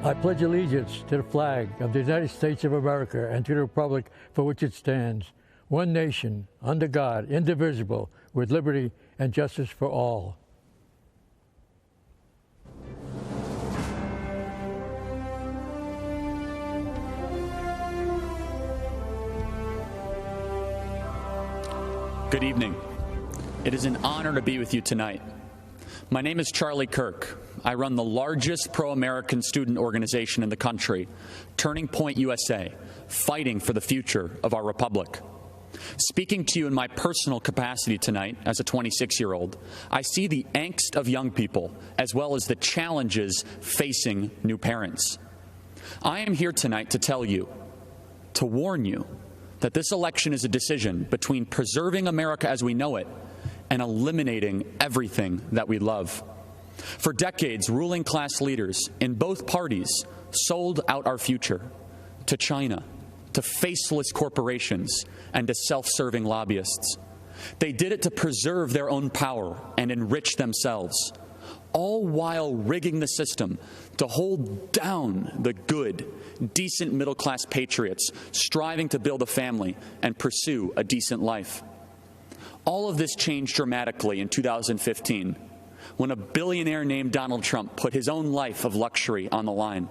I pledge allegiance to the flag of the United States of America and to the republic for which it stands, one nation, under God, indivisible, with liberty and justice for all. Good evening. It is an honor to be with you tonight. My name is Charlie Kirk. I run the largest pro-American student organization in the country, Turning Point USA, fighting for the future of our republic. Speaking to you in my personal capacity tonight as a 26-year-old, I see the angst of young people as well as the challenges facing new parents. I am here tonight to tell you, to warn you, that this election is a decision between preserving America as we know it and eliminating everything that we love. For decades, ruling class leaders in both parties sold out our future to China, to faceless corporations, and to self-serving lobbyists. They did it to preserve their own power and enrich themselves, all while rigging the system to hold down the good, decent middle-class patriots striving to build a family and pursue a decent life. All of this changed dramatically in 2015 when a billionaire named Donald Trump put his own life of luxury on the line.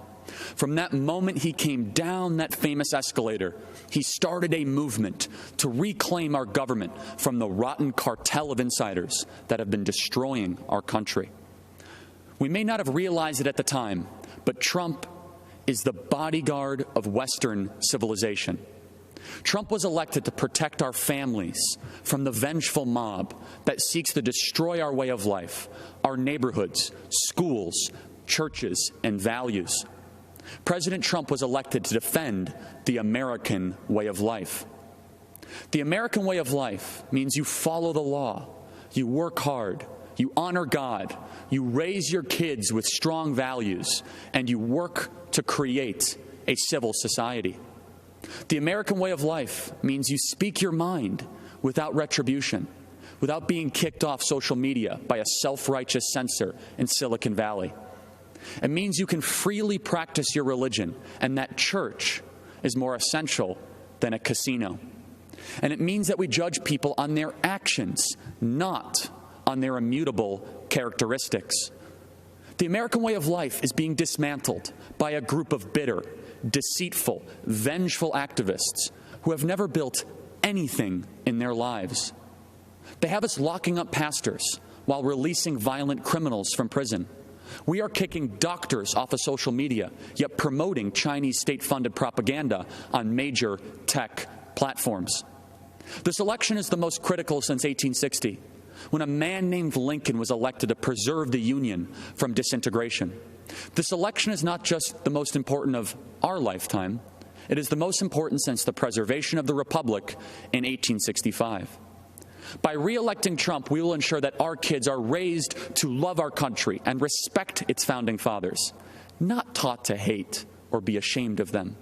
From that moment he came down that famous escalator, he started a movement to reclaim our government from the rotten cartel of insiders that have been destroying our country. We may not have realized it at the time, but Trump is the bodyguard of Western civilization. Trump was elected to protect our families from the vengeful mob that seeks to destroy our way of life, our neighborhoods, schools, churches, and values. President Trump was elected to defend the American way of life. The American way of life means you follow the law, you work hard, you honor God, you raise your kids with strong values, and you work to create a civil society. The American way of life means you speak your mind without retribution, without being kicked off social media by a self-righteous censor in Silicon Valley. It means you can freely practice your religion, and that church is more essential than a casino. And it means that we judge people on their actions, not on their immutable characteristics. The American way of life is being dismantled by a group of bitter, deceitful, vengeful activists who have never built anything in their lives. They have us locking up pastors while releasing violent criminals from prison. We are kicking doctors off of social media, yet promoting Chinese state-funded propaganda on major tech platforms. This election is the most critical since 1860, when a man named Lincoln was elected to preserve the Union from disintegration. This election is not just the most important of our lifetime, it is the most important since the preservation of the Republic in 1865. By re-electing Trump, we will ensure that our kids are raised to love our country and respect its founding fathers, not taught to hate or be ashamed of them.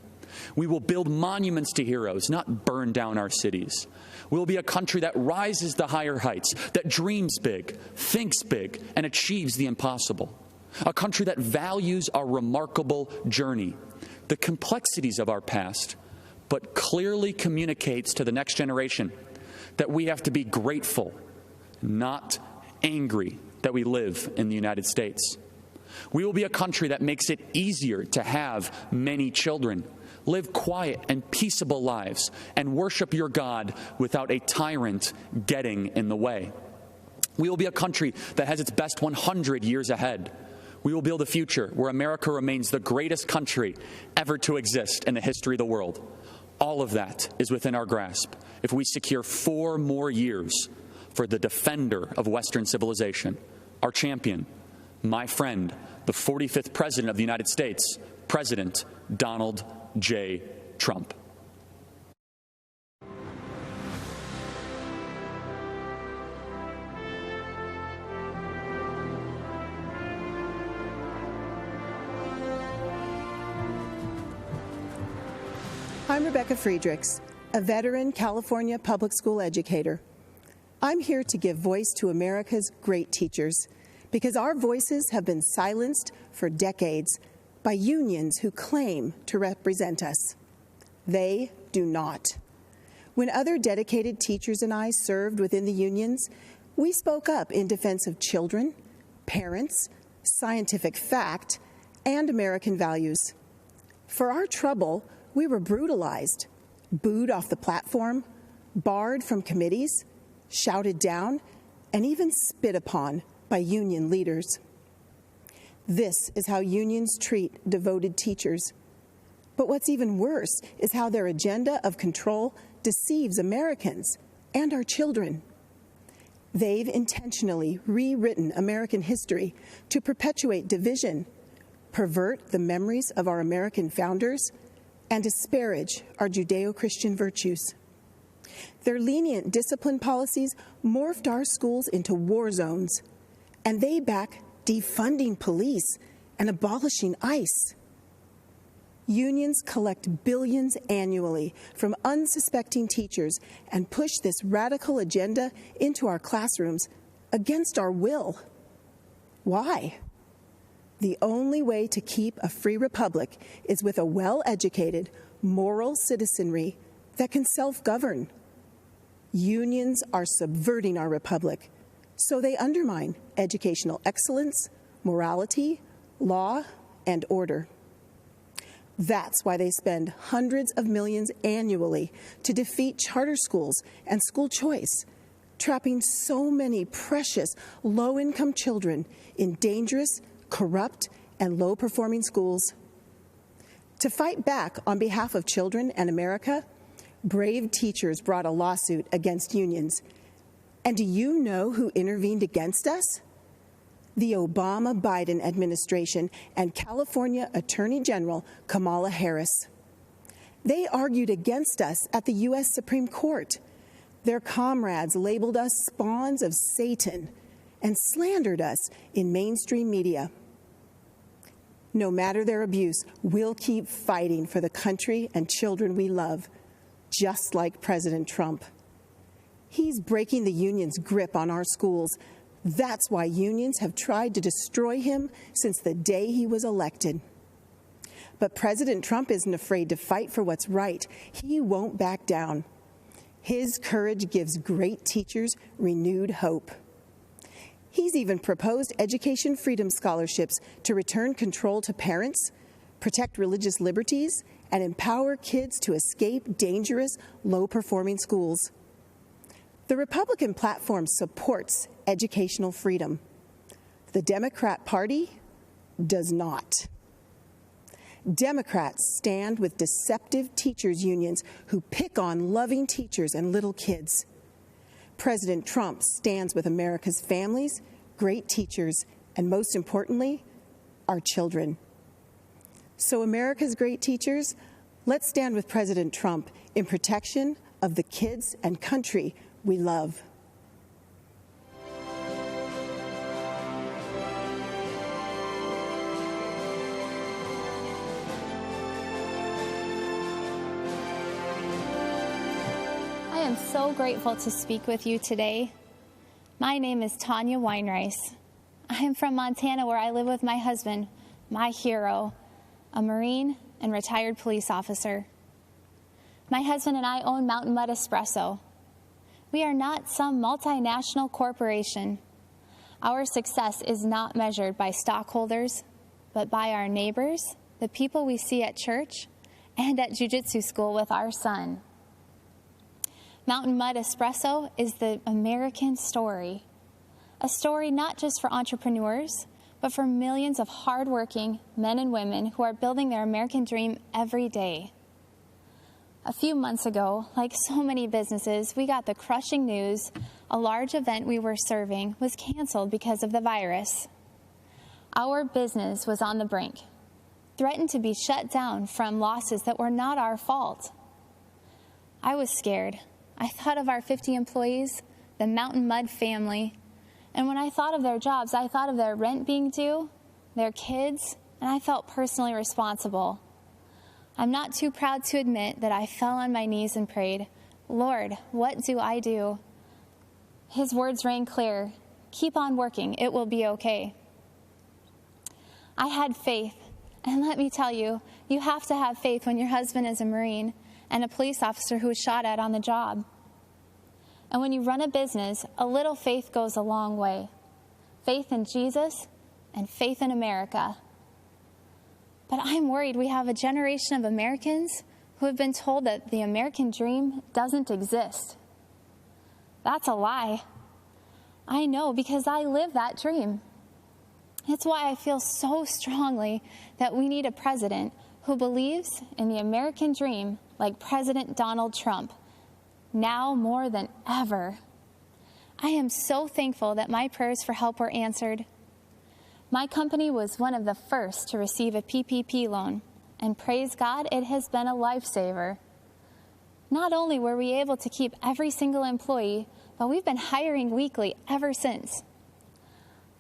We will build monuments to heroes, not burn down our cities. We will be a country that rises to higher heights, that dreams big, thinks big, and achieves the impossible. A country that values our remarkable journey, the complexities of our past, but clearly communicates to the next generation that we have to be grateful, not angry, that we live in the United States. We will be a country that makes it easier to have many children, live quiet and peaceable lives, and worship your God without a tyrant getting in the way. We will be a country that has its best 100 years ahead. We will build a future where America remains the greatest country ever to exist in the history of the world. All of that is within our grasp if we secure 4 more years for the defender of Western civilization, our champion, my friend, the 45th President of the United States, President Donald J. Trump. I'm Rebecca Friedrichs, a veteran California public school educator. I'm here to give voice to America's great teachers because our voices have been silenced for decades by unions who claim to represent us. They do not. When other dedicated teachers and I served within the unions, we spoke up in defense of children, parents, scientific fact, and American values. For our trouble, we were brutalized, booed off the platform, barred from committees, shouted down, and even spit upon by union leaders. This is how unions treat devoted teachers. But what's even worse is how their agenda of control deceives Americans and our children. They've intentionally rewritten American history to perpetuate division, pervert the memories of our American founders, and disparage our Judeo-Christian virtues. Their lenient discipline policies morphed our schools into war zones, and they back defunding police and abolishing ICE. Unions collect billions annually from unsuspecting teachers and push this radical agenda into our classrooms against our will. Why? The only way to keep a free republic is with a well-educated, moral citizenry that can self-govern. Unions are subverting our republic, so they undermine educational excellence, morality, law, and order. That's why they spend hundreds of millions annually to defeat charter schools and school choice, trapping so many precious low-income children in dangerous, corrupt, and low-performing schools. To fight back on behalf of children and America, brave teachers brought a lawsuit against unions. And do you know who intervened against us? The Obama-Biden administration and California Attorney General Kamala Harris. They argued against us at the U.S. Supreme Court. Their comrades labeled us spawns of Satan and slandered us in mainstream media. No matter their abuse, we'll keep fighting for the country and children we love, just like President Trump. He's breaking the union's grip on our schools. That's why unions have tried to destroy him since the day he was elected. But President Trump isn't afraid to fight for what's right. He won't back down. His courage gives great teachers renewed hope. He's even proposed education freedom scholarships to return control to parents, protect religious liberties, and empower kids to escape dangerous, low-performing schools. The Republican platform supports educational freedom. The Democrat Party does not. Democrats stand with deceptive teachers' unions who pick on loving teachers and little kids. President Trump stands with America's families, great teachers, and most importantly, our children. So America's great teachers, let's stand with President Trump in protection of the kids and country we love. I am so grateful to speak with you today. My name is Tanya Weinrice. I am from Montana, where I live with my husband, my hero, a Marine and retired police officer. My husband and I own Mountain Mud Espresso. We are not some multinational corporation. Our success is not measured by stockholders, but by our neighbors, the people we see at church, and at jiu-jitsu school with our son. Mountain Mud Espresso is the American story. A story not just for entrepreneurs, but for millions of hardworking men and women who are building their American dream every day. A few months ago, like so many businesses, we got the crushing news a large event we were serving was canceled because of the virus. Our business was on the brink, threatened to be shut down from losses that were not our fault. I was scared. I thought of our 50 employees, the Mountain Mud family, and when I thought of their jobs, I thought of their rent being due, their kids, and I felt personally responsible. I'm not too proud to admit that I fell on my knees and prayed, "Lord, what do I do?" His words rang clear, "Keep on working, it will be okay." I had faith. And let me tell you, you have to have faith when your husband is a Marine and a police officer who was shot at on the job. And when you run a business, a little faith goes a long way. Faith in Jesus and faith in America. But I'm worried we have a generation of Americans who have been told that the American dream doesn't exist. That's a lie. I know, because I live that dream. It's why I feel so strongly that we need a president who believes in the American dream like President Donald Trump, now more than ever. I am so thankful that my prayers for help were answered. My company was one of the first to receive a PPP loan, and praise God, it has been a lifesaver. Not only were we able to keep every single employee, but we've been hiring weekly ever since.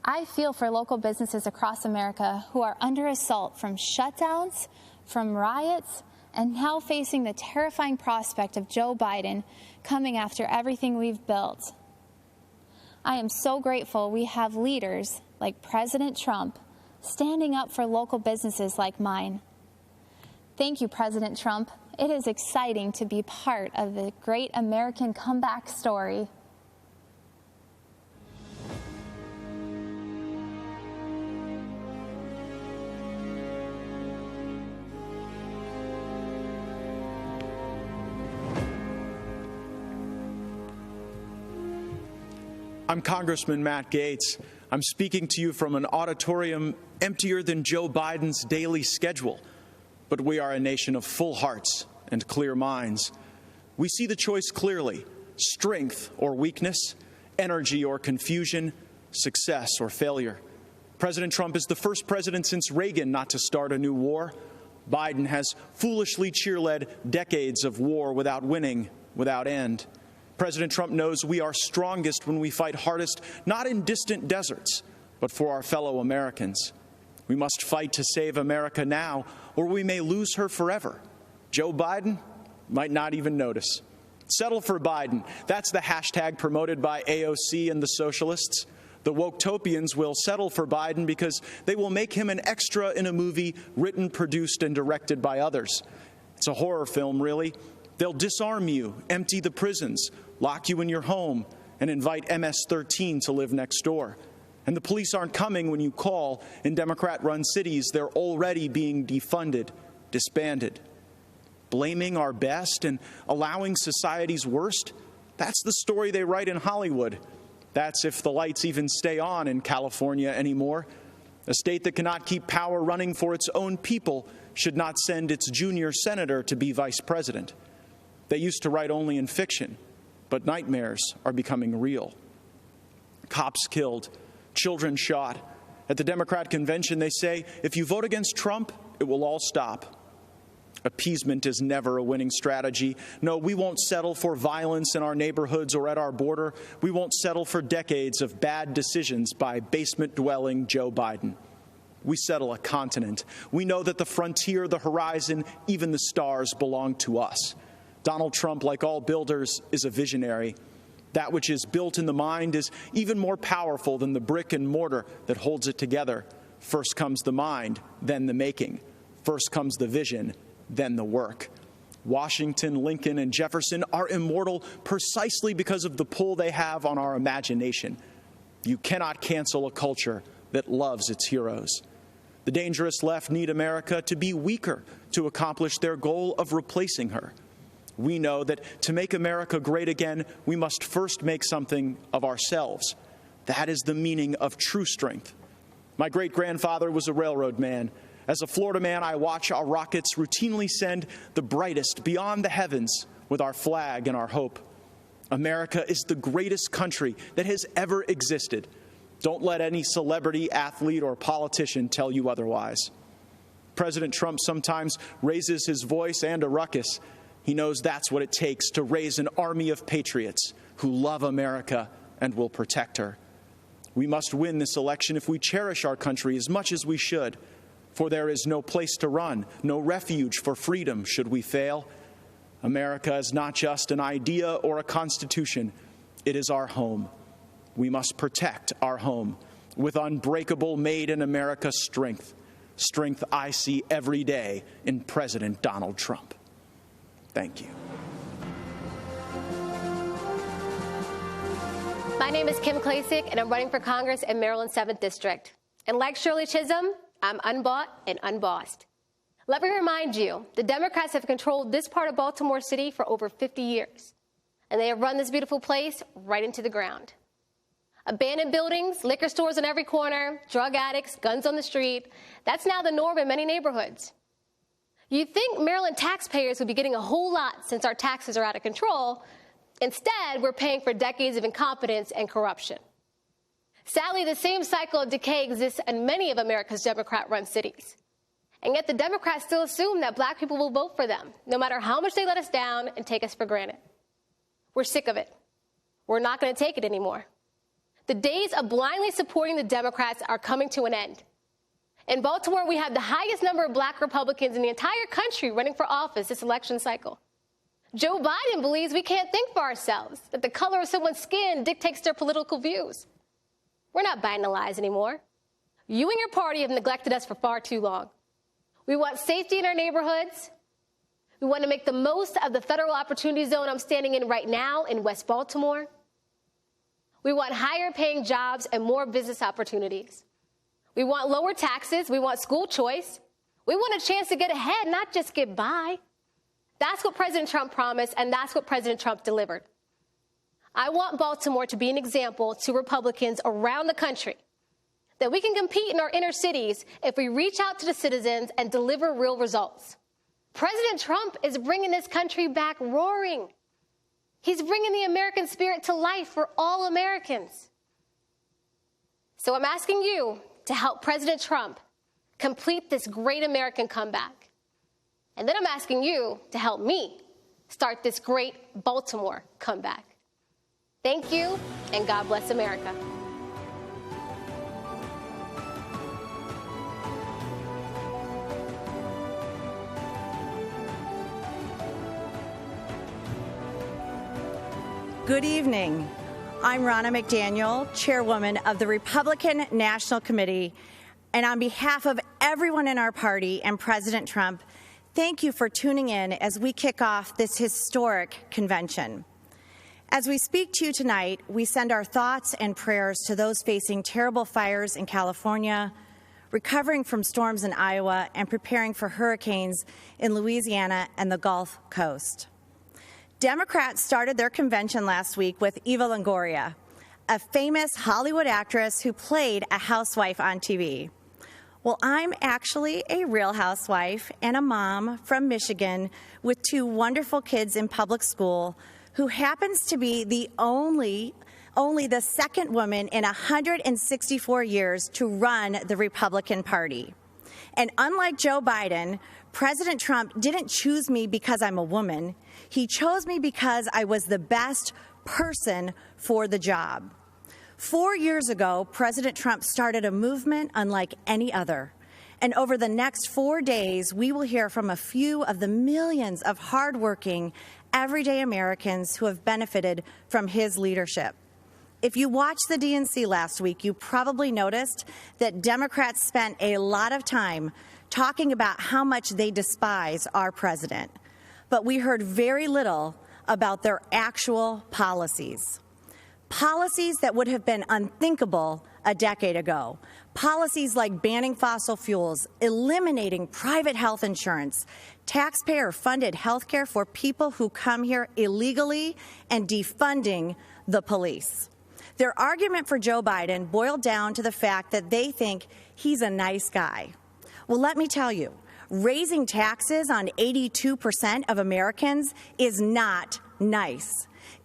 I feel for local businesses across America who are under assault from shutdowns, from riots, and now facing the terrifying prospect of Joe Biden coming after everything we've built. I am so grateful we have leaders like President Trump standing up for local businesses like mine. Thank you, President Trump. It is exciting to be part of the great American comeback story. I'm Congressman Matt Gaetz. I'm speaking to you from an auditorium emptier than Joe Biden's daily schedule. But we are a nation of full hearts and clear minds. We see the choice clearly: strength or weakness, energy or confusion, success or failure. President Trump is the first president since Reagan not to start a new war. Biden has foolishly cheerled decades of war without winning, without end. President Trump knows we are strongest when we fight hardest, not in distant deserts, but for our fellow Americans. We must fight to save America now, or we may lose her forever. Joe Biden might not even notice. Settle for Biden. That's the hashtag promoted by AOC and the socialists. The Woketopians will settle for Biden because they will make him an extra in a movie written, produced, and directed by others. It's a horror film, really. They'll disarm you, empty the prisons, lock you in your home, and invite MS-13 to live next door. And the police aren't coming when you call. In Democrat-run cities, they're already being defunded, disbanded. Blaming our best and allowing society's worst? That's the story they write in Hollywood. That's if the lights even stay on in California anymore. A state that cannot keep power running for its own people should not send its junior senator to be vice president. They used to write only in fiction, but nightmares are becoming real. Cops killed, children shot. At the Democrat convention, they say, if you vote against Trump, it will all stop. Appeasement is never a winning strategy. No, we won't settle for violence in our neighborhoods or at our border. We won't settle for decades of bad decisions by basement-dwelling Joe Biden. We settle a continent. We know that the frontier, the horizon, even the stars belong to us. Donald Trump, like all builders, is a visionary. That which is built in the mind is even more powerful than the brick and mortar that holds it together. First comes the mind, then the making. First comes the vision, then the work. Washington, Lincoln, and Jefferson are immortal precisely because of the pull they have on our imagination. You cannot cancel a culture that loves its heroes. The dangerous left need America to be weaker to accomplish their goal of replacing her. We know that to make America great again, we must first make something of ourselves. That is the meaning of true strength. My great-grandfather was a railroad man. As a Florida man, I watch our rockets routinely send the brightest beyond the heavens with our flag and our hope. America is the greatest country that has ever existed. Don't let any celebrity, athlete, or politician tell you otherwise. President Trump sometimes raises his voice and a ruckus. He knows that's what it takes to raise an army of patriots who love America and will protect her. We must win this election if we cherish our country as much as we should, for there is no place to run, no refuge for freedom should we fail. America is not just an idea or a constitution. It is our home. We must protect our home with unbreakable made in America strength. strength I see every day in President Donald Trump. Thank you. My name is Kim Klasik, and I'm running for Congress in Maryland's 7th District. And like Shirley Chisholm, I'm unbought and unbossed. Let me remind you, the Democrats have controlled this part of Baltimore City for over 50 years, and they have run this beautiful place right into the ground. Abandoned buildings, liquor stores on every corner, drug addicts, guns on the street, that's now the norm in many neighborhoods. You'd think Maryland taxpayers would be getting a whole lot since our taxes are out of control. Instead, we're paying for decades of incompetence and corruption. Sadly, the same cycle of decay exists in many of America's Democrat-run cities. And yet the Democrats still assume that black people will vote for them, no matter how much they let us down and take us for granted. We're sick of it. We're not going to take it anymore. The days of blindly supporting the Democrats are coming to an end. In Baltimore, we have the highest number of black Republicans in the entire country running for office this election cycle. Joe Biden believes we can't think for ourselves, that the color of someone's skin dictates their political views. We're not buying the lies anymore. You and your party have neglected us for far too long. We want safety in our neighborhoods. We want to make the most of the federal opportunity zone I'm standing in right now in West Baltimore. We want higher paying jobs and more business opportunities. We want lower taxes. We want school choice. We want a chance to get ahead, not just get by. That's what President Trump promised, and that's what President Trump delivered. I want Baltimore to be an example to Republicans around the country that we can compete in our inner cities if we reach out to the citizens and deliver real results. President Trump is bringing this country back roaring. He's bringing the American spirit to life for all Americans. So I'm asking you to help President Trump complete this great American comeback. And then I'm asking you to help me start this great Baltimore comeback. Thank you, and God bless America. Good evening. I'm Ronna McDaniel, chairwoman of the Republican National Committee, and on behalf of everyone in our party and President Trump, thank you for tuning in as we kick off this historic convention. As we speak to you tonight, we send our thoughts and prayers to those facing terrible fires in California, recovering from storms in Iowa, and preparing for hurricanes in Louisiana and the Gulf Coast. Democrats started their convention last week with Eva Longoria, a famous Hollywood actress who played a housewife on TV. Well, I'm actually a real housewife and a mom from Michigan with two wonderful kids in public school who happens to be the only the second woman in 164 years to run the Republican Party. And unlike Joe Biden, President Trump didn't choose me because I'm a woman. He chose me because I was the best person for the job. 4 years ago, President Trump started a movement unlike any other. And over the next 4 days, we will hear from a few of the millions of hardworking, everyday Americans who have benefited from his leadership. If you watched the DNC last week, you probably noticed that Democrats spent a lot of time talking about how much they despise our president. But we heard very little about their actual policies. Policies that would have been unthinkable a decade ago. Policies like banning fossil fuels, eliminating private health insurance, taxpayer-funded health care for people who come here illegally, and defunding the police. Their argument for Joe Biden boiled down to the fact that they think he's a nice guy. Well, let me tell you, raising taxes on 82% of Americans is not nice.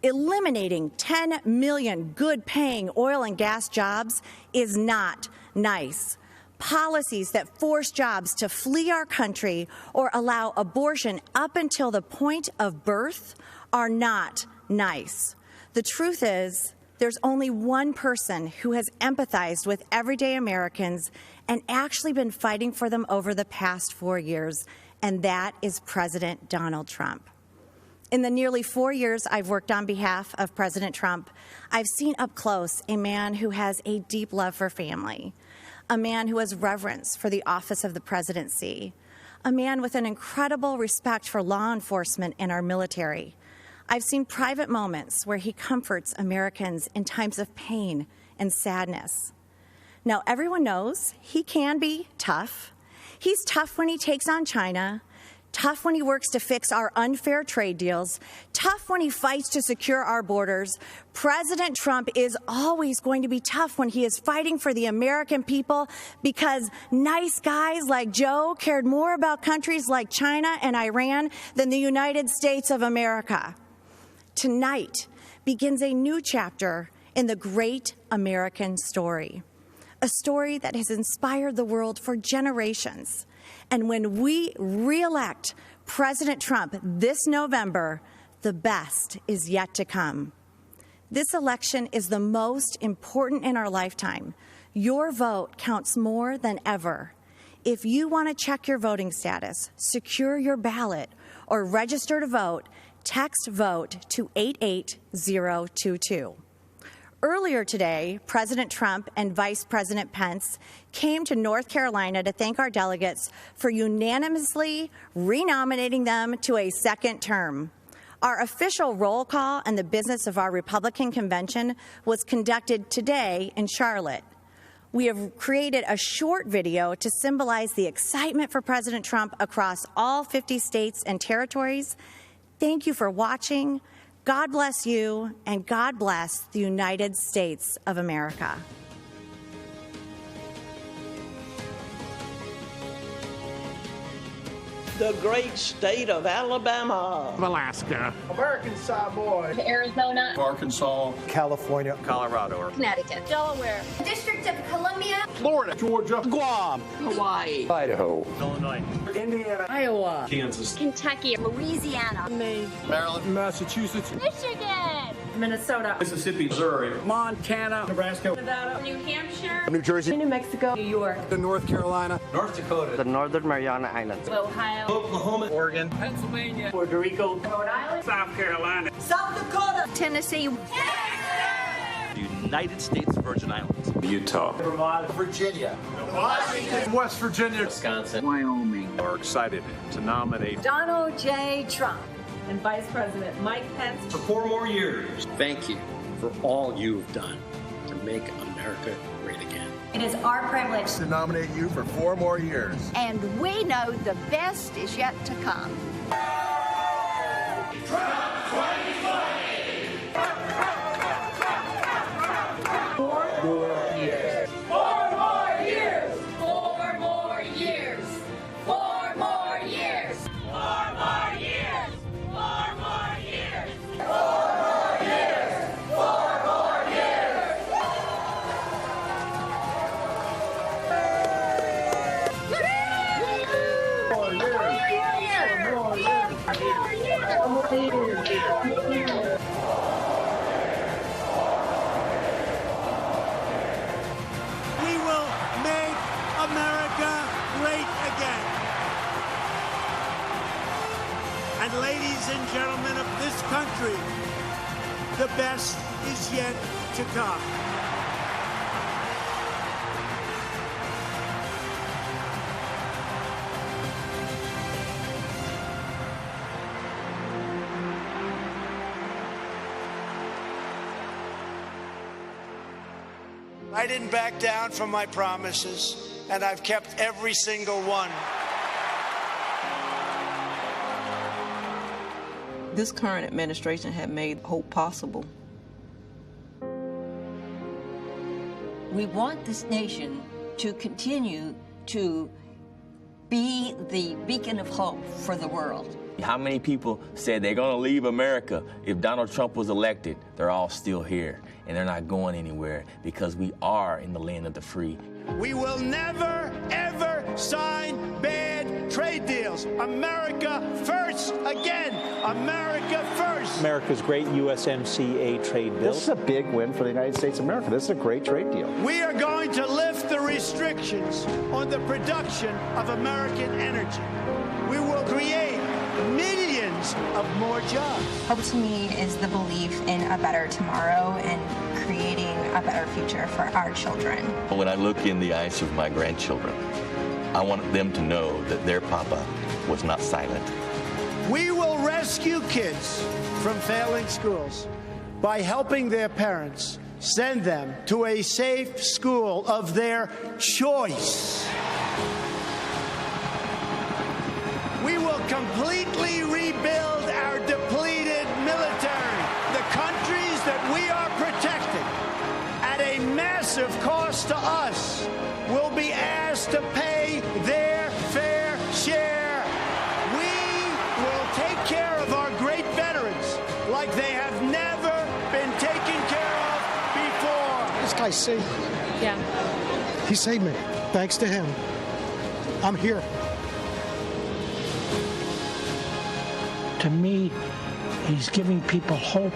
Eliminating 10 million good-paying oil and gas jobs is not nice. Policies that force jobs to flee our country or allow abortion up until the point of birth are not nice. The truth is, there's only one person who has empathized with everyday Americans and actually been fighting for them over the past 4 years, and that is President Donald Trump. In the nearly 4 years I've worked on behalf of President Trump, I've seen up close a man who has a deep love for family, a man who has reverence for the office of the presidency, a man with an incredible respect for law enforcement and our military. I've seen private moments where he comforts Americans in times of pain and sadness. Now, everyone knows he can be tough. He's tough when he takes on China, tough when he works to fix our unfair trade deals, tough when he fights to secure our borders. President Trump is always going to be tough when he is fighting for the American people, because nice guys like Joe cared more about countries like China and Iran than the United States of America. Tonight begins a new chapter in the great American story, a story that has inspired the world for generations. And when we re-elect President Trump this November, the best is yet to come. This election is the most important in our lifetime. Your vote counts more than ever. If you want to check your voting status, secure your ballot, or register to vote, text VOTE to 88022. Earlier today, President Trump and Vice President Pence came to North Carolina to thank our delegates for unanimously renominating them to a second term. Our official roll call and the business of our Republican convention was conducted today in Charlotte. We have created a short video to symbolize the excitement for President Trump across all 50 states and territories. Thank you for watching. God bless you, and God bless the United States of America. The great state of Alabama, Alaska, American Samoa, Arizona, Arkansas, California, Colorado, Connecticut, Delaware, District of Columbia, Florida, Georgia, Guam, Hawaii, Idaho, Illinois, Indiana, Iowa, Kansas, Kentucky, Louisiana, Maine, Maryland, Massachusetts, Michigan, Minnesota, Mississippi, Missouri, Montana, Nebraska, Nevada, New Hampshire, New Jersey, New Mexico, New York, North Carolina, North Dakota, the Northern Mariana Islands, Ohio, Oklahoma, Oregon, Pennsylvania, Puerto Rico, Rhode Island, South Carolina, South Dakota, Tennessee, United States Virgin Islands, Utah, Vermont, Virginia, Washington, West Virginia, Wisconsin, Wyoming. are excited to nominate Donald J. Trump and Vice President Mike Pence for 4 more years. Thank you for all you've done to make America great again. It is our privilege to nominate you for 4 more years. and we know the best is yet to come. Trump 2020! 4 more years. 4 more years! 4 more years! 4 more years! 4 more years! 4 more years! 4 more years! 4 more years! We will make America great again. And ladies and gentlemen of this country, the best is yet to come. I didn't back down from my promises, and I've kept every single one. This current administration had made hope possible. We want this nation to continue to be the beacon of hope for the world. How many people said they're going to leave America if Donald Trump was elected? They're all still here, and they're not going anywhere because we are in the land of the free. We will never, ever sign bad trade deals. America first again. America first. America's great USMCA trade bill. This is a big win for the United States of America. This is a great trade deal. We are going to lift the restrictions on the production of American energy. We will create millions of more jobs. Hope to me is the belief in a better tomorrow and creating a better future for our children. When I look in the eyes of my grandchildren, I want them to know that their papa was not silent. We will rescue kids from failing schools by helping their parents send them to a safe school of their choice. We will completely rebuild our depleted military. The countries that we are protecting at a massive cost to us will be asked to pay their fair share. We will take care of our great veterans like they have never been taken care of before. This guy saved me. Yeah. He saved me. Thanks to him, I'm here. To me, he's giving people hope,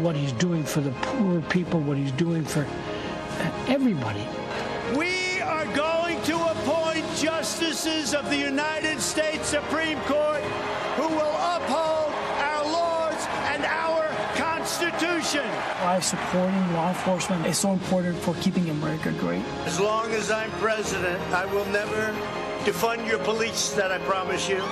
what he's doing for the poor people, what he's doing for everybody. We are going to appoint justices of the United States Supreme Court who will uphold our laws and our Constitution. Why supporting law enforcement is so important for keeping America great. As long as I'm president, I will never defund your police, that I promise you.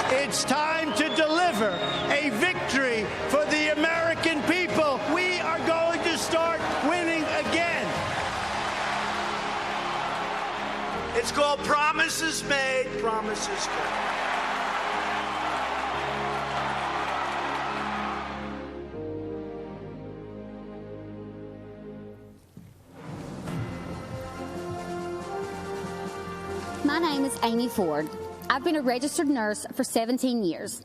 It's time to deliver a victory for the American people. We are going to start winning again. It's called Promises Made, Promises Kept. My name is Amy Ford. I've been a registered nurse for 17 years.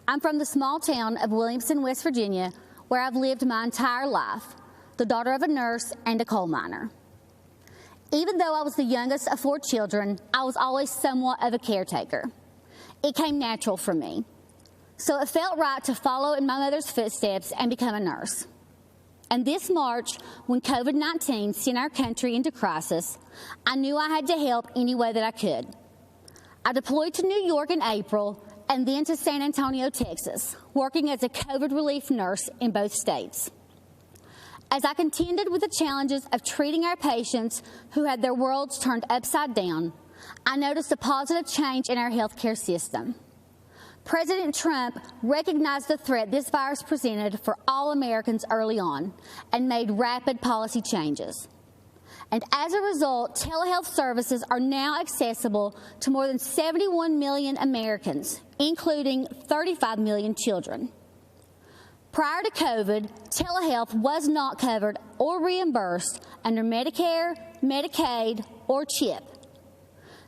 I'm from the small town of Williamson, West Virginia, where I've lived my entire life, the daughter of a nurse and a coal miner. Even though I was the youngest of 4 children, I was always somewhat of a caretaker. It came natural for me. So it felt right to follow in my mother's footsteps and become a nurse. And this March, when COVID-19 sent our country into crisis, I knew I had to help any way that I could. I deployed to New York in April and then to San Antonio, Texas, working as a COVID relief nurse in both states. As I contended with the challenges of treating our patients who had their worlds turned upside down, I noticed a positive change in our healthcare system. President Trump recognized the threat this virus presented for all Americans early on and made rapid policy changes. And as a result, telehealth services are now accessible to more than 71 million Americans, including 35 million children. Prior to COVID, telehealth was not covered or reimbursed under Medicare, Medicaid, or CHIP.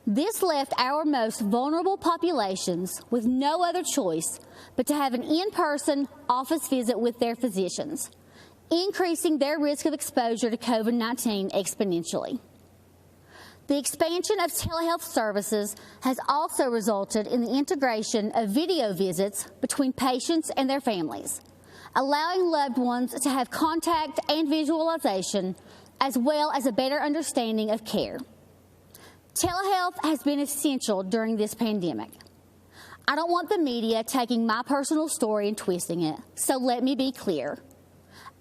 This left our most vulnerable populations with no other choice but to have an in-person office visit with their physicians, increasing their risk of exposure to COVID-19 exponentially. The expansion of telehealth services has also resulted in the integration of video visits between patients and their families, allowing loved ones to have contact and visualization, as well as a better understanding of care. Telehealth has been essential during this pandemic. I don't want the media taking my personal story and twisting it, so let me be clear.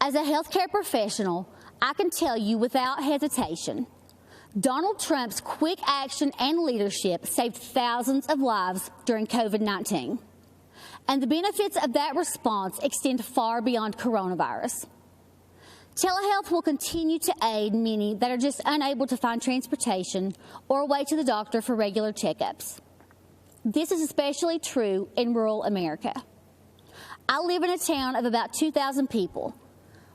As a healthcare professional, I can tell you without hesitation, Donald Trump's quick action and leadership saved thousands of lives during COVID-19. And the benefits of that response extend far beyond coronavirus. Telehealth will continue to aid many that are just unable to find transportation or a way to the doctor for regular checkups. This is especially true in rural America. I live in a town of about 2,000 people.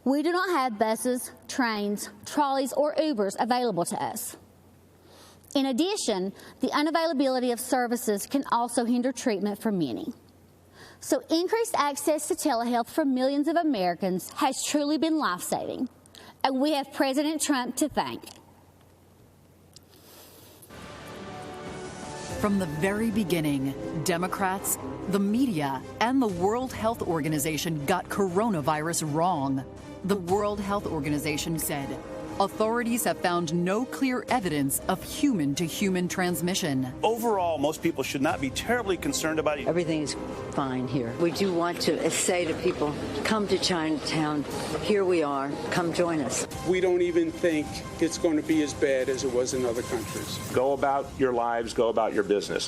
We do not have buses, trains, trolleys, or Ubers available to us. In addition, the unavailability of services can also hinder treatment for many. So increased access to telehealth for millions of Americans has truly been life-saving, and we have President Trump to thank. From the very beginning, Democrats, the media, and the World Health Organization got coronavirus wrong. The World Health Organization said authorities have found no clear evidence of human-to-human transmission. Overall, most people should not be terribly concerned about it. Everything is fine here. We do want to say to people, come to Chinatown. Here we are. Come join us. We don't even think it's going to be as bad as it was in other countries. Go about your lives, go about your business.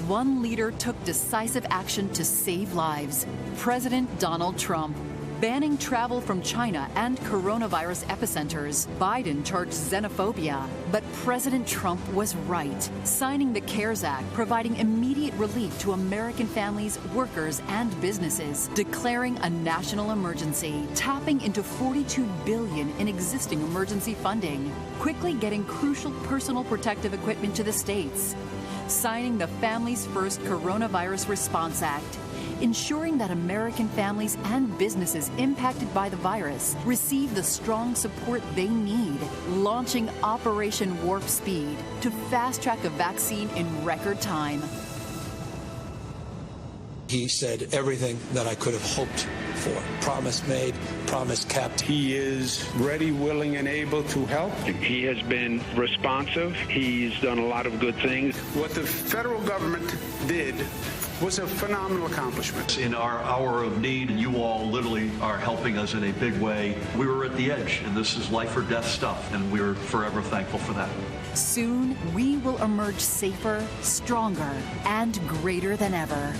One leader took decisive action to save lives. President Donald Trump. Banning travel from China and coronavirus epicenters. Biden charged xenophobia. But President Trump was right, signing the CARES Act, providing immediate relief to American families, workers, and businesses, declaring a national emergency, tapping into $42 billion in existing emergency funding, quickly getting crucial personal protective equipment to the states, signing the Families First Coronavirus Response Act, ensuring that American families and businesses impacted by the virus receive the strong support they need, launching Operation Warp Speed to fast-track a vaccine in record time. He said everything that I could have hoped for. Promise made, promise kept. He is ready, willing, and able to help. He has been responsive. He's done a lot of good things. What the federal government did was a phenomenal accomplishment. In our hour of need, you all literally are helping us in a big way. We were at the edge, and this is life or death stuff, and we're forever thankful for that. Soon, we will emerge safer, stronger, and greater than ever.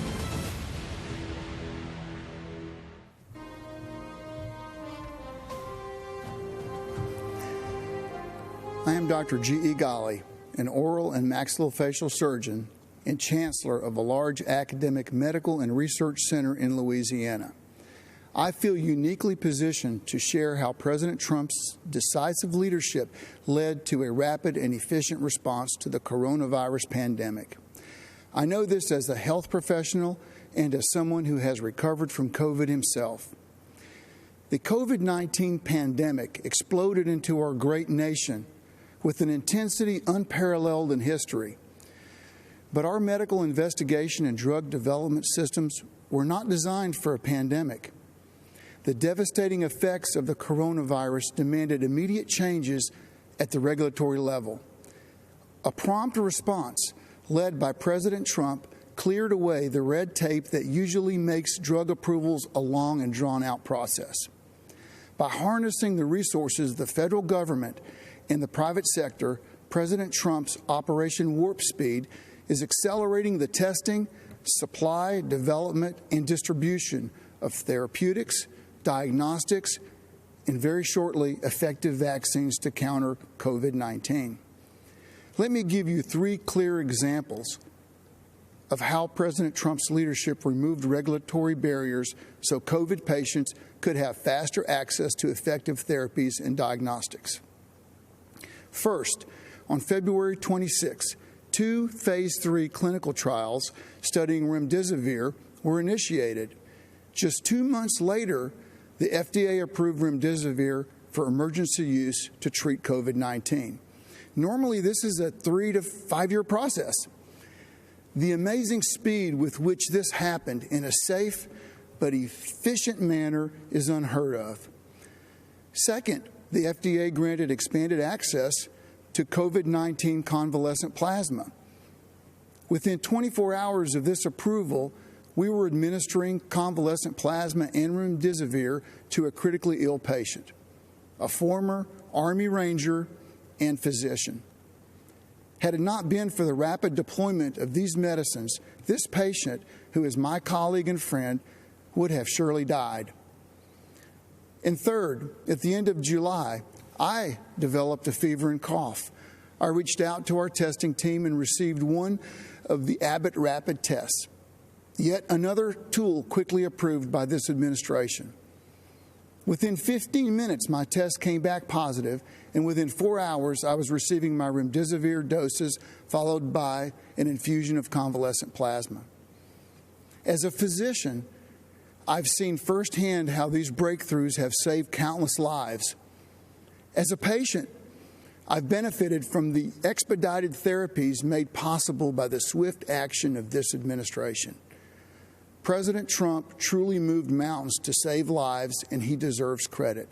I am Dr. G.E. Ghali, an oral and maxillofacial surgeon and chancellor of a large academic medical and research center in Louisiana. I feel uniquely positioned to share how President Trump's decisive leadership led to a rapid and efficient response to the coronavirus pandemic. I know this as a health professional and as someone who has recovered from COVID himself. The COVID-19 pandemic exploded into our great nation with an intensity unparalleled in history. But our medical investigation and drug development systems were not designed for a pandemic. The devastating effects of the coronavirus demanded immediate changes at the regulatory level. A prompt response led by President Trump cleared away the red tape that usually makes drug approvals a long and drawn-out process. By harnessing the resources of the federal government and the private sector, President Trump's Operation Warp Speed is accelerating the testing, supply, development, and distribution of therapeutics, diagnostics, and very shortly, effective vaccines to counter COVID-19. Let me give you 3 clear examples of how President Trump's leadership removed regulatory barriers so COVID patients could have faster access to effective therapies and diagnostics. First, on February 26, 2 Phase 3 clinical trials studying remdesivir were initiated. Just 2 months later, the FDA approved remdesivir for emergency use to treat COVID-19. Normally, this is a 3 to 5 year process. The amazing speed with which this happened in a safe but efficient manner is unheard of. Second, the FDA granted expanded access to COVID-19 convalescent plasma. Within 24 hours of this approval, we were administering convalescent plasma and remdesivir to a critically ill patient, a former Army Ranger and physician. Had it not been for the rapid deployment of these medicines, this patient, who is my colleague and friend, would have surely died. And third, at the end of July, I developed a fever and cough. I reached out to our testing team and received one of the Abbott rapid tests, yet another tool quickly approved by this administration. Within 15 minutes, my test came back positive, and within 4 hours, I was receiving my remdesivir doses, followed by an infusion of convalescent plasma. As a physician, I've seen firsthand how these breakthroughs have saved countless lives. As a patient, I've benefited from the expedited therapies made possible by the swift action of this administration. President Trump truly moved mountains to save lives, and he deserves credit.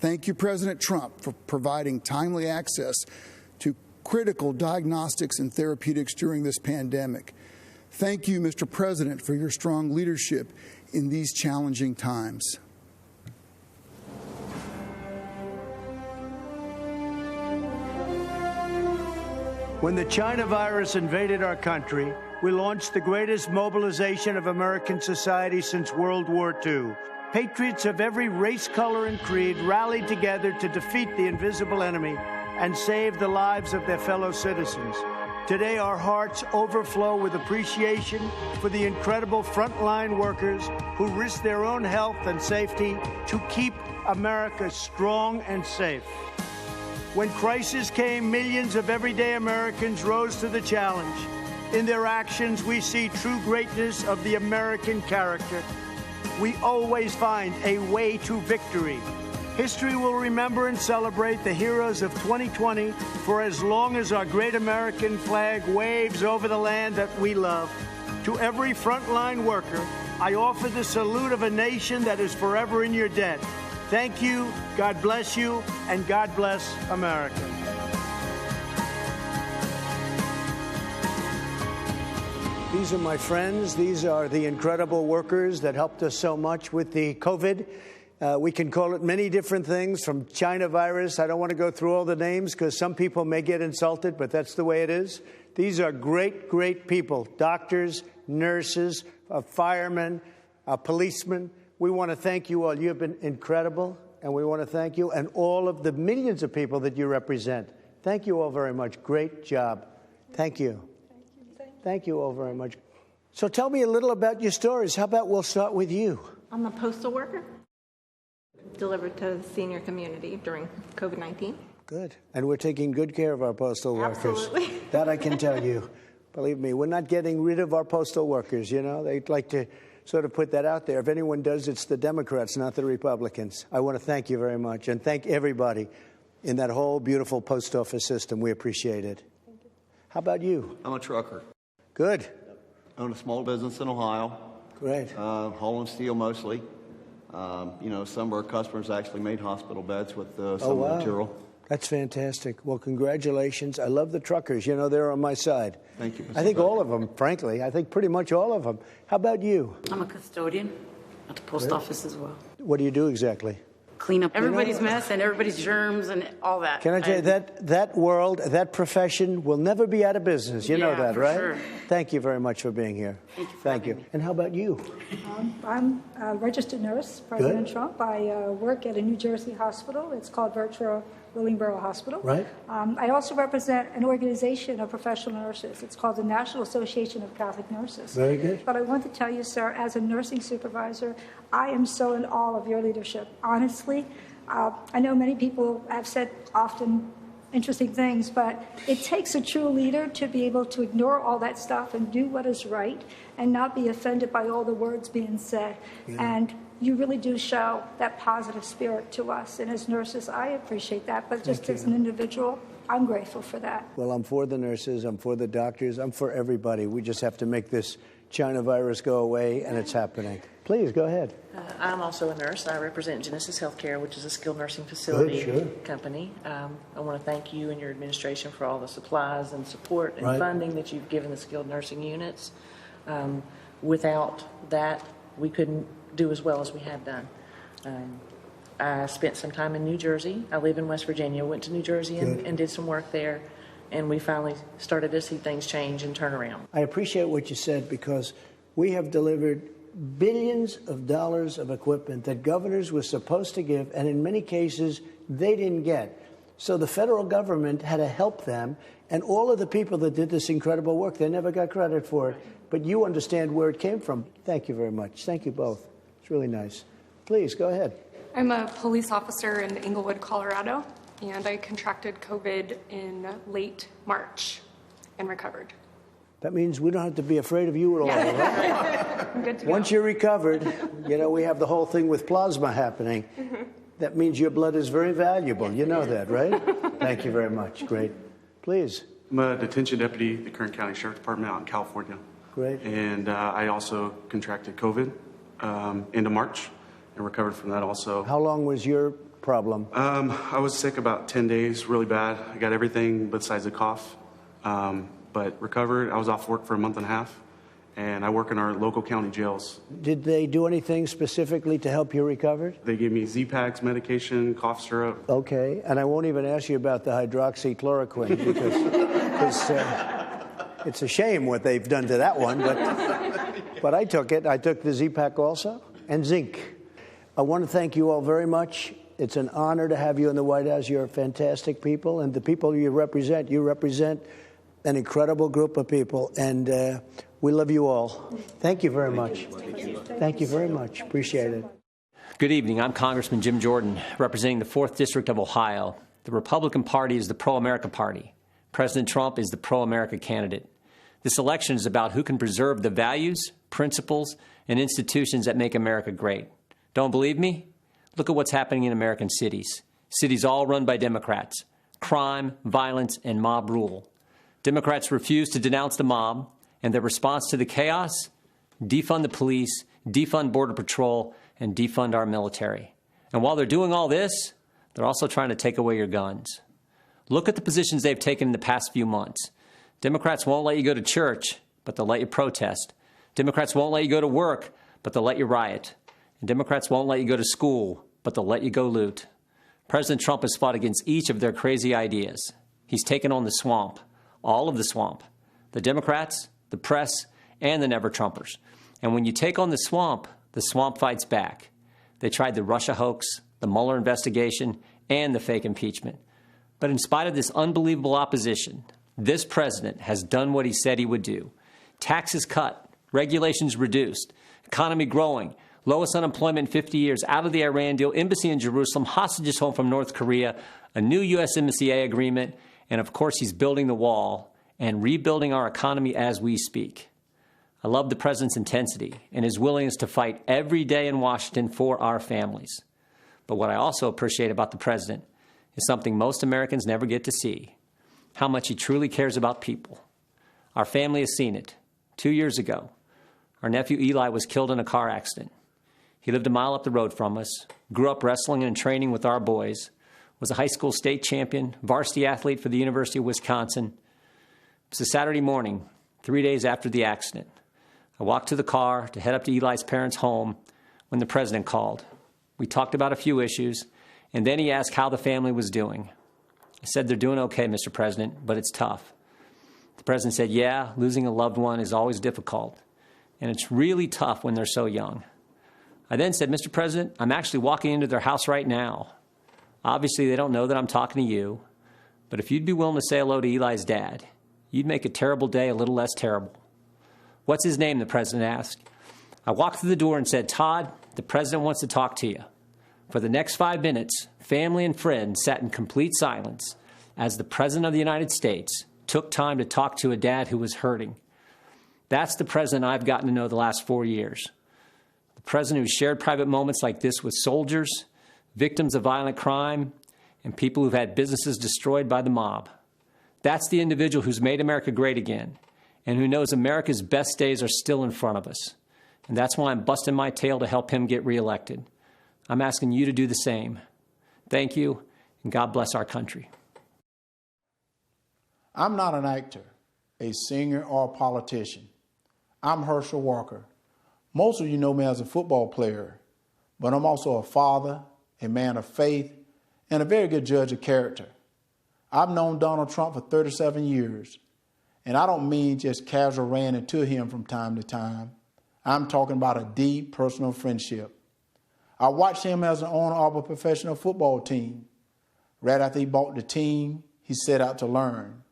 Thank you, President Trump, for providing timely access to critical diagnostics and therapeutics during this pandemic. Thank you, Mr. President, for your strong leadership in these challenging times. When the China virus invaded our country, we launched the greatest mobilization of American society since World War II. Patriots of every race, color, and creed rallied together to defeat the invisible enemy and save the lives of their fellow citizens. Today, our hearts overflow with appreciation for the incredible frontline workers who risk their own health and safety to keep America strong and safe. When crisis came, millions of everyday Americans rose to the challenge. In their actions, we see true greatness of the American character. We always find a way to victory. History will remember and celebrate the heroes of 2020 for as long as our great American flag waves over the land that we love. To every frontline worker, I offer the salute of a nation that is forever in your debt. Thank you, God bless you, and God bless America. These are my friends. These are the incredible workers that helped us so much with the COVID. We can call it many different things, from China virus. I don't want to go through all the names because some people may get insulted, but that's the way it is. These are great, great people, doctors, nurses, firemen, policemen. We want to thank you all. You have been incredible, and we want to thank you and all of the millions of people that you represent. Thank you all very much. Great job. Thank you. Thank you all very much. So tell me a little about your stories. How about we'll start with you? I'm a postal worker, delivered to the senior community during COVID-19. Good. And we're taking good care of our postal workers. Absolutely. That I can tell you. Believe me, we're not getting rid of our postal workers, you know. They'd like to sort of put that out there. If anyone does, it's the Democrats, not the Republicans. I want to thank you very much and thank everybody in that whole beautiful post office system. We appreciate it. Thank you. How about you? I'm a trucker. Good. Own a small business in Ohio. Great. Hauling steel mostly. You know, some of our customers actually made hospital beds with some of the material. That's fantastic. Well, congratulations. I love the truckers. You know, they're on my side. Thank you. I think all of them, frankly. I think pretty much all of them. How about you? I'm a custodian at the post office as well. What do you do exactly? Clean up everybody's mess and everybody's germs and all that. Can I tell you, that world, that profession will never be out of business. You know that, right? Sure. Thank you very much for being here. Thank you. And how about you? I'm a registered nurse, President Trump. I work at a New Jersey hospital. It's called Virtual Willingboro Hospital. Right. I also represent an organization of professional nurses. It's called the National Association of Catholic Nurses. Very good. But I want to tell you, sir, as a nursing supervisor, I am so in awe of your leadership. Honestly, I know many people have said often interesting things, but it takes a true leader to be able to ignore all that stuff and do what is right and not be offended by all the words being said. Yeah. And you really do show that positive spirit to us. And as nurses, I appreciate that. But just as an individual, I'm grateful for that. Well, I'm for the nurses. I'm for the doctors. I'm for everybody. We just have to make this China virus go away, and it's happening. Please, go ahead. I'm also a nurse. I represent Genesis Healthcare, which is a skilled nursing facility company. I want to thank you and your administration for all the supplies and support and funding that you've given the skilled nursing units. Without that, we couldn't do as well as we have done. I spent some time in New Jersey. I live in West Virginia, went to New Jersey and did some work there, and we finally started to see things change and turn around. I appreciate what you said, because we have delivered billions of dollars of equipment that governors were supposed to give, and in many cases, they didn't get. So the federal government had to help them, and all of the people that did this incredible work, they never got credit for it. But you understand where it came from. Thank you very much. Thank you both. It's really nice. Please, go ahead. I'm a police officer in Englewood, Colorado, and I contracted COVID in late March and recovered. That means we don't have to be afraid of you at all, right? I'm good to Once you're recovered, you know, we have the whole thing with plasma happening. That means your blood is very valuable. You know that, right? Thank you very much. Great. Please. I'm a detention deputy at the Kern County Sheriff's Department out in California. Great. And I also contracted COVID end of March and recovered from that also. How long was your problem? I was sick about 10 days, really bad. I got everything besides a cough, but recovered. I was off work for a month and a half, and I work in our local county jails. Did they do anything specifically to help you recover? They gave me Z-Paks medication, cough syrup. Okay, and I won't even ask you about the hydroxychloroquine because it's a shame what they've done to that one, but I took it. I took the Z-Pak also, and zinc. I want to thank you all very much. It's an honor to have you in the White House. You're fantastic people, and the people you represent an incredible group of people, and we love you all. Thank you very much. Thank you very much. Appreciate it. Good evening. I'm Congressman Jim Jordan, representing the 4th District of Ohio. The Republican Party is the pro-America party. President Trump is the pro-America candidate. This election is about who can preserve the values, principles, and institutions that make America great. Don't believe me? Look at what's happening in American cities. Cities all run by Democrats. Crime, violence, and mob rule. Democrats refuse to denounce the mob, and their response to the chaos? Defund the police, defund Border Patrol, and defund our military. And while they're doing all this, they're also trying to take away your guns. Look at the positions they've taken in the past few months. Democrats won't let you go to church, but they'll let you protest. Democrats won't let you go to work, but they'll let you riot. And Democrats won't let you go to school, but they'll let you go loot. President Trump has fought against each of their crazy ideas. He's taken on the swamp, all of the swamp, the Democrats, the press, and the never-Trumpers. And when you take on the swamp fights back. They tried the Russia hoax, the Mueller investigation, and the fake impeachment. But in spite of this unbelievable opposition, this president has done what he said he would do. Taxes cut, regulations reduced, economy growing, lowest unemployment in 50 years, out of the Iran deal, embassy in Jerusalem, hostages home from North Korea, a new USMCA agreement, and of course he's building the wall and rebuilding our economy as we speak. I love the president's intensity and his willingness to fight every day in Washington for our families. But what I also appreciate about the president is something most Americans never get to see, how much he truly cares about people. Our family has seen it. 2 years ago, our nephew Eli was killed in a car accident. He lived a mile up the road from us, grew up wrestling and training with our boys, was a high school state champion, varsity athlete for the University of Wisconsin. It was a Saturday morning, 3 days after the accident. I walked to the car to head up to Eli's parents' home when the president called. We talked about a few issues, and then he asked how the family was doing. I said, "They're doing okay, Mr. President, but it's tough." The president said, "Yeah, losing a loved one is always difficult, and it's really tough when they're so young." I then said, "Mr. President, I'm actually walking into their house right now. Obviously, they don't know that I'm talking to you, but if you'd be willing to say hello to Eli's dad, you'd make a terrible day a little less terrible." "What's his name?" the president asked. I walked through the door and said, "Todd, the president wants to talk to you." For the next 5 minutes, family and friends sat in complete silence as the president of the United States took time to talk to a dad who was hurting. That's the president I've gotten to know the last 4 years. The president who shared private moments like this with soldiers, victims of violent crime, and people who've had businesses destroyed by the mob. That's the individual who's made America great again, and who knows America's best days are still in front of us. And that's why I'm busting my tail to help him get reelected. I'm asking you to do the same. Thank you, and God bless our country. I'm not an actor, a singer, or a politician. I'm Herschel Walker. Most of you know me as a football player, but I'm also a father, a man of faith, and a very good judge of character. I've known Donald Trump for 37 years, and I don't mean just casual ranting to him from time to time. I'm talking about a deep personal friendship. I watched him as an owner of a professional football team. Right after he bought the team, he set out to learn.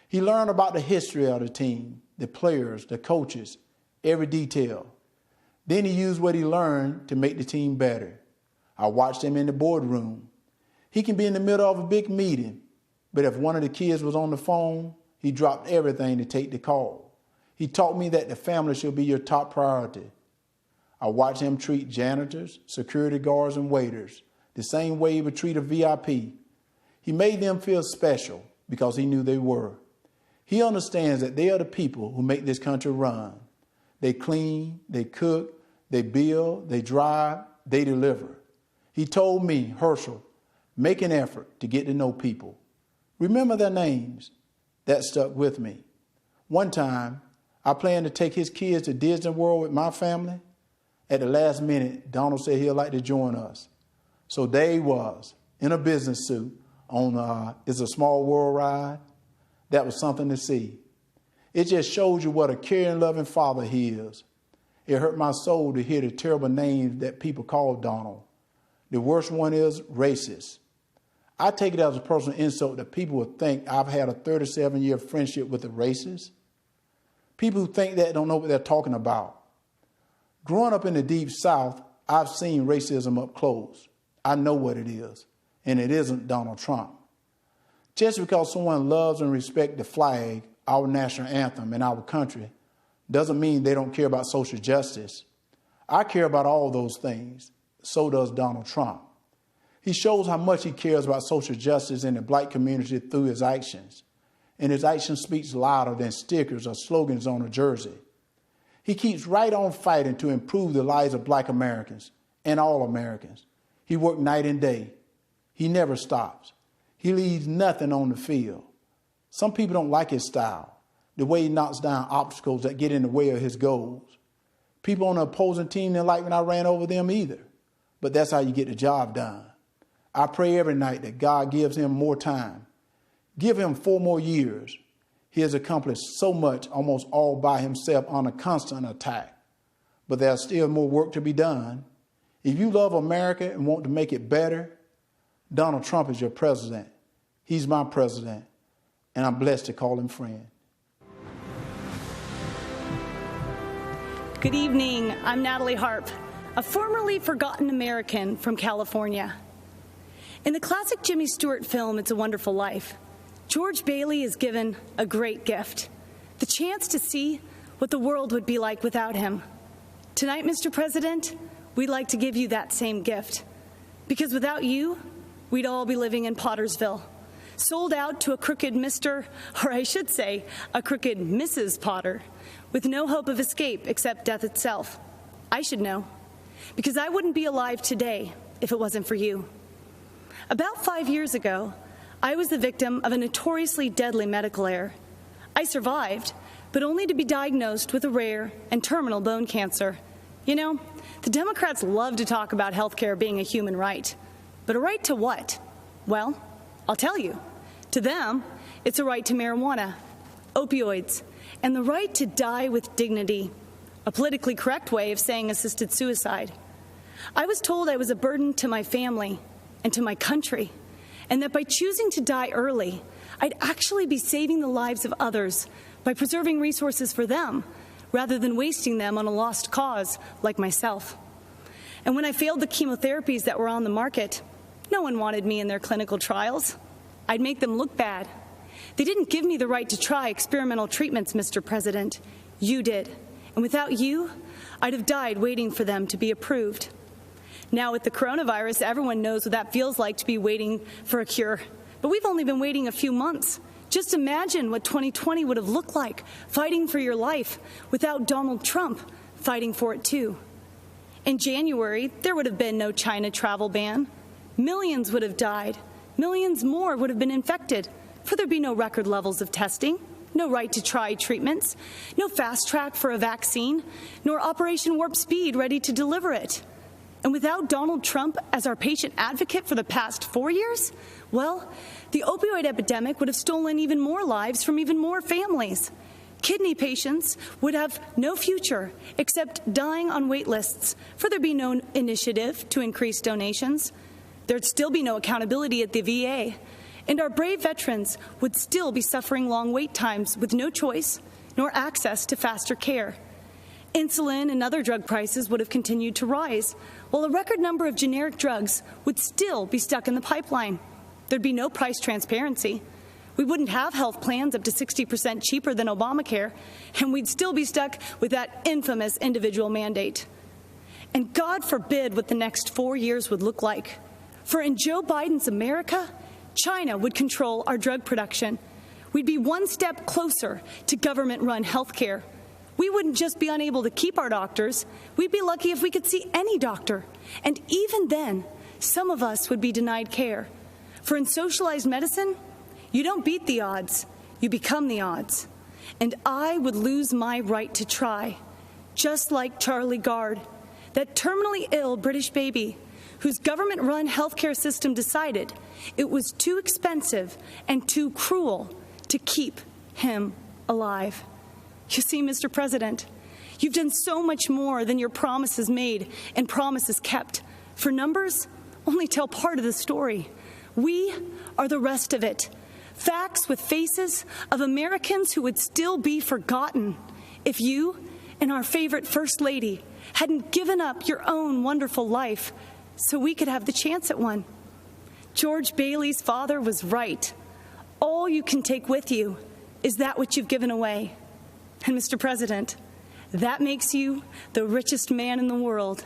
He learned about the history of the team, the players, the coaches, every detail. Then he used what he learned to make the team better. I watched him in the boardroom. He can be in the middle of a big meeting, but if one of the kids was on the phone, he dropped everything to take the call. He taught me that the family should be your top priority. I watched him treat janitors, security guards, and waiters the same way he would treat a VIP. He made them feel special because he knew they were. He understands that they are the people who make this country run. They clean, they cook, they build, they drive, they deliver. He told me, "Herschel, Make an effort to get to know people. Remember their names. That stuck with me. One time, I planned to take his kids to Disney World with my family. At the last minute, Donald said he'd like to join us. So there he was, in a business suit, on It's a Small World ride. That was something to see. It just shows you what a caring, loving father he is. It hurt my soul to hear the terrible names that people call Donald. The worst one is racist. I take it as a personal insult that people would think I've had a 37-year friendship with a racist. People who think that don't know what they're talking about. Growing up in the Deep South, I've seen racism up close. I know what it is, and it isn't Donald Trump. Just because someone loves and respects the flag, our national anthem, and our country, doesn't mean they don't care about social justice. I care about all those things. So does Donald Trump. He shows how much he cares about social justice in the black community through his actions. And his action speaks louder than stickers or slogans on a jersey. He keeps right on fighting to improve the lives of black Americans and all Americans. He works night and day. He never stops. He leaves nothing on the field. Some people don't like his style, the way he knocks down obstacles that get in the way of his goals. People on the opposing team didn't like when I ran over them either. But that's how you get the job done. I pray every night that God gives him more time. Give him 4 more years. He has accomplished so much almost all by himself on a constant attack. But there's still more work to be done. If you love America and want to make it better, Donald Trump is your president. He's my president, and I'm blessed to call him friend. Good evening. I'm Natalie Harp, a formerly forgotten American from California. In the classic Jimmy Stewart film, It's a Wonderful Life, George Bailey is given a great gift, the chance to see what the world would be like without him. Tonight, Mr. President, we'd like to give you that same gift, because without you, we'd all be living in Pottersville, sold out to a crooked Mr., or I should say, a crooked Mrs. Potter, with no hope of escape except death itself. I should know, because I wouldn't be alive today if it wasn't for you. About 5 years ago, I was the victim of a notoriously deadly medical error. I survived, but only to be diagnosed with a rare and terminal bone cancer. You know, the Democrats love to talk about health care being a human right. But a right to what? Well, I'll tell you. To them, it's a right to marijuana, opioids, and the right to die with dignity, a politically correct way of saying assisted suicide. I was told I was a burden to my family and to my country, and that by choosing to die early, I'd actually be saving the lives of others by preserving resources for them, rather than wasting them on a lost cause like myself. And when I failed the chemotherapies that were on the market, no one wanted me in their clinical trials. I'd make them look bad. They didn't give me the right to try experimental treatments, Mr. President. You did. And without you, I'd have died waiting for them to be approved. Now with the coronavirus, everyone knows what that feels like to be waiting for a cure. But we've only been waiting a few months. Just imagine what 2020 would have looked like, fighting for your life, without Donald Trump fighting for it too. In January, there would have been no China travel ban. Millions would have died. Millions more would have been infected, for there'd be no record levels of testing, no right to try treatments, no fast track for a vaccine, nor Operation Warp Speed ready to deliver it. And without Donald Trump as our patient advocate for the past 4 years, well, the opioid epidemic would have stolen even more lives from even more families. Kidney patients would have no future except dying on wait lists, for there'd be no initiative to increase donations. There'd still be no accountability at the VA, and our brave veterans would still be suffering long wait times with no choice nor access to faster care. Insulin and other drug prices would have continued to rise, while a record number of generic drugs would still be stuck in the pipeline. There'd be no price transparency. We wouldn't have health plans up to 60% cheaper than Obamacare, and we'd still be stuck with that infamous individual mandate. And God forbid what the next 4 years would look like. For in Joe Biden's America, China would control our drug production. We'd be one step closer to government-run health care. We wouldn't just be unable to keep our doctors, we'd be lucky if we could see any doctor. And even then, some of us would be denied care. For in socialized medicine, you don't beat the odds, you become the odds. And I would lose my right to try, just like Charlie Gard, that terminally ill British baby whose government-run healthcare system decided it was too expensive and too cruel to keep him alive. You see, Mr. President, you've done so much more than your promises made and promises kept. For numbers only tell part of the story. We are the rest of it. Facts with faces of Americans who would still be forgotten if you and our favorite First Lady hadn't given up your own wonderful life so we could have the chance at one. George Bailey's father was right. All you can take with you is that which you've given away. And Mr. President, that makes you the richest man in the world,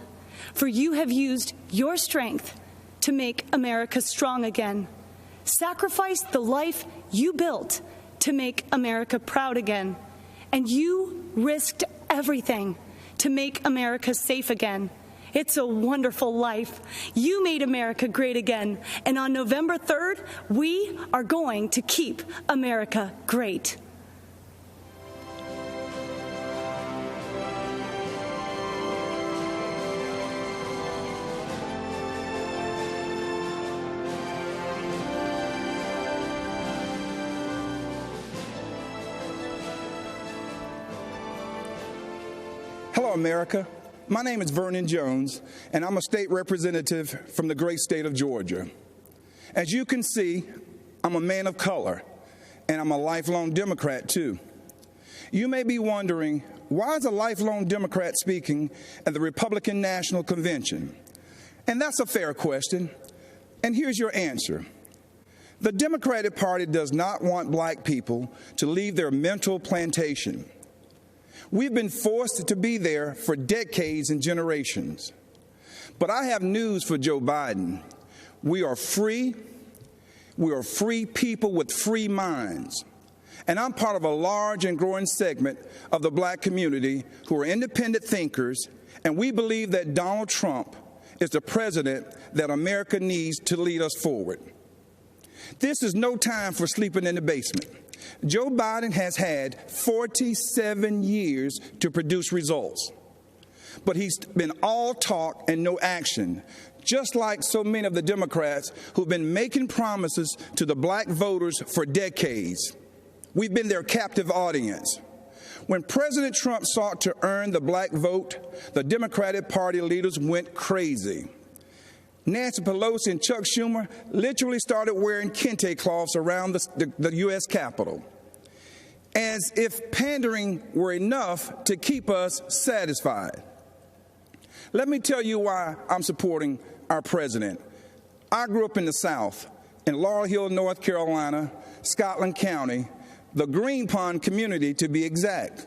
for you have used your strength to make America strong again. Sacrificed the life you built to make America proud again. And you risked everything to make America safe again. It's a wonderful life. You made America great again. And on November 3rd, we are going to keep America great. Hello, America. My name is Vernon Jones, and I'm a state representative from the great state of Georgia. As you can see, I'm a man of color, and I'm a lifelong Democrat, too. You may be wondering, why is a lifelong Democrat speaking at the Republican National Convention? And that's a fair question, and here's your answer. The Democratic Party does not want black people to leave their mental plantation. We've been forced to be there for decades and generations. But I have news for Joe Biden. We are free. We are free people with free minds. And I'm part of a large and growing segment of the black community who are independent thinkers, and we believe that Donald Trump is the president that America needs to lead us forward. This is no time for sleeping in the basement. Joe Biden has had 47 years to produce results, but he's been all talk and no action, just like so many of the Democrats who've been making promises to the black voters for decades. We've been their captive audience. When President Trump sought to earn the black vote, the Democratic Party leaders went crazy. Nancy Pelosi and Chuck Schumer literally started wearing kente cloths around the U.S. Capitol, as if pandering were enough to keep us satisfied. Let me tell you why I'm supporting our president. I grew up in the South, in Laurel Hill, North Carolina, Scotland County, the Green Pond community to be exact.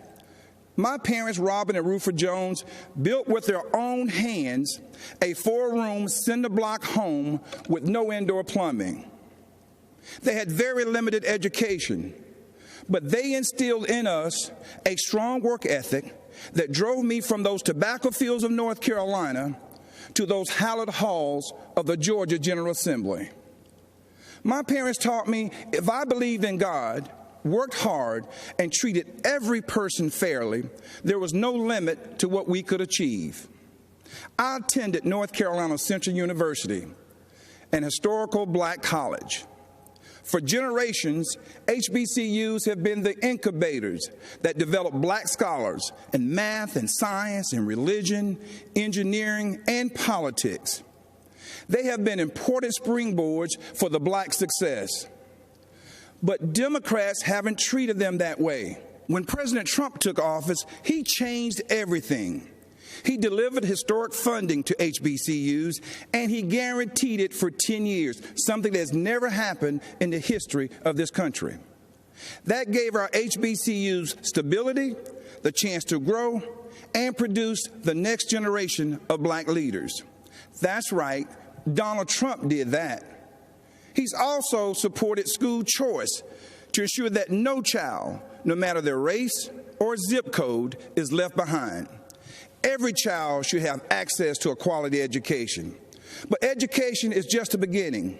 My parents, Robin and Rufus Jones, built with their own hands a 4-room cinder block home with no indoor plumbing. They had very limited education, but they instilled in us a strong work ethic that drove me from those tobacco fields of North Carolina to those hallowed halls of the Georgia General Assembly. My parents taught me if I believed in God, worked hard, and treated every person fairly, there was no limit to what we could achieve. I attended North Carolina Central University, an historical black college. For generations, HBCUs have been the incubators that develop black scholars in math and science and religion, engineering, and politics. They have been important springboards for the black success. But Democrats haven't treated them that way. When President Trump took office, he changed everything. He delivered historic funding to HBCUs, and he guaranteed it for 10 years, something that has never happened in the history of this country. That gave our HBCUs stability, the chance to grow, and produce the next generation of black leaders. That's right, Donald Trump did that. He's also supported school choice to ensure that no child, no matter their race or zip code, is left behind. Every child should have access to a quality education. But education is just the beginning.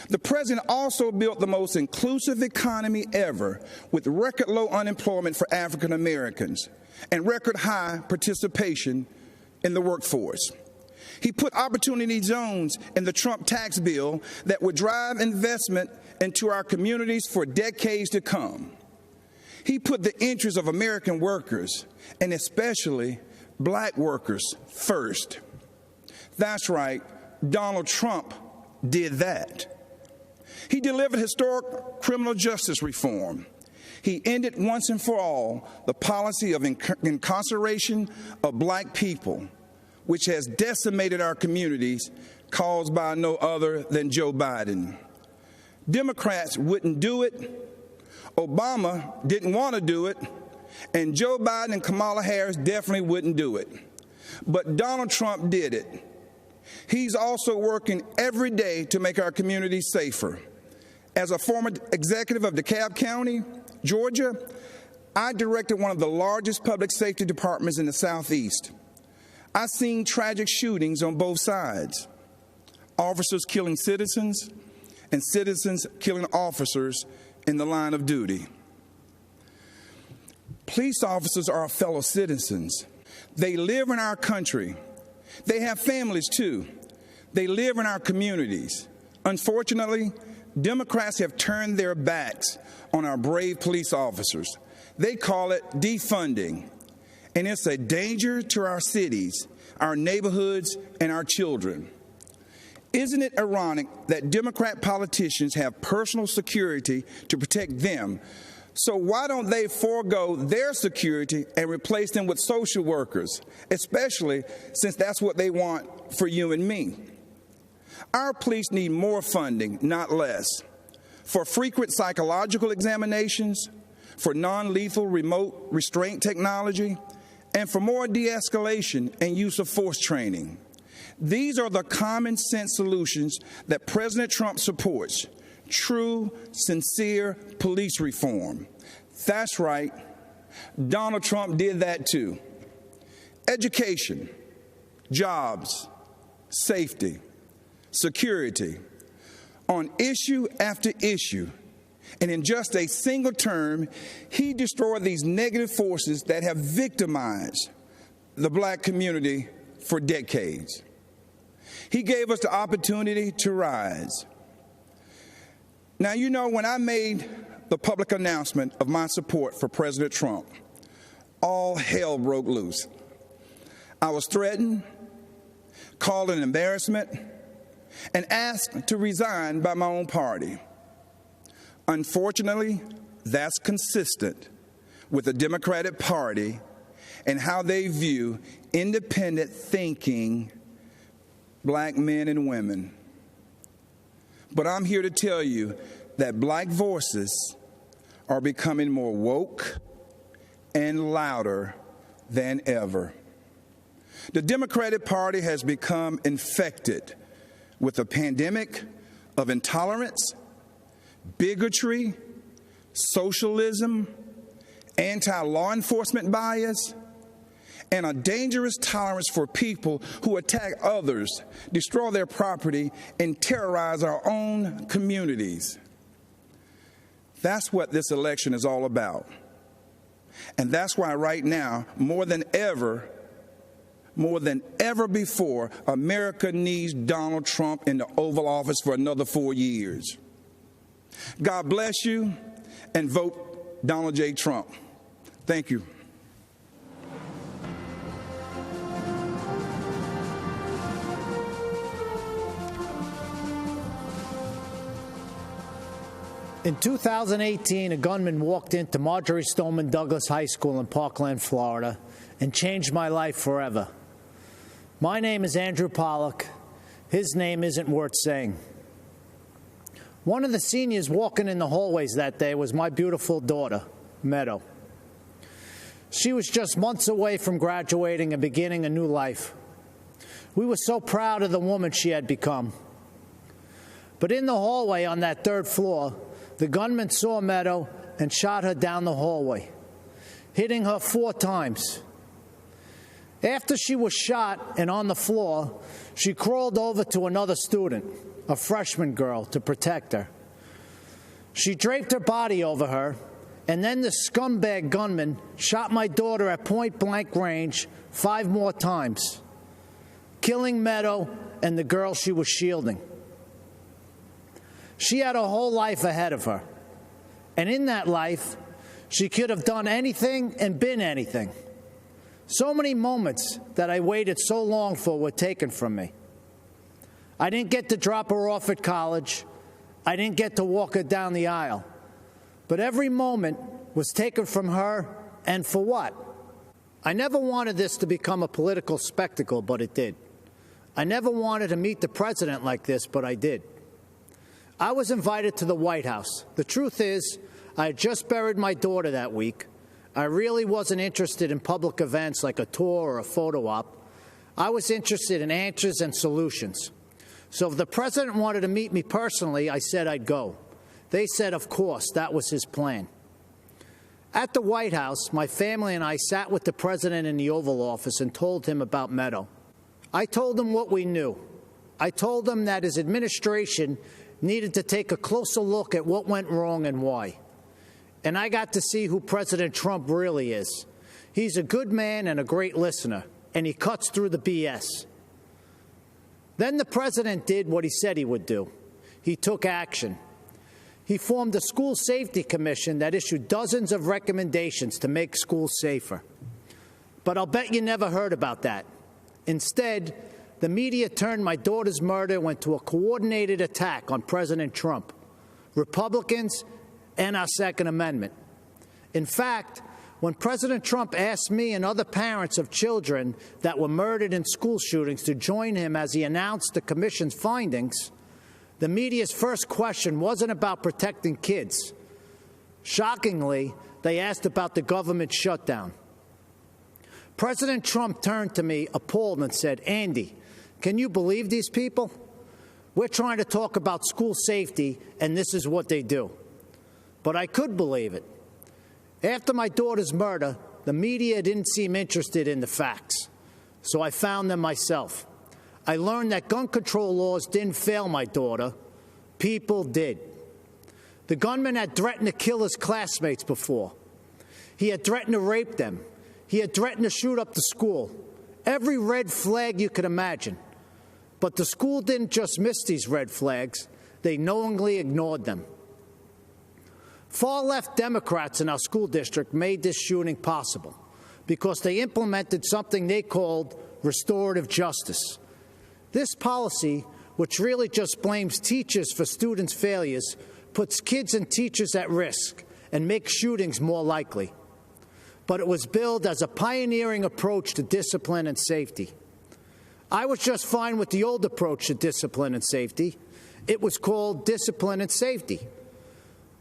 The president also built the most inclusive economy ever, with record low unemployment for African Americans and record high participation in the workforce. He put opportunity zones in the Trump tax bill that would drive investment into our communities for decades to come. He put the interests of American workers, and especially black workers, first. That's right, Donald Trump did that. He delivered historic criminal justice reform. He ended once and for all the policy of incarceration of black people, which has decimated our communities, caused by no other than Joe Biden. Democrats wouldn't do it. Obama didn't want to do it. And Joe Biden and Kamala Harris definitely wouldn't do it. But Donald Trump did it. He's also working every day to make our communities safer. As a former executive of DeKalb County, Georgia, I directed one of the largest public safety departments in the Southeast. I've seen tragic shootings on both sides, officers killing citizens and citizens killing officers in the line of duty. Police officers are our fellow citizens. They live in our country. They have families too. They live in our communities. Unfortunately, Democrats have turned their backs on our brave police officers. They call it defunding, and it's a danger to our cities, our neighborhoods, and our children. Isn't it ironic that Democrat politicians have personal security to protect them? So why don't they forego their security and replace them with social workers, especially since that's what they want for you and me? Our police need more funding, not less, for frequent psychological examinations, for non-lethal remote restraint technology, and for more de-escalation and use of force training. These are the common sense solutions that President Trump supports. True, sincere police reform. That's right, Donald Trump did that too. Education, jobs, safety, security, on issue after issue. And in just a single term, he destroyed these negative forces that have victimized the black community for decades. He gave us the opportunity to rise. Now, you know, when I made the public announcement of my support for President Trump, all hell broke loose. I was threatened, called an embarrassment, and asked to resign by my own party. Unfortunately, that's consistent with the Democratic Party and how they view independent thinking black men and women. But I'm here to tell you that black voices are becoming more woke and louder than ever. The Democratic Party has become infected with a pandemic of intolerance, bigotry, socialism, anti-law enforcement bias, and a dangerous tolerance for people who attack others, destroy their property, and terrorize our own communities. That's what this election is all about. And that's why right now, more than ever before, America needs Donald Trump in the Oval Office for another 4 years. God bless you, and vote Donald J. Trump. Thank you. In 2018, a gunman walked into Marjorie Stoneman Douglas High School in Parkland, Florida, and changed my life forever. My name is Andrew Pollack. His name isn't worth saying. One of the seniors walking in the hallways that day was my beautiful daughter, Meadow. She was just months away from graduating and beginning a new life. We were so proud of the woman she had become. But in the hallway on that third floor, the gunman saw Meadow and shot her down the hallway, hitting her 4 times. After she was shot and on the floor, she crawled over to another student, a freshman girl, to protect her. She draped her body over her, and then the scumbag gunman shot my daughter at point-blank range 5 more times, killing Meadow and the girl she was shielding. She had a whole life ahead of her, and in that life, she could have done anything and been anything. So many moments that I waited so long for were taken from me. I didn't get to drop her off at college. I didn't get to walk her down the aisle. But every moment was taken from her, and for what? I never wanted this to become a political spectacle, but it did. I never wanted to meet the president like this, but I did. I was invited to the White House. The truth is, I had just buried my daughter that week. I really wasn't interested in public events like a tour or a photo op. I was interested in answers and solutions. So if the president wanted to meet me personally, I said I'd go. They said, of course, that was his plan. At the White House, my family and I sat with the president in the Oval Office and told him about Meadow. I told him what we knew. I told him that his administration needed to take a closer look at what went wrong and why. And I got to see who President Trump really is. He's a good man and a great listener, and he cuts through the BS. Then the president did what he said he would do. He took action. He formed a school safety commission that issued dozens of recommendations to make schools safer. But I'll bet you never heard about that. Instead, the media turned my daughter's murder into a coordinated attack on President Trump, Republicans, and our Second Amendment. In fact, when President Trump asked me and other parents of children that were murdered in school shootings to join him as he announced the commission's findings, the media's first question wasn't about protecting kids. Shockingly, they asked about the government shutdown. President Trump turned to me appalled and said, "Andy, can you believe these people? We're trying to talk about school safety, and this is what they do." But I could believe it. After my daughter's murder, the media didn't seem interested in the facts, so I found them myself. I learned that gun control laws didn't fail my daughter. People did. The gunman had threatened to kill his classmates before. He had threatened to rape them. He had threatened to shoot up the school. Every red flag you could imagine. But the school didn't just miss these red flags. They knowingly ignored them. Far-left Democrats in our school district made this shooting possible because they implemented something they called restorative justice. This policy, which really just blames teachers for students' failures, puts kids and teachers at risk and makes shootings more likely. But it was billed as a pioneering approach to discipline and safety. I was just fine with the old approach to discipline and safety. It was called discipline and safety.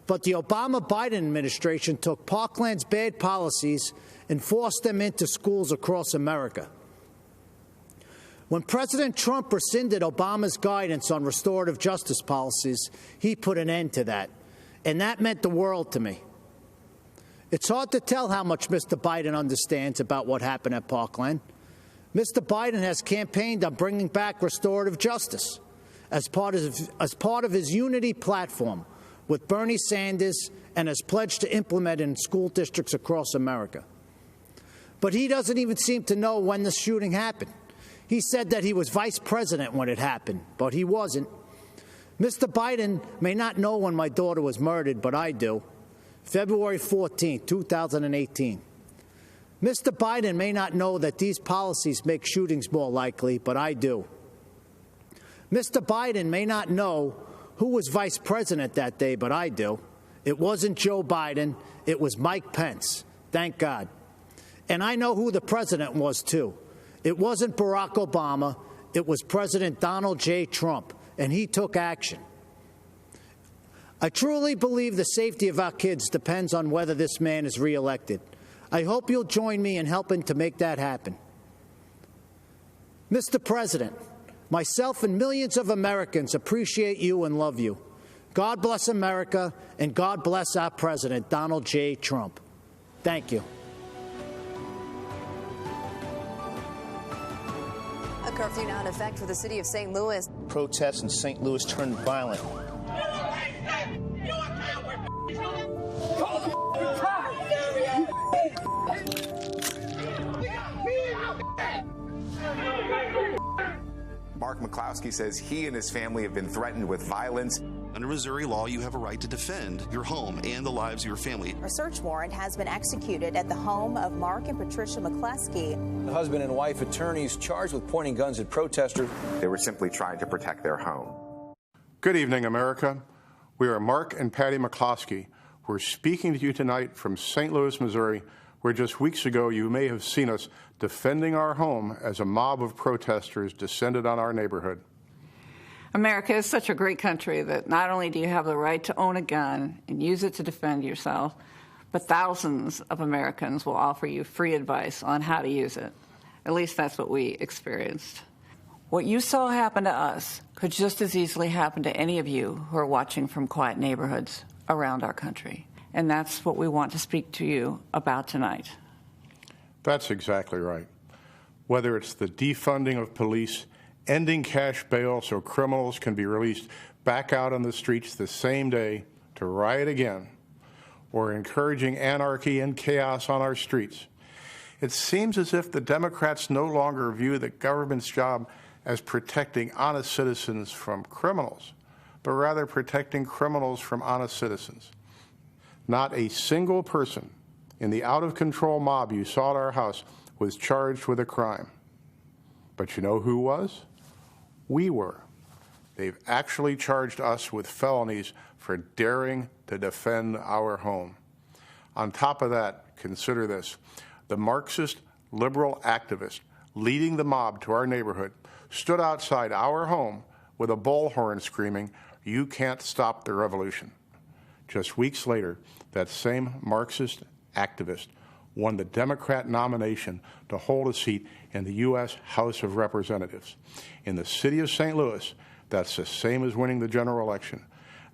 But the Obama-Biden administration took Parkland's bad policies and forced them into schools across America. When President Trump rescinded Obama's guidance on restorative justice policies, he put an end to that. And that meant the world to me. It's hard to tell how much Mr. Biden understands about what happened at Parkland. Mr. Biden has campaigned on bringing back restorative justice as part of his unity platform with Bernie Sanders and has pledged to implement it in school districts across America. But he doesn't even seem to know when the shooting happened. He said that he was vice president when it happened, but he wasn't. Mr. Biden may not know when my daughter was murdered, but I do. February 14, 2018. Mr. Biden may not know that these policies make shootings more likely, but I do. Mr. Biden may not know who was vice president that day, but I do. It wasn't Joe Biden. It was Mike Pence. Thank God. And I know who the president was, too. It wasn't Barack Obama. It was President Donald J. Trump, and he took action. I truly believe the safety of our kids depends on whether this man is reelected. I hope you'll join me in helping to make that happen. Mr. President, myself and millions of Americans appreciate you and love you. God bless America, and God bless our President, Donald J. Trump. Thank you. A Curfew now in effect for the city of St. Louis. Protests in St. Louis turned violent. Mark McCloskey says he and his family have been threatened with violence. Under Missouri law, you have a right to defend your home and the lives of your family. A search warrant has been executed at the home of Mark and Patricia McCloskey. The husband and wife attorneys charged with pointing guns at protesters. They were simply trying to protect their home. Good evening, America. We are Mark and Patty McCloskey. We're speaking to you tonight from St. Louis, Missouri, where just weeks ago you may have seen us defending our home as a mob of protesters descended on our neighborhood. America is such a great country that not only do you have the right to own a gun and use it to defend yourself, but thousands of Americans will offer you free advice on how to use it. At least that's what we experienced. What you saw happen to us could just as easily happen to any of you who are watching from quiet neighborhoods around our country. And that's what we want to speak to you about tonight. That's exactly right. Whether it's the defunding of police, ending cash bail so criminals can be released back out on the streets the same day to riot again, or encouraging anarchy and chaos on our streets, it seems as if the Democrats no longer view the government's job as protecting honest citizens from criminals, but rather protecting criminals from honest citizens. Not a single person in the out-of-control mob you saw at our house was charged with a crime. But you know who was? We were. They've actually charged us with felonies for daring to defend our home. On top of that, consider this. The Marxist liberal activist leading the mob to our neighborhood stood outside our home with a bullhorn screaming, "You can't stop the revolution." Just weeks later, that same Marxist activist won the Democrat nomination to hold a seat in the U.S. House of Representatives. In the city of St. Louis, that's the same as winning the general election.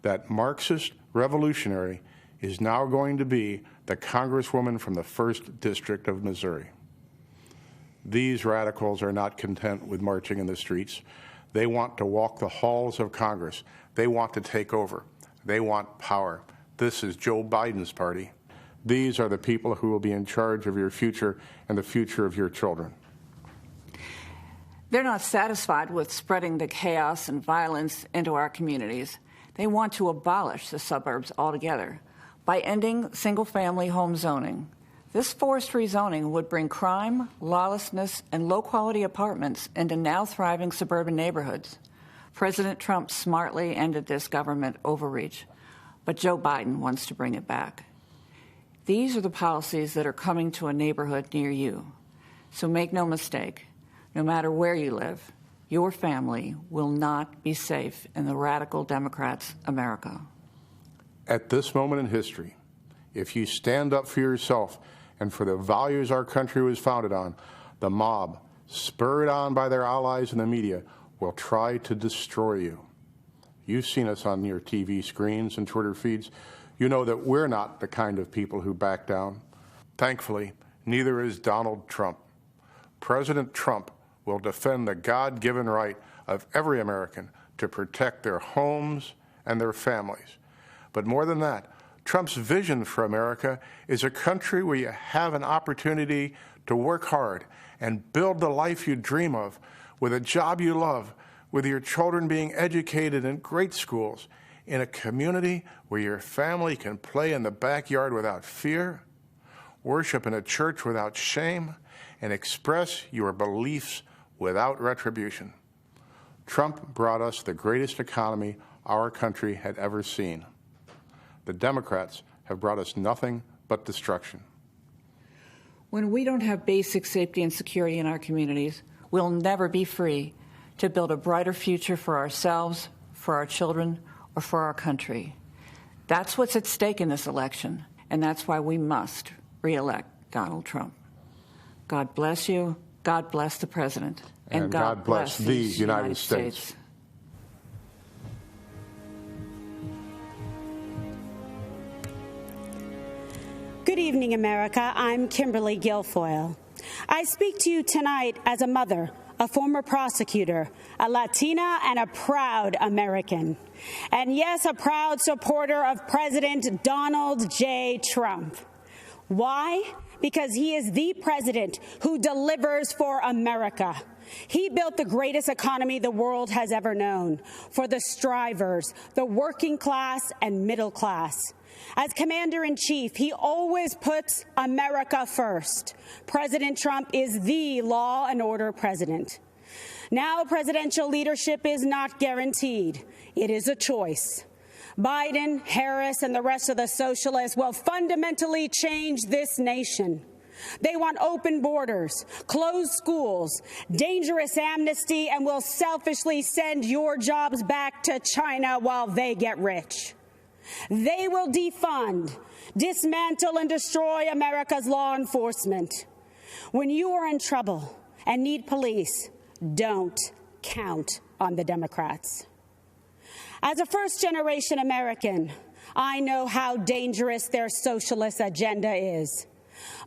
That Marxist revolutionary is now going to be the Congresswoman from the 1st District of Missouri. These radicals are not content with marching in the streets. They want to walk the halls of Congress. They want to take over. They want power. This is Joe Biden's party. These are the people who will be in charge of your future and the future of your children. They're not satisfied with spreading the chaos and violence into our communities. They want to abolish the suburbs altogether by ending single-family home zoning. This forced rezoning would bring crime, lawlessness, and low-quality apartments into now thriving suburban neighborhoods. President Trump smartly ended this government overreach, but Joe Biden wants to bring it back. These are the policies that are coming to a neighborhood near you. So make no mistake, no matter where you live, your family will not be safe in the radical Democrats' America. At this moment in history, if you stand up for yourself and for the values our country was founded on, the mob, spurred on by their allies in the media, will try to destroy you. You've seen us on your TV screens and Twitter feeds. You know that we're not the kind of people who back down. Thankfully, neither is Donald Trump. President Trump will defend the God-given right of every American to protect their homes and their families. But more than that, Trump's vision for America is a country where you have an opportunity to work hard and build the life you dream of, with a job you love, with your children being educated in great schools, in a community where your family can play in the backyard without fear, worship in a church without shame, and express your beliefs without retribution. Trump brought us the greatest economy our country had ever seen. The Democrats have brought us nothing but destruction. When we don't have basic safety and security in our communities, we'll never be free to build a brighter future for ourselves, for our children, or for our country. That's what's at stake in this election, and that's why we must re-elect Donald Trump. God bless you. God bless the President. And God bless these United States. Good evening, America. I'm Kimberly Guilfoyle. I speak to you tonight as a mother, a former prosecutor, a Latina, and a proud American. And yes, a proud supporter of President Donald J. Trump. Why? Because he is the president who delivers for America. He built the greatest economy the world has ever known for the strivers, the working class and middle class. As commander-in-chief, he always puts America first. President Trump is the law and order president. Now, presidential leadership is not guaranteed. It is a choice. Biden, Harris, and the rest of the socialists will fundamentally change this nation. They want open borders, closed schools, dangerous amnesty, and will selfishly send your jobs back to China while they get rich. They will defund, dismantle, and destroy America's law enforcement. When you are in trouble and need police, don't count on the Democrats. As a first-generation American, I know how dangerous their socialist agenda is.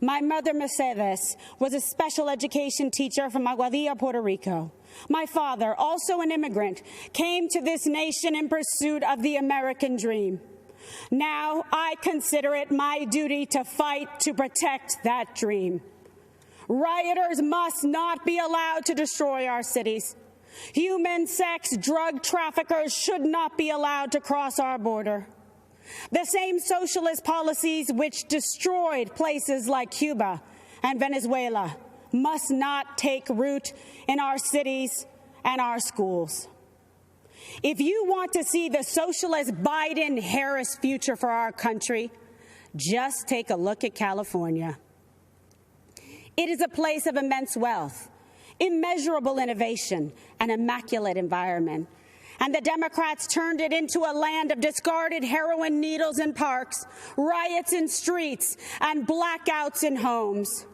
My mother, Mercedes, was a special education teacher from Aguadilla, Puerto Rico. My father, also an immigrant, came to this nation in pursuit of the American dream. Now I consider it my duty to fight to protect that dream. Rioters must not be allowed to destroy our cities. Human sex drug traffickers should not be allowed to cross our border. The same socialist policies which destroyed places like Cuba and Venezuela must not take root in our cities and our schools. If you want to see the socialist Biden-Harris future for our country, just take a look at California. It is a place of immense wealth, immeasurable innovation, and immaculate environment. And the Democrats turned it into a land of discarded heroin needles in parks, riots in streets, and blackouts in homes.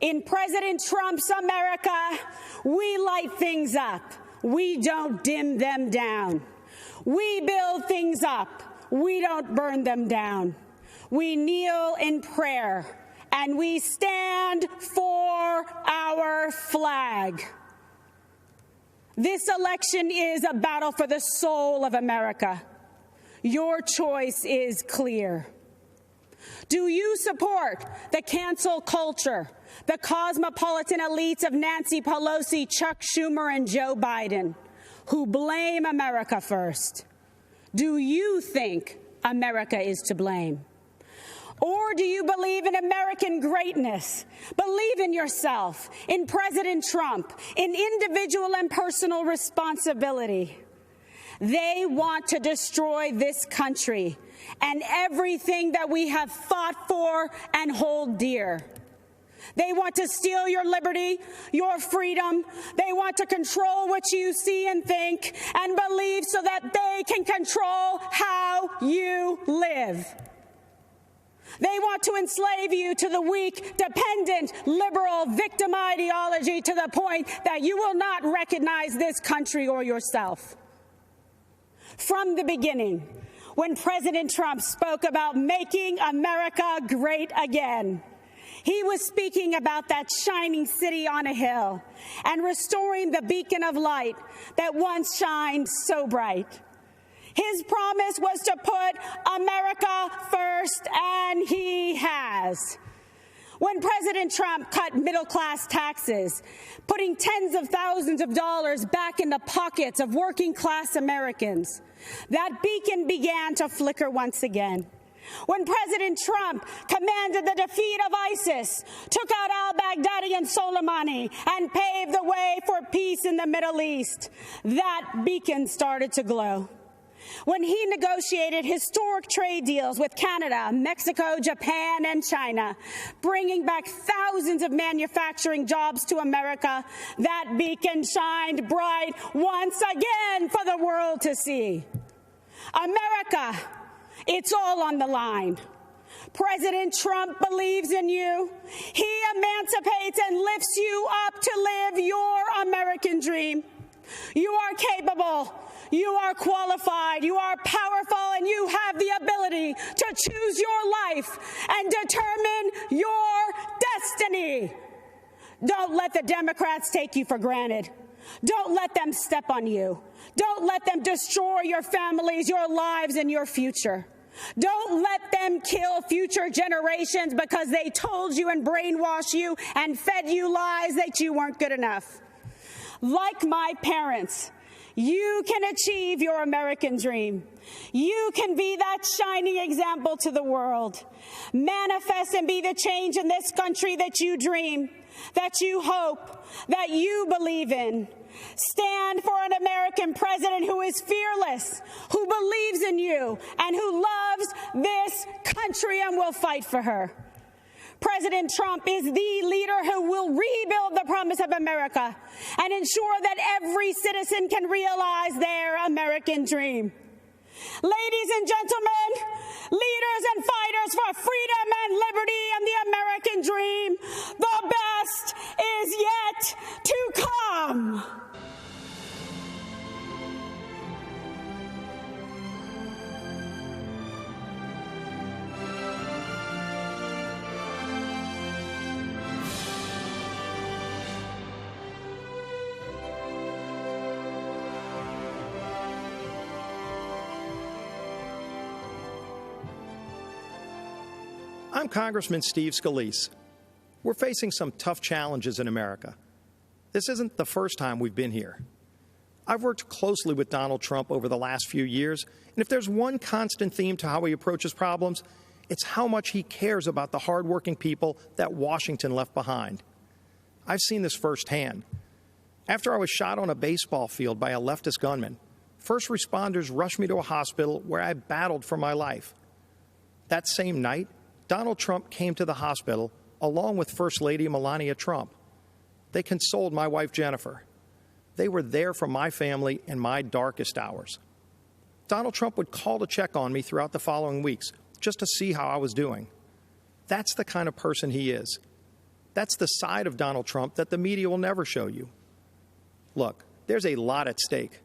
In President Trump's America, we light things up. We don't dim them down. We build things up. We don't burn them down. We kneel in prayer, and we stand for our flag. This election is a battle for the soul of America. Your choice is clear. Do you support the cancel culture, the cosmopolitan elites of Nancy Pelosi, Chuck Schumer, and Joe Biden, who blame America first? Do you think America is to blame? Or do you believe in American greatness? Believe in yourself, in President Trump, in individual and personal responsibility. They want to destroy this country and everything that we have fought for and hold dear. They want to steal your liberty, your freedom. They want to control what you see and think and believe so that they can control how you live. They want to enslave you to the weak, dependent, liberal, victim ideology to the point that you will not recognize this country or yourself. From the beginning, when President Trump spoke about making America great again, he was speaking about that shining city on a hill and restoring the beacon of light that once shined so bright. His promise was to put America first, and he has. When President Trump cut middle-class taxes, putting tens of thousands of dollars back in the pockets of working-class Americans, that beacon began to flicker once again. When President Trump commanded the defeat of ISIS, took out al-Baghdadi and Soleimani, and paved the way for peace in the Middle East, that beacon started to glow. When he negotiated historic trade deals with Canada, Mexico, Japan, and China, bringing back thousands of manufacturing jobs to America, that beacon shined bright once again for the world to see. America, it's all on the line. President Trump believes in you. He emancipates and lifts you up to live your American dream. You are capable. You are qualified, you are powerful, and you have the ability to choose your life and determine your destiny. Don't let the Democrats take you for granted. Don't let them step on you. Don't let them destroy your families, your lives, and your future. Don't let them kill future generations because they told you and brainwashed you and fed you lies that you weren't good enough. Like my parents, you can achieve your American dream. You can be that shining example to the world. Manifest and be the change in this country that you dream, that you hope, that you believe in. Stand for an American president who is fearless, who believes in you, and who loves this country and will fight for her. President Trump is the leader who will rebuild the promise of America and ensure that every citizen can realize their American dream. Ladies and gentlemen, leaders and fighters for freedom and liberty and the American dream, the best is yet to come. I'm Congressman Steve Scalise. We're facing some tough challenges in America. This isn't the first time we've been here. I've worked closely with Donald Trump over the last few years, and if there's one constant theme to how he approaches problems, it's how much he cares about the hardworking people that Washington left behind. I've seen this firsthand. After I was shot on a baseball field by a leftist gunman, first responders rushed me to a hospital where I battled for my life. That same night, Donald Trump came to the hospital along with First Lady Melania Trump. They consoled my wife, Jennifer. They were there for my family in my darkest hours. Donald Trump would call to check on me throughout the following weeks just to see how I was doing. That's the kind of person he is. That's the side of Donald Trump that the media will never show you. Look, there's a lot at stake.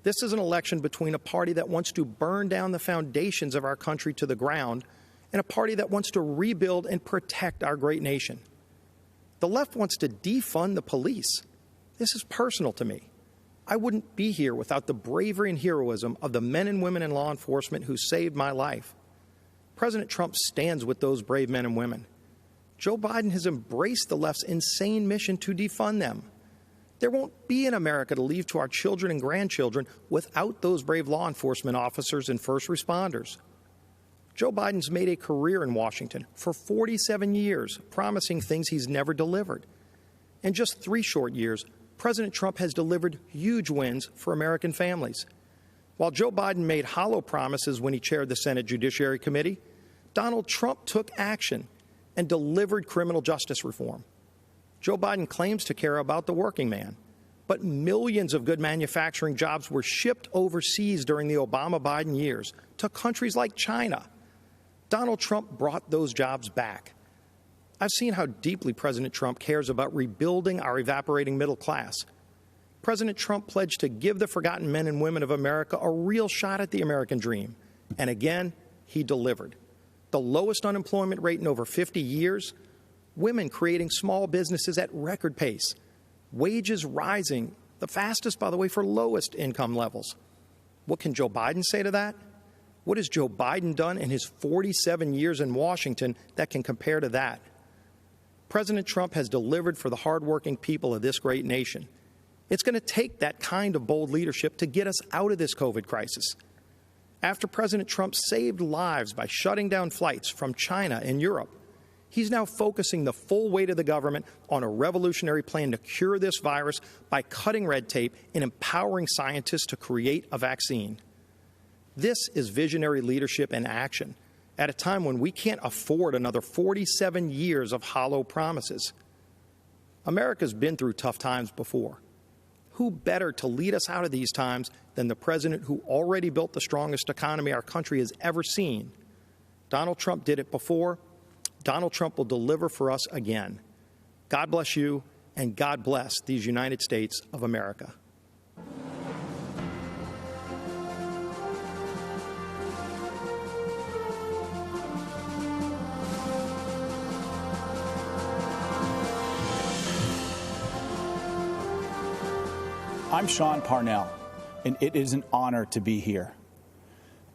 This is an election between a party that wants to burn down the foundations of our country to the ground and a party that wants to rebuild and protect our great nation. The left wants to defund the police. This is personal to me. I wouldn't be here without the bravery and heroism of the men and women in law enforcement who saved my life. President Trump stands with those brave men and women. Joe Biden has embraced the left's insane mission to defund them. There won't be an America to leave to our children and grandchildren without those brave law enforcement officers and first responders. Joe Biden's made a career in Washington for 47 years, promising things he's never delivered. In just 3 short years, President Trump has delivered huge wins for American families. While Joe Biden made hollow promises when he chaired the Senate Judiciary Committee, Donald Trump took action and delivered criminal justice reform. Joe Biden claims to care about the working man, but millions of good manufacturing jobs were shipped overseas during the Obama-Biden years to countries like China. Donald Trump brought those jobs back. I've seen how deeply President Trump cares about rebuilding our evaporating middle class. President Trump pledged to give the forgotten men and women of America a real shot at the American dream. And again, he delivered. The lowest unemployment rate in over 50 years, women creating small businesses at record pace, wages rising, the fastest, by the way, for lowest income levels. What can Joe Biden say to that? What has Joe Biden done in his 47 years in Washington that can compare to that? President Trump has delivered for the hardworking people of this great nation. It's going to take that kind of bold leadership to get us out of this COVID crisis. After President Trump saved lives by shutting down flights from China and Europe, he's now focusing the full weight of the government on a revolutionary plan to cure this virus by cutting red tape and empowering scientists to create a vaccine. This is visionary leadership in action at a time when we can't afford another 47 years of hollow promises. America's been through tough times before. Who better to lead us out of these times than the president who already built the strongest economy our country has ever seen? Donald Trump did it before. Donald Trump will deliver for us again. God bless you, and God bless these United States of America. I'm Sean Parnell, and it is an honor to be here.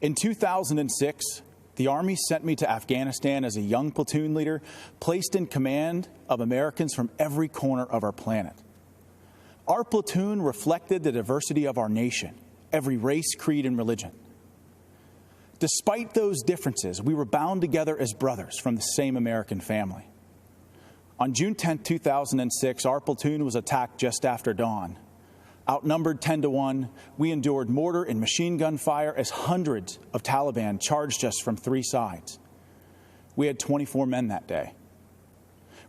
In 2006, the Army sent me to Afghanistan as a young platoon leader, placed in command of Americans from every corner of our planet. Our platoon reflected the diversity of our nation, every race, creed, and religion. Despite those differences, we were bound together as brothers from the same American family. On June 10, 2006, our platoon was attacked just after dawn. Outnumbered 10-1, we endured mortar and machine gun fire as hundreds of Taliban charged us from three sides. We had 24 men that day.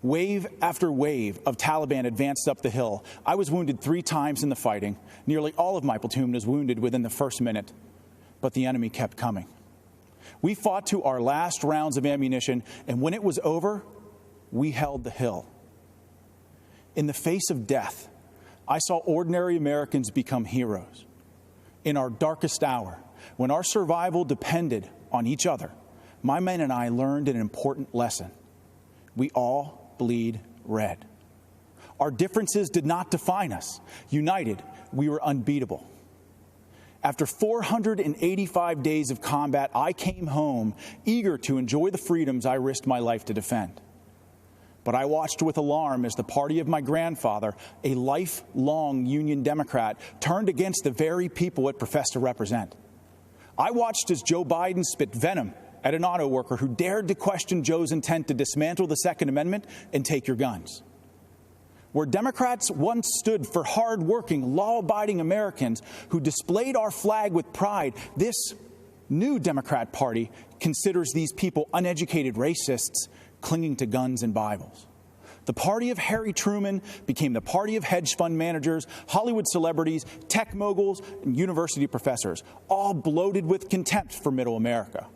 Wave after wave of Taliban advanced up the hill. I was wounded 3 times in the fighting. Nearly all of my platoon was wounded within the first minute, but the enemy kept coming. We fought to our last rounds of ammunition, and when it was over, we held the hill. In the face of death, I saw ordinary Americans become heroes. In our darkest hour, when our survival depended on each other, my men and I learned an important lesson. We all bleed red. Our differences did not define us. United, we were unbeatable. After 485 days of combat, I came home eager to enjoy the freedoms I risked my life to defend. But I watched with alarm as the party of my grandfather, a lifelong Union Democrat, turned against the very people it professed to represent. I watched as Joe Biden spit venom at an auto worker who dared to question Joe's intent to dismantle the Second Amendment and take your guns. Where Democrats once stood for hard-working, law-abiding Americans who displayed our flag with pride, this new Democrat Party considers these people uneducated racists clinging to guns and Bibles. The party of Harry Truman became the party of hedge fund managers, Hollywood celebrities, tech moguls, and university professors, all bloated with contempt for middle America.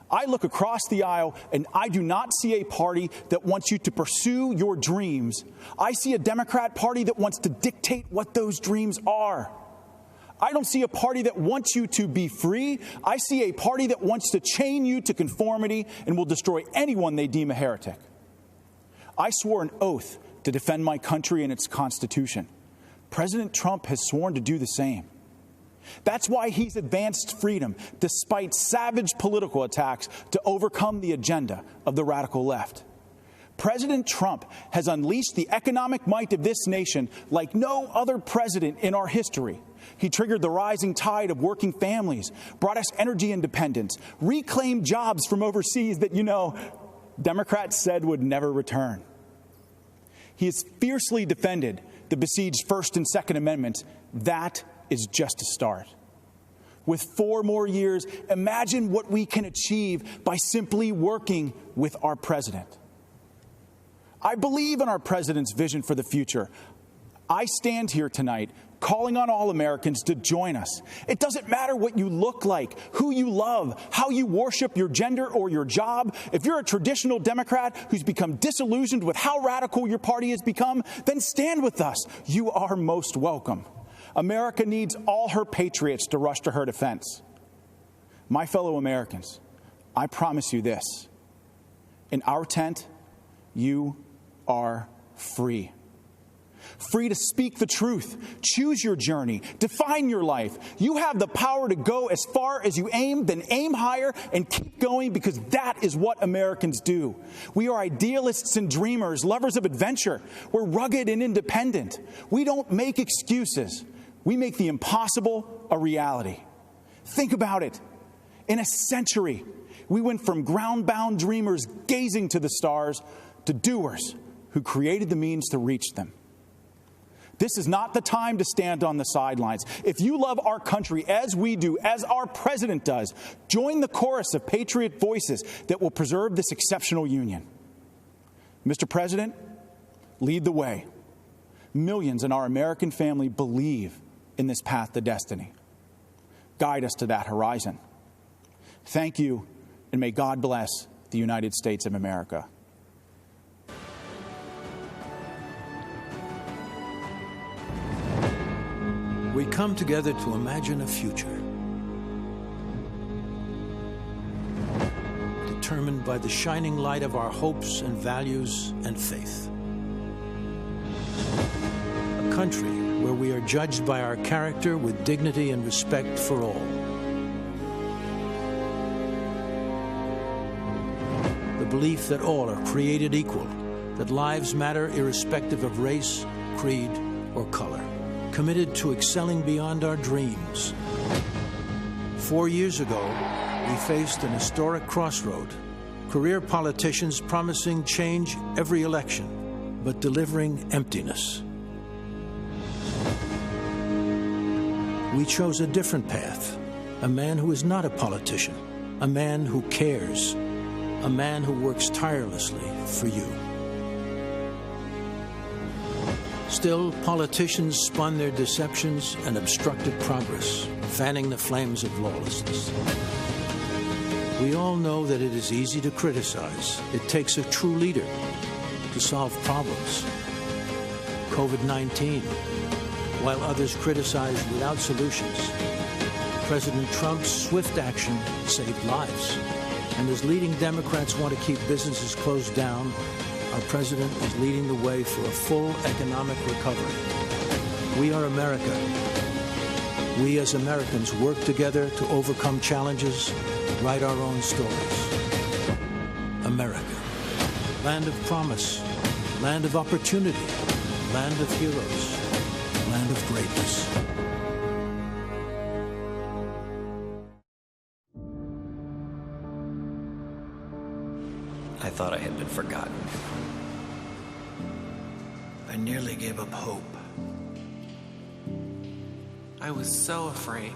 I look across the aisle, and I do not see a party that wants you to pursue your dreams. I see a Democrat Party that wants to dictate what those dreams are. I don't see a party that wants you to be free. I see a party that wants to chain you to conformity and will destroy anyone they deem a heretic. I swore an oath to defend my country and its Constitution. President Trump has sworn to do the same. That's why he's advanced freedom, despite savage political attacks, to overcome the agenda of the radical left. President Trump has unleashed the economic might of this nation like no other president in our history. He triggered the rising tide of working families, brought us energy independence, reclaimed jobs from overseas that, Democrats said would never return. He has fiercely defended the besieged First and Second Amendments. That is just a start. With 4 more years, imagine what we can achieve by simply working with our president. I believe in our president's vision for the future. I stand here tonight calling on all Americans to join us. It doesn't matter what you look like, who you love, how you worship your gender or your job. If you're a traditional Democrat who's become disillusioned with how radical your party has become, then stand with us. You are most welcome. America needs all her patriots to rush to her defense. My fellow Americans, I promise you this. In our tent, you are free. Free to speak the truth, choose your journey, define your life. You have the power to go as far as you aim, then aim higher and keep going, because that is what Americans do. We are idealists and dreamers, lovers of adventure. We're rugged and independent. We don't make excuses. We make the impossible a reality. Think about it. In a century, we went from ground-bound dreamers gazing to the stars to doers who created the means to reach them. This is not the time to stand on the sidelines. If you love our country as we do, as our president does, join the chorus of patriot voices that will preserve this exceptional union. Mr. President, lead the way. Millions in our American family believe in this path to destiny. Guide us to that horizon. Thank you, and may God bless the United States of America. We come together to imagine a future determined by the shining light of our hopes and values and faith. A country where we are judged by our character with dignity and respect for all. The belief that all are created equal, that lives matter irrespective of race, creed, or color. Committed to excelling beyond our dreams. 4 years ago, we faced an historic crossroad. Career politicians promising change every election, but delivering emptiness. We chose a different path. A man who is not a politician. A man who cares. A man who works tirelessly for you. Still, politicians spun their deceptions and obstructed progress, fanning the flames of lawlessness. We all know that it is easy to criticize. It takes a true leader to solve problems. COVID-19, while others criticize without solutions. President Trump's swift action saved lives. And as leading Democrats want to keep businesses closed down, our president is leading the way for a full economic recovery. We are America. We as Americans work together to overcome challenges, write our own stories. America, land of promise, land of opportunity, land of heroes, land of greatness. I thought I had been forgotten. I nearly gave up hope. I was so afraid.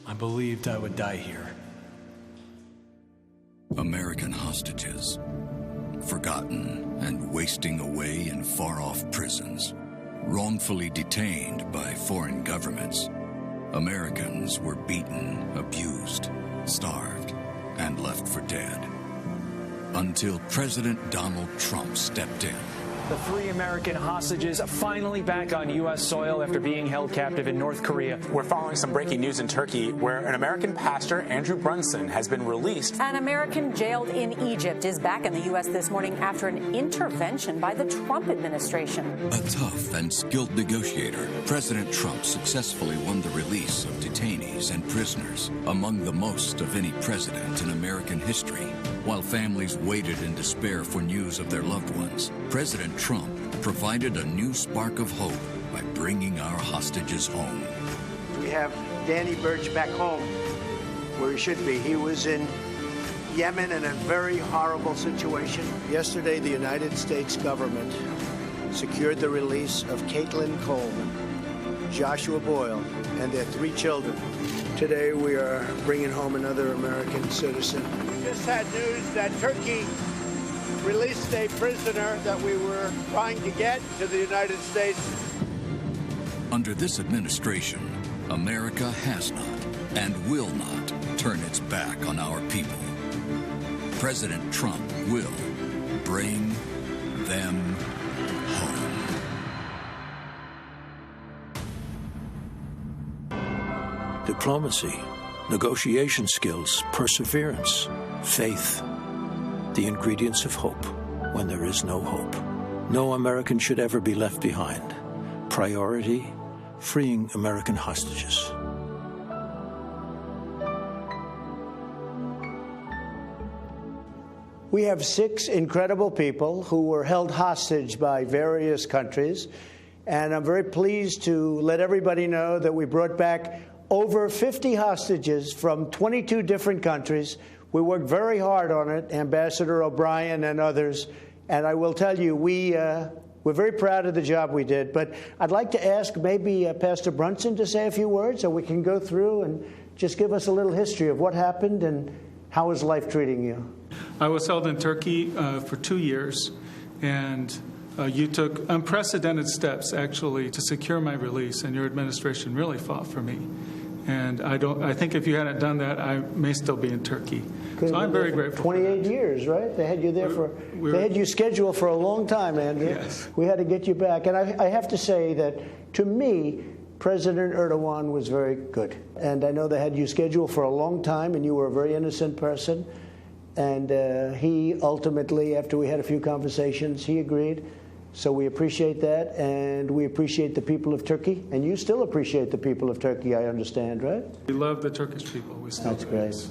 I believed I would die here. American hostages, forgotten and wasting away in far-off prisons, wrongfully detained by foreign governments. Americans were beaten, abused, starved, and left for dead. Until President Donald Trump stepped in. The 3 American hostages finally back on U.S. soil after being held captive in North Korea. We're following some breaking news in Turkey where an American pastor, Andrew Brunson, has been released. An American jailed in Egypt is back in the U.S. this morning after an intervention by the Trump administration. A tough and skilled negotiator, President Trump successfully won the release of detainees and prisoners, among the most of any president in American history. While families waited in despair for news of their loved ones, President Trump provided a new spark of hope by bringing our hostages home. We have Danny Birch back home, where he should be. He was in Yemen in a very horrible situation. Yesterday, the United States government secured the release of Caitlin Coleman, Joshua Boyle, and their 3 children. Today, we are bringing home another American citizen. We just had news that Turkey released a prisoner that we were trying to get to the United States. Under this administration, America has not and will not turn its back on our people. President Trump will bring them home. Diplomacy, negotiation skills, perseverance, faith. The ingredients of hope when there is no hope. No American should ever be left behind. Priority, freeing American hostages. We have 6 incredible people who were held hostage by various countries, and I'm very pleased to let everybody know that we brought back over 50 hostages from 22 different countries. We worked very hard on it, Ambassador O'Brien and others, and I will tell you, we're very proud of the job we did. But I'd like to ask maybe Pastor Brunson to say a few words so we can go through and just give us a little history of what happened and how is life treating you. I was held in Turkey for 2 years, and you took unprecedented steps, actually, to secure my release, and your administration really fought for me. And I think if you hadn't done that, I may still be in Turkey. So I'm very grateful. 28 years, right? They had you there they had you scheduled for a long time, Andrew. Yes. We had to get you back. And I have to say that, to me, President Erdogan was very good. And I know they had you scheduled for a long time, and you were a very innocent person. And he ultimately, after we had a few conversations, he agreed. So we appreciate that, and we appreciate the people of Turkey. And you still appreciate the people of Turkey, I understand, right? We love the Turkish people. We still That's do. great.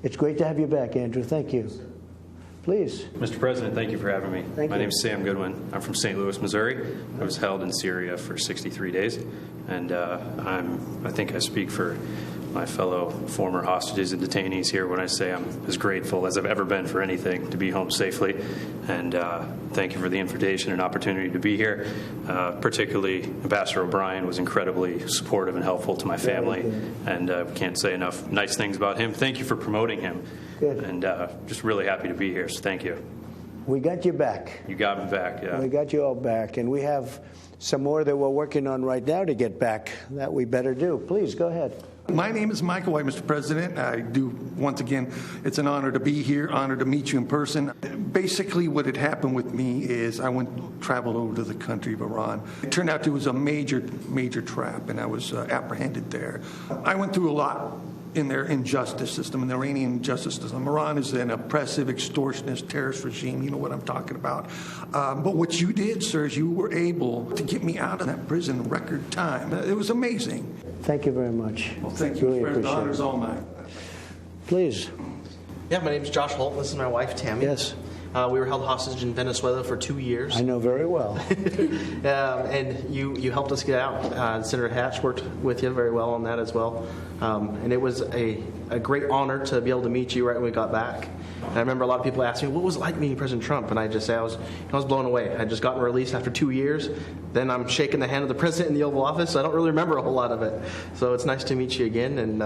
It's great to have you back, Andrew. Thank you. Please. Mr. President, thank you for having me. My name is Sam Goodwin. I'm from St. Louis, Missouri. I was held in Syria for 63 days, and I think I speak for my fellow former hostages and detainees here when I say I'm as grateful as I've ever been for anything to be home safely. And thank you for the invitation and opportunity to be here. Particularly, Ambassador O'Brien was incredibly supportive and helpful to my family, and we can't say enough nice things about him. Thank you for promoting him. Good. And just really happy to be here, so thank you. We got you back. You got me back, yeah. We got you all back, and we have some more that we're working on right now to get back that we better do. Please, go ahead. My name is Michael White, Mr. President. I do, once again, it's an honor to be here, honor to meet you in person. Basically, what had happened with me is I traveled over to the country of Iran. It turned out it was a major trap, and I was apprehended there. I went through a lot in their injustice system, in the Iranian justice system. Iran is an oppressive, extortionist, terrorist regime. You know what I'm talking about. But what you did, sir, is you were able to get me out of that prison in record time. It was amazing. Thank you very much. Well, thank you, Mr. President. The honor's all mine. Please. Yeah, my name is Josh Holt. This is my wife, Tammy. Yes. We were held hostage in Venezuela for 2 years. I know very well. And you helped us get out. Senator Hatch worked with you very well on that as well. And it was a great honor to be able to meet you right when we got back. And I remember a lot of people asking me, what was it like meeting President Trump? And I just say I was blown away. I had just gotten released after 2 years. Then I'm shaking the hand of the president in the Oval Office, so I don't really remember a whole lot of it. So it's nice to meet you again, and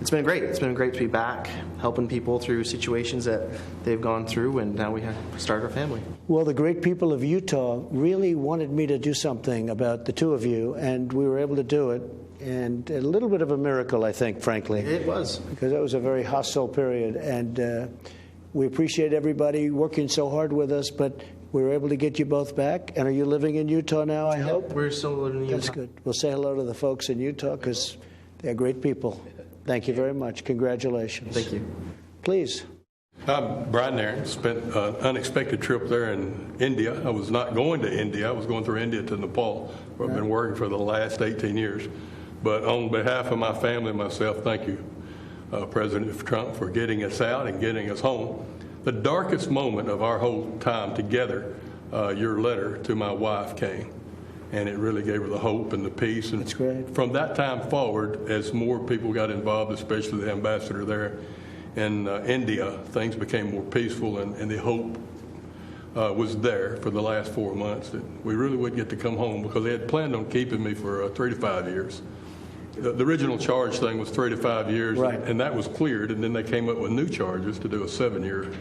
it's been great. It's been great to be back, helping people through situations that they've gone through, and now we have started our family. Well, the great people of Utah really wanted me to do something about the two of you, and we were able to do it. And a little bit of a miracle, I think, frankly. It was. Because it was a very hostile period. And we appreciate everybody working so hard with us, but we were able to get you both back. And are you living in Utah now, I hope? We're still living in Utah. That's good. We'll say hello to the folks in Utah because they're great people. Thank you very much. Congratulations. Thank you. Please. I'm Brian there. Spent an unexpected trip there in India. I was not going to India. I was going through India to Nepal, where I've been working for the last 18 years. But on behalf of my family and myself, thank you, President Trump, for getting us out and getting us home. The darkest moment of our whole time together, your letter to my wife came, and it really gave her the hope and the peace. And that's great. From that time forward, as more people got involved, especially the ambassador there in India, things became more peaceful, and the hope was there for the last 4 months that we really would get to come home, because they had planned on keeping me for 3 to 5 years. The original charge thing was 3 to 5 years, right, and that was cleared, and then they came up with new charges to do a 7-year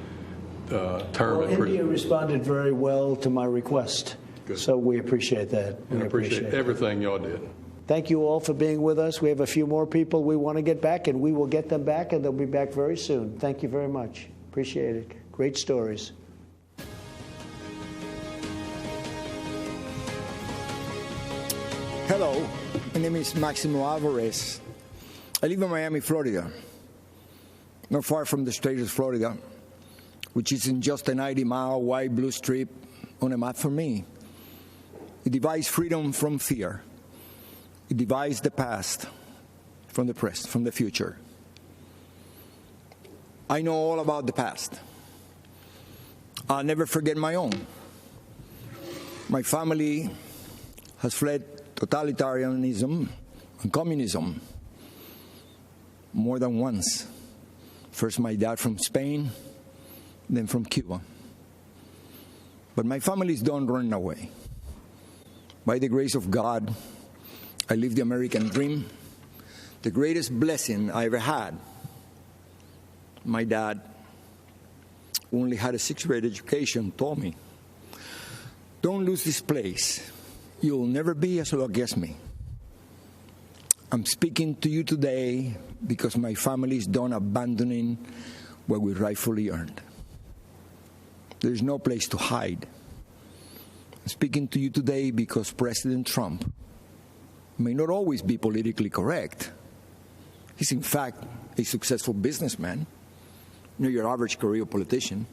term. Well, India responded very well to my request, so we appreciate that. We appreciate everything y'all did. Thank you all for being with us. We have a few more people we want to get back, and we will get them back, and they'll be back very soon. Thank you very much. Appreciate it. Great stories. Hello, my name is Maximo Alvarez. I live in Miami, Florida, not far from the state of Florida, which is in just a 90-mile wide blue strip on a map for me. It divides freedom from fear. It divides the past from the present, from the future. I know all about the past. I'll never forget my own. My family has fled totalitarianism and communism more than once. First my dad from Spain, then from Cuba. But my families don't run away. By the grace of God, I live the American dream, the greatest blessing I ever had. My dad, who only had a 6th grade education, told me, don't lose this place. You'll never be as lucky as me. I'm speaking to you today because my family is done abandoning what we rightfully earned. There's no place to hide. I'm speaking to you today because President Trump may not always be politically correct. He's in fact a successful businessman, not your average career politician.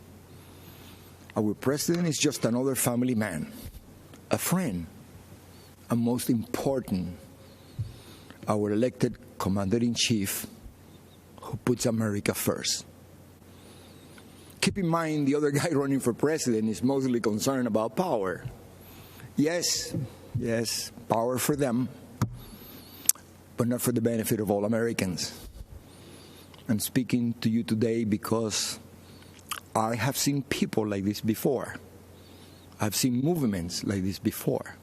Our president is just another family man, a friend, and most important, our elected commander-in-chief who puts America first. Keep in mind, the other guy running for president is mostly concerned about power. Yes, power for them, but not for the benefit of all Americans. I'm speaking to you today because I have seen people like this before. I've seen movements like this before.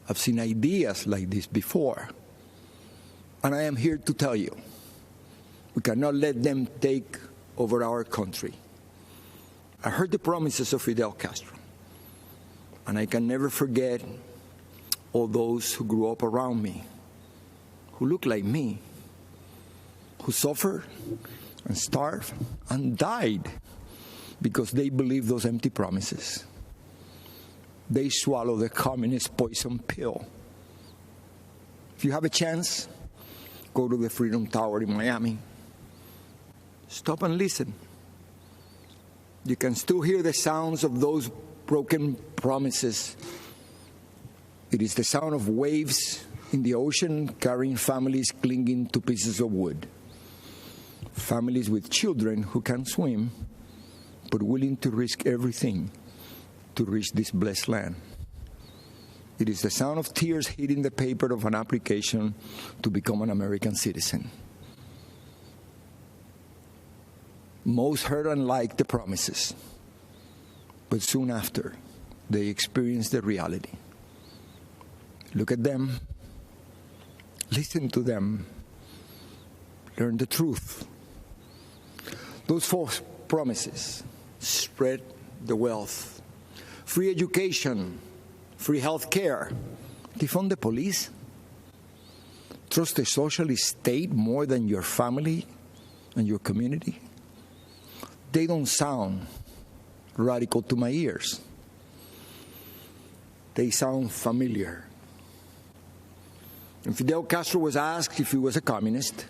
I've seen ideas like this before. And I am here to tell you, we cannot let them take over our country. I heard the promises of Fidel Castro, and I can never forget all those who grew up around me, who look like me, who suffered and starved and died because they believed those empty promises. They swallow the communist poison pill. If you have a chance, go to the Freedom Tower in Miami. Stop and listen. You can still hear the sounds of those broken promises. It is the sound of waves in the ocean carrying families clinging to pieces of wood. Families with children who can't swim, but willing to risk everything to reach this blessed land. It is the sound of tears hitting the paper of an application to become an American citizen. Most heard and liked the promises, but soon after, they experienced the reality. Look at them, listen to them, learn the truth. Those false promises spread the wealth, free education, free health care, defund the police, trust the socialist state more than your family and your community. They don't sound radical to my ears. They sound familiar. And Fidel Castro was asked if he was a communist.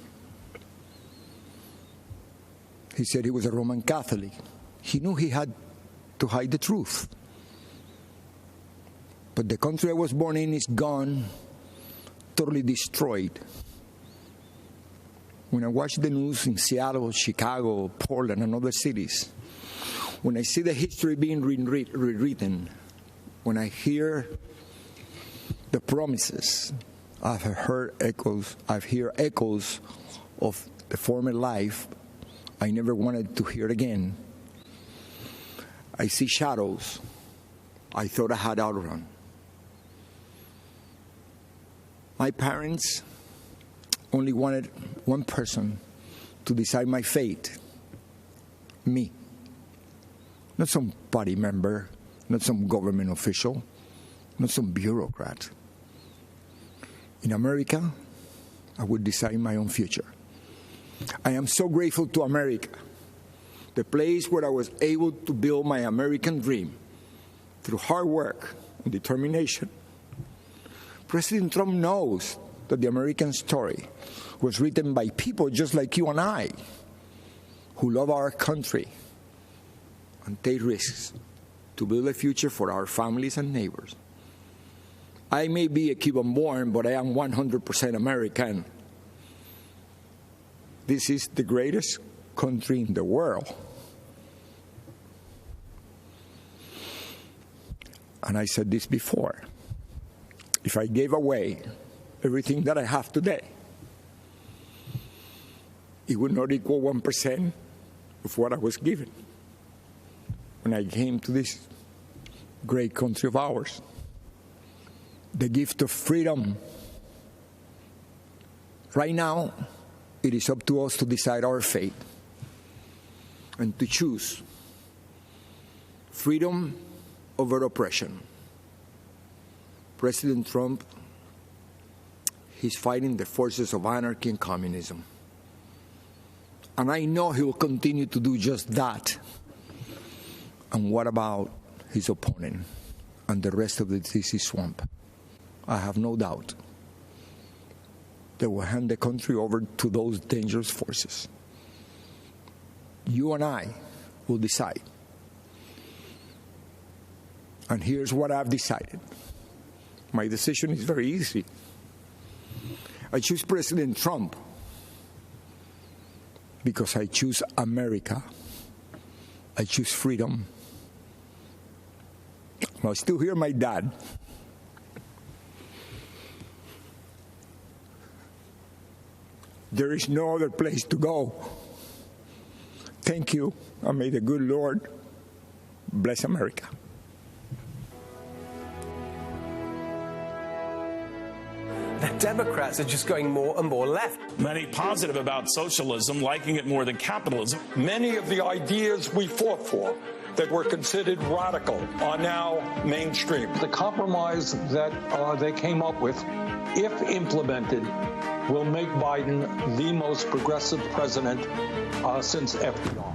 He said he was a Roman Catholic. He knew he had to hide the truth. But the country I was born in is gone, totally destroyed. When I watch the news in Seattle, Chicago, Portland, and other cities, when I see the history being rewritten, when I hear the promises, I've heard echoes of the former life I never wanted to hear again. I see shadows I thought I had outrun. My parents only wanted one person to decide my fate, me. Not some party member, not some government official, not some bureaucrat. In America, I would decide my own future. I am so grateful to America, the place where I was able to build my American dream through hard work and determination. President Trump knows that the American story was written by people just like you and I, who love our country and take risks to build a future for our families and neighbors. I may be a Cuban-born, but I am 100% American. This is the greatest country in the world. And I said this before. If I gave away everything that I have today, it would not equal 1% of what I was given when I came to this great country of ours. The gift of freedom. Right now, it is up to us to decide our fate and to choose freedom over oppression. President Trump, he's fighting the forces of anarchy and communism. And I know he will continue to do just that. And what about his opponent and the rest of the DC swamp? I have no doubt they will hand the country over to those dangerous forces. You and I will decide. And here's what I've decided. My decision is very easy. I choose President Trump because I choose America. I choose freedom. I still hear my dad. There is no other place to go. Thank you, and may the good Lord bless America. The Democrats are just going more and more left. Many positive about socialism, liking it more than capitalism. Many of the ideas we fought for that were considered radical are now mainstream. The compromise that they came up with, if implemented, will make Biden the most progressive president since FDR.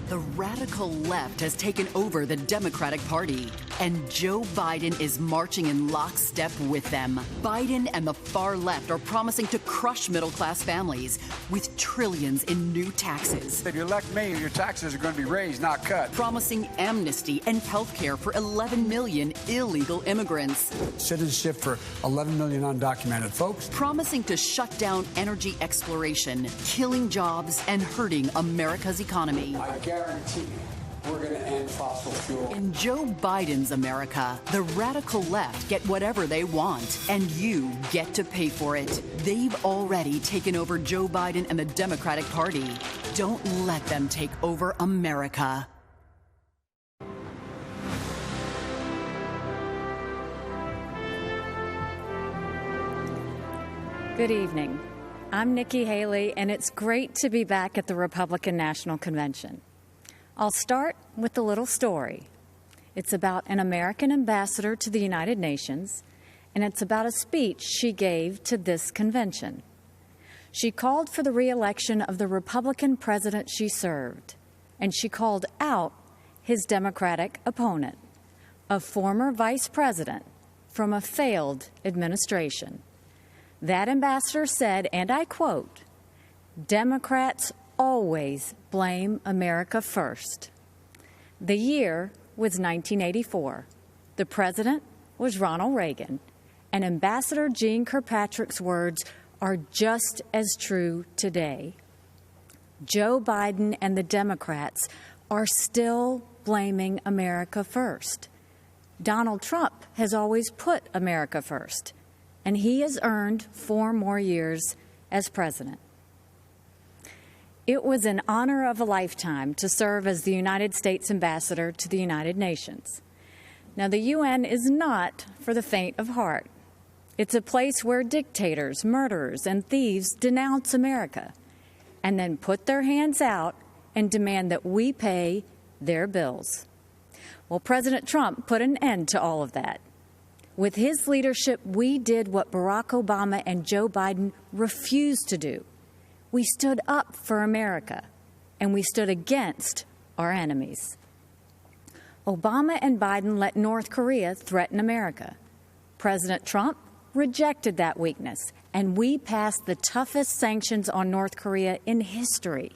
The radical left has taken over the Democratic Party, and Joe Biden is marching in lockstep with them. Biden and the far left are promising to crush middle-class families with trillions in new taxes. If you elect me, your taxes are going to be raised, not cut. Promising amnesty and health care for 11 million illegal immigrants. Citizenship for 11 million undocumented folks. Promising to shut down energy exploration, killing jobs, and hurting America's economy. I guarantee we're going to end fossil fuel. In Joe Biden's America, the radical left get whatever they want, and you get to pay for it. They've already taken over Joe Biden and the Democratic Party. Don't let them take over America. Good evening. I'm Nikki Haley, and it's great to be back at the Republican National Convention. I'll start with a little story. It's about an American ambassador to the United Nations, and it's about a speech she gave to this convention. She called for the re-election of the Republican president she served, and she called out his Democratic opponent, a former vice president from a failed administration. That ambassador said, and I quote, "Democrats always blame America first." The year was 1984. The president was Ronald Reagan, and Ambassador Jeane Kirkpatrick's words are just as true today. Joe Biden and the Democrats are still blaming America first. Donald Trump has always put America first, and he has earned 4 more years as president. It was an honor of a lifetime to serve as the United States ambassador to the United Nations. Now, the UN is not for the faint of heart. It's a place where dictators, murderers, and thieves denounce America and then put their hands out and demand that we pay their bills. Well, President Trump put an end to all of that. With his leadership, we did what Barack Obama and Joe Biden refused to do. We stood up for America, and we stood against our enemies. Obama and Biden let North Korea threaten America. President Trump rejected that weakness, and we passed the toughest sanctions on North Korea in history.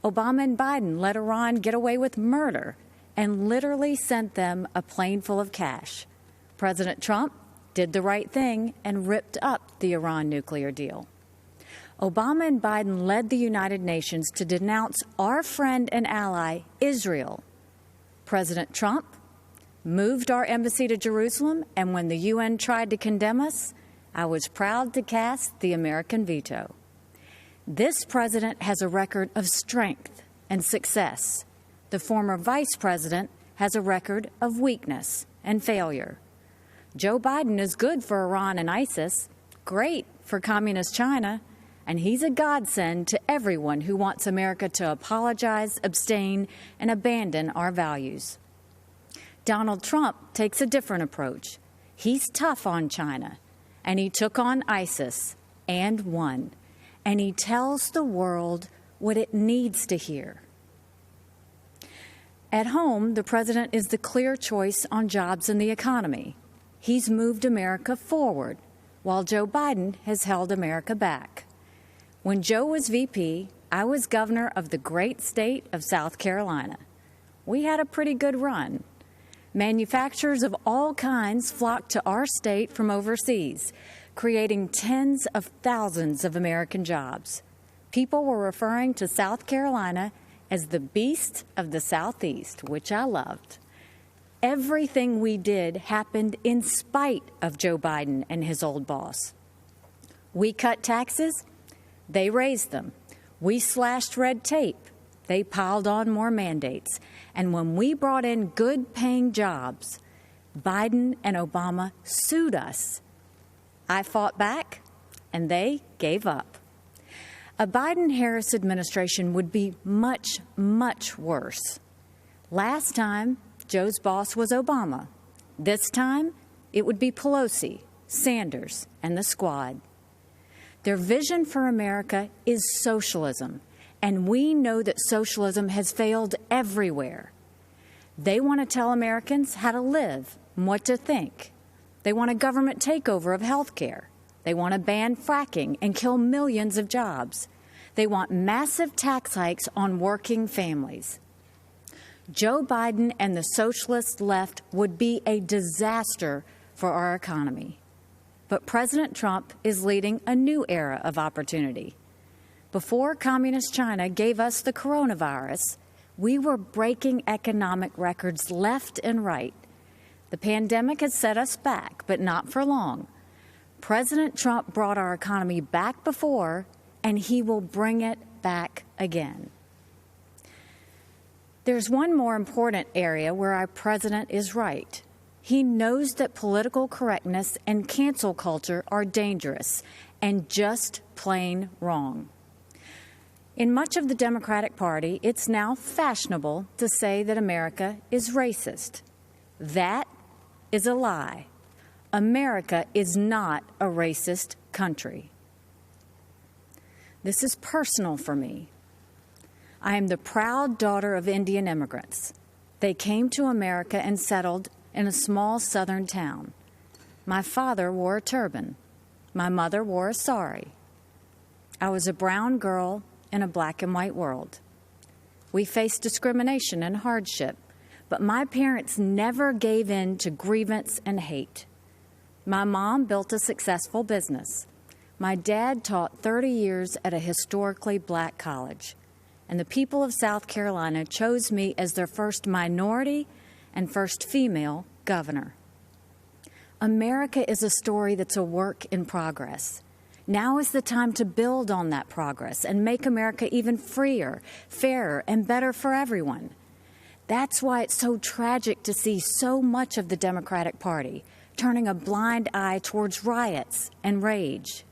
Obama and Biden let Iran get away with murder and literally sent them a plane full of cash. President Trump did the right thing and ripped up the Iran nuclear deal. Obama and Biden led the United Nations to denounce our friend and ally, Israel. President Trump moved our embassy to Jerusalem, and when the UN tried to condemn us, I was proud to cast the American veto. This president has a record of strength and success. The former vice president has a record of weakness and failure. Joe Biden is good for Iran and ISIS, great for communist China, and he's a godsend to everyone who wants America to apologize, abstain, and abandon our values. Donald Trump takes a different approach. He's tough on China, and he took on ISIS and won, and he tells the world what it needs to hear. At home, the president is the clear choice on jobs and the economy. He's moved America forward, while Joe Biden has held America back. When Joe was VP, I was governor of the great state of South Carolina. We had a pretty good run. Manufacturers of all kinds flocked to our state from overseas, creating tens of thousands of American jobs. People were referring to South Carolina as the beast of the Southeast, which I loved. Everything we did happened in spite of Joe Biden and his old boss. We cut taxes, they raised them. We slashed red tape, they piled on more mandates. And when we brought in good-paying jobs, Biden and Obama sued us. I fought back, and they gave up. A Biden-Harris administration would be much, much worse. Last time, Joe's boss was Obama. This time, it would be Pelosi, Sanders, and the squad. Their vision for America is socialism, and we know that socialism has failed everywhere. They want to tell Americans how to live and what to think. They want a government takeover of health care. They want to ban fracking and kill millions of jobs. They want massive tax hikes on working families. Joe Biden and the socialist left would be a disaster for our economy. But President Trump is leading a new era of opportunity. Before Communist China gave us the coronavirus, we were breaking economic records left and right. The pandemic has set us back, but not for long. President Trump brought our economy back before, and he will bring it back again. There's one more important area where our president is right. He knows that political correctness and cancel culture are dangerous and just plain wrong. In much of the Democratic Party, it's now fashionable to say that America is racist. That is a lie. America is not a racist country. This is personal for me. I am the proud daughter of Indian immigrants. They came to America and settled in a small southern town. My father wore a turban. My mother wore a sari. I was a brown girl in a black and white world. We faced discrimination and hardship, but my parents never gave in to grievance and hate. My mom built a successful business. My dad taught 30 years at a historically black college, and the people of South Carolina chose me as their first minority and first female governor. America is a story that's a work in progress. Now is the time to build on that progress and make America even freer, fairer, and better for everyone. That's why it's so tragic to see so much of the Democratic Party turning a blind eye towards riots and rage.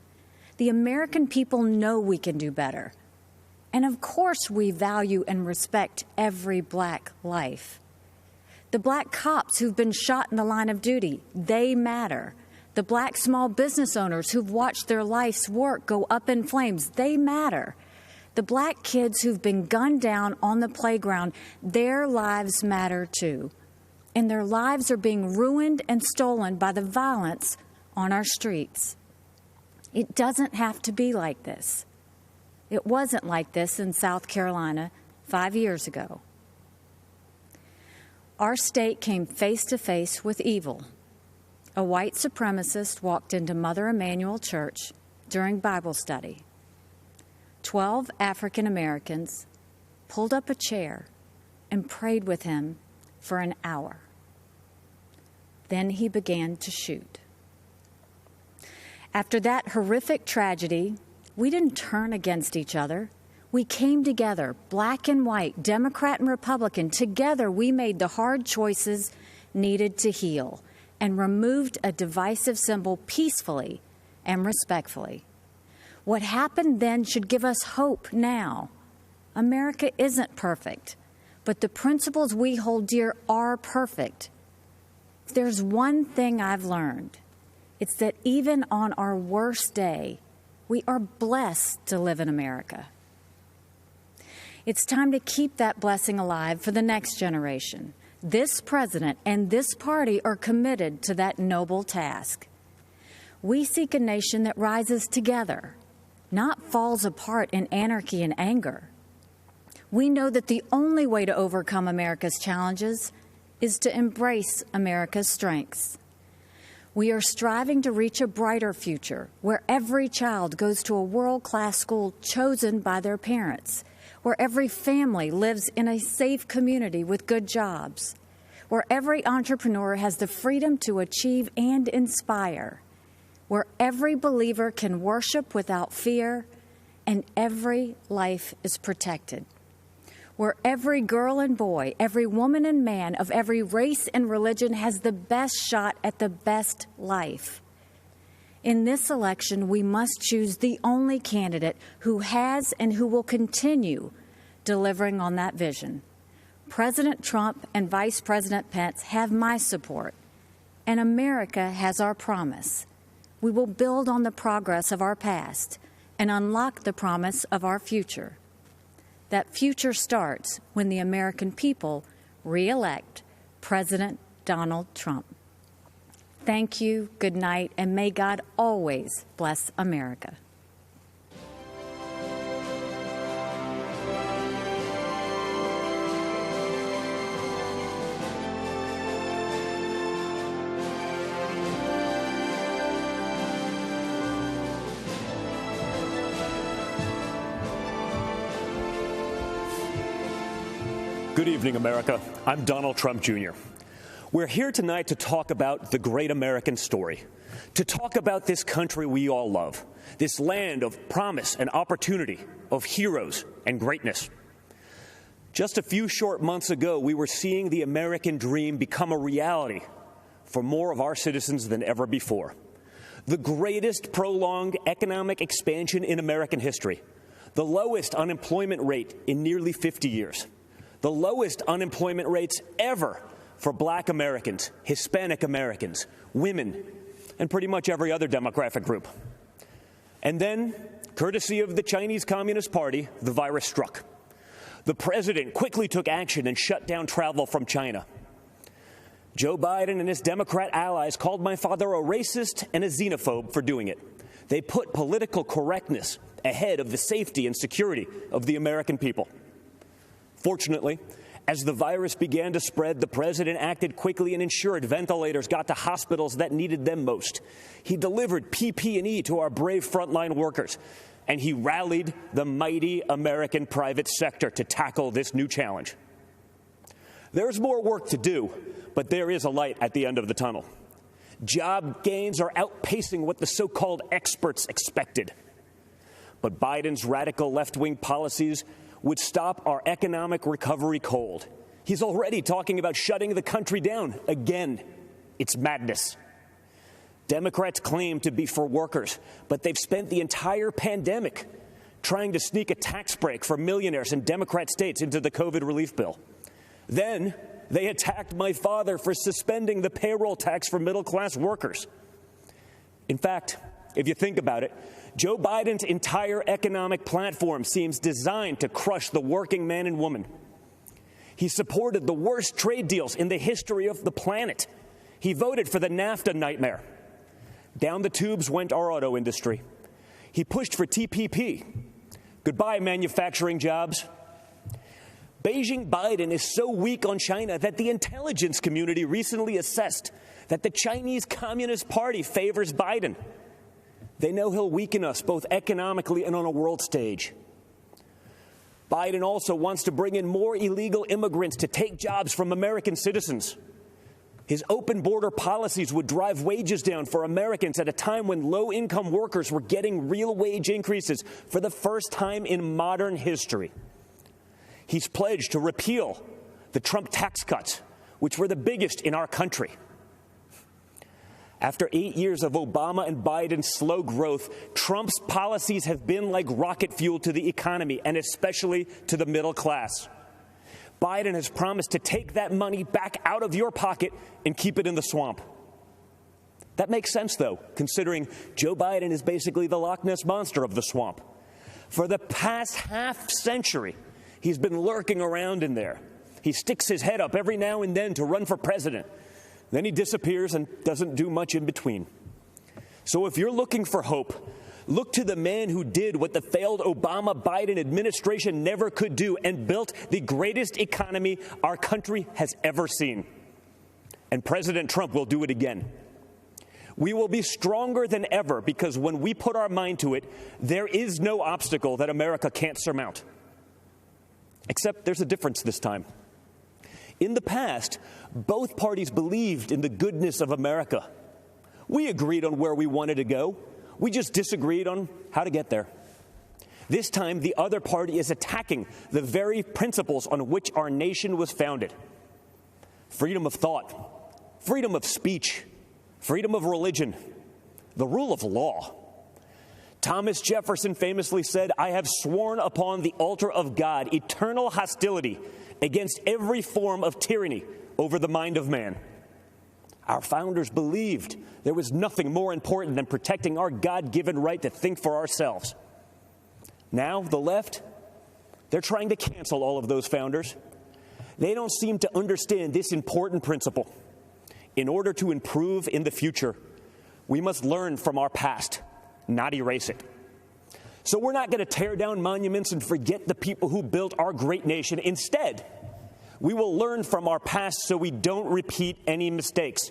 The American people know we can do better. And of course we value and respect every black life. The black cops who've been shot in the line of duty, they matter. The black small business owners who've watched their life's work go up in flames, they matter. The black kids who've been gunned down on the playground, their lives matter too. And their lives are being ruined and stolen by the violence on our streets. It doesn't have to be like this. It wasn't like this in South Carolina 5 years ago. Our state came face to face with evil. A white supremacist walked into Mother Emanuel Church during Bible study. 12 African Americans pulled up a chair and prayed with him for an hour. Then he began to shoot. After that horrific tragedy, we didn't turn against each other. We came together, black and white, Democrat and Republican. Together, we made the hard choices needed to heal and removed a divisive symbol peacefully and respectfully. What happened then should give us hope now. America isn't perfect, but the principles we hold dear are perfect. If there's one thing I've learned, it's that even on our worst day, we are blessed to live in America. It's time to keep that blessing alive for the next generation. This president and this party are committed to that noble task. We seek a nation that rises together, not falls apart in anarchy and anger. We know that the only way to overcome America's challenges is to embrace America's strengths. We are striving to reach a brighter future where every child goes to a world-class school chosen by their parents, where every family lives in a safe community with good jobs, where every entrepreneur has the freedom to achieve and inspire, where every believer can worship without fear, and every life is protected, where every girl and boy, every woman and man of every race and religion has the best shot at the best life. In this election, we must choose the only candidate who has and who will continue delivering on that vision. President Trump and Vice President Pence have my support, and America has our promise. We will build on the progress of our past and unlock the promise of our future. That future starts when the American people re-elect President Donald Trump. Thank you, good night, and may God always bless America. Good evening, America. I'm Donald Trump Jr. We're here tonight to talk about the great American story, to talk about this country we all love, this land of promise and opportunity, of heroes and greatness. Just a few short months ago, we were seeing the American dream become a reality for more of our citizens than ever before. The greatest prolonged economic expansion in American history, the lowest unemployment rate in nearly 50 years. The lowest unemployment rates ever for Black Americans, Hispanic Americans, women, and pretty much every other demographic group. And then, courtesy of the Chinese Communist Party, the virus struck. The president quickly took action and shut down travel from China. Joe Biden and his Democrat allies called my father a racist and a xenophobe for doing it. They put political correctness ahead of the safety and security of the American people. Fortunately, as the virus began to spread, the president acted quickly and ensured ventilators got to hospitals that needed them most. He delivered PPE to our brave frontline workers, and he rallied the mighty American private sector to tackle this new challenge. There's more work to do, but there is a light at the end of the tunnel. Job gains are outpacing what the so-called experts expected. But Biden's radical left-wing policies would stop our economic recovery cold. He's already talking about shutting the country down again. It's madness. Democrats claim to be for workers, but they've spent the entire pandemic trying to sneak a tax break for millionaires in Democrat states into the COVID relief bill. Then they attacked my father for suspending the payroll tax for middle-class workers. In fact, if you think about it, Joe Biden's entire economic platform seems designed to crush the working man and woman. He supported the worst trade deals in the history of the planet. He voted for the NAFTA nightmare. Down the tubes went our auto industry. He pushed for TPP. Goodbye, manufacturing jobs. Beijing Biden is so weak on China that the intelligence community recently assessed that the Chinese Communist Party favors Biden. They know he'll weaken us both economically and on a world stage. Biden also wants to bring in more illegal immigrants to take jobs from American citizens. His open border policies would drive wages down for Americans at a time when low-income workers were getting real wage increases for the first time in modern history. He's pledged to repeal the Trump tax cuts, which were the biggest in our country. After 8 years of Obama and Biden's slow growth, Trump's policies have been like rocket fuel to the economy, and especially to the middle class. Biden has promised to take that money back out of your pocket and keep it in the swamp. That makes sense, though, considering Joe Biden is basically the Loch Ness Monster of the swamp. For the past half century, he's been lurking around in there. He sticks his head up every now and then to run for president. Then he disappears and doesn't do much in between. So if you're looking for hope, look to the man who did what the failed Obama-Biden administration never could do and built the greatest economy our country has ever seen. And President Trump will do it again. We will be stronger than ever because when we put our mind to it, there is no obstacle that America can't surmount. Except there's a difference this time. In the past, both parties believed in the goodness of America. We agreed on where we wanted to go. We just disagreed on how to get there. This time, the other party is attacking the very principles on which our nation was founded. Freedom of thought, freedom of speech, freedom of religion, the rule of law. Thomas Jefferson famously said, "I have sworn upon the altar of God eternal hostility against every form of tyranny over the mind of man." Our founders believed there was nothing more important than protecting our God-given right to think for ourselves. Now, the left, they're trying to cancel all of those founders. They don't seem to understand this important principle. In order to improve in the future, we must learn from our past, not erase it. So we're not going to tear down monuments and forget the people who built our great nation. Instead, we will learn from our past so we don't repeat any mistakes.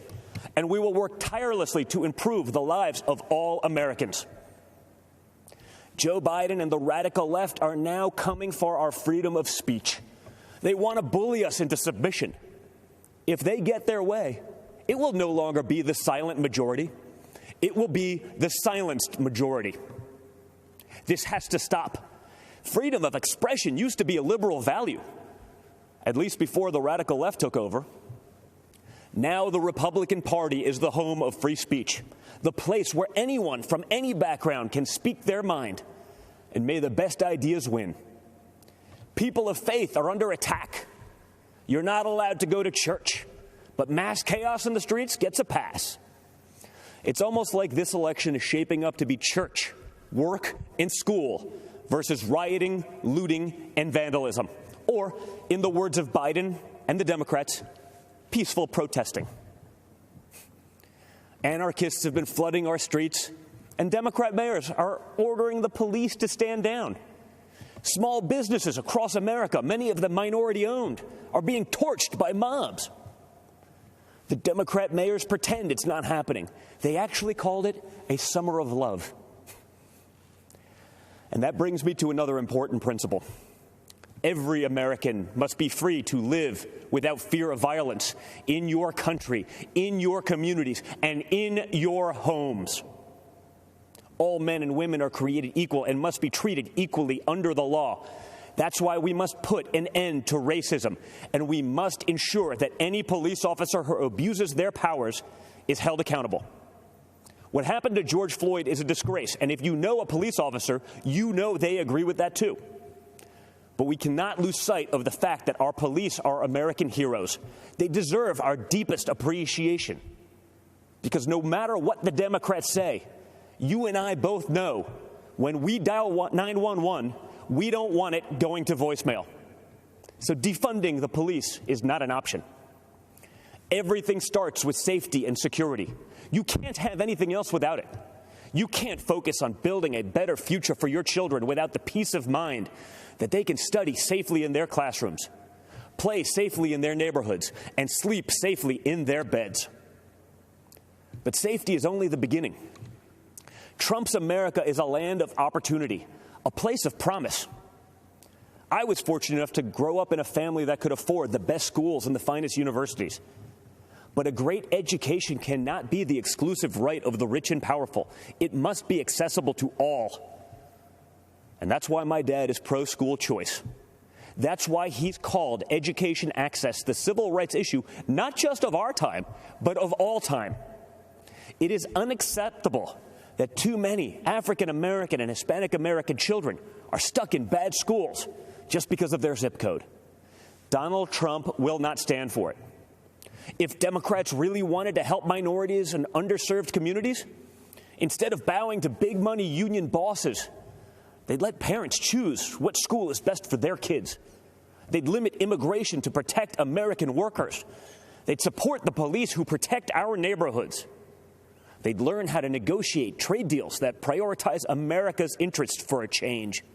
And we will work tirelessly to improve the lives of all Americans. Joe Biden and the radical left are now coming for our freedom of speech. They want to bully us into submission. If they get their way, it will no longer be the silent majority. It will be the silenced majority. This has to stop. Freedom of expression used to be a liberal value, at least before the radical left took over. Now the Republican Party is the home of free speech, the place where anyone from any background can speak their mind, and may the best ideas win. People of faith are under attack. You're not allowed to go to church, but mass chaos in the streets gets a pass. It's almost like this election is shaping up to be church, work, and school versus rioting, looting, and vandalism. Or, in the words of Biden and the Democrats, peaceful protesting. Anarchists have been flooding our streets, and Democrat mayors are ordering the police to stand down. Small businesses across America, many of them minority-owned, are being torched by mobs. The Democrat mayors pretend it's not happening. They actually called it a summer of love. And that brings me to another important principle. Every American must be free to live without fear of violence in your country, in your communities, and in your homes. All men and women are created equal and must be treated equally under the law. That's why we must put an end to racism, and we must ensure that any police officer who abuses their powers is held accountable. What happened to George Floyd is a disgrace, and if you know a police officer, you know they agree with that too. But we cannot lose sight of the fact that our police are American heroes. They deserve our deepest appreciation. Because no matter what the Democrats say, you and I both know when we dial 911, we don't want it going to voicemail. So defunding the police is not an option. Everything starts with safety and security. You can't have anything else without it. You can't focus on building a better future for your children without the peace of mind that they can study safely in their classrooms, play safely in their neighborhoods, and sleep safely in their beds. But safety is only the beginning. Trump's America is a land of opportunity, a place of promise. I was fortunate enough to grow up in a family that could afford the best schools and the finest universities. But a great education cannot be the exclusive right of the rich and powerful. It must be accessible to all. And that's why my dad is pro-school choice. That's why he's called education access the civil rights issue, not just of our time, but of all time. It is unacceptable that too many African American and Hispanic American children are stuck in bad schools just because of their zip code. Donald Trump will not stand for it. If Democrats really wanted to help minorities and underserved communities, instead of bowing to big money union bosses, they'd let parents choose what school is best for their kids. They'd limit immigration to protect American workers. They'd support the police who protect our neighborhoods. They'd learn how to negotiate trade deals that prioritize America's interests for a change.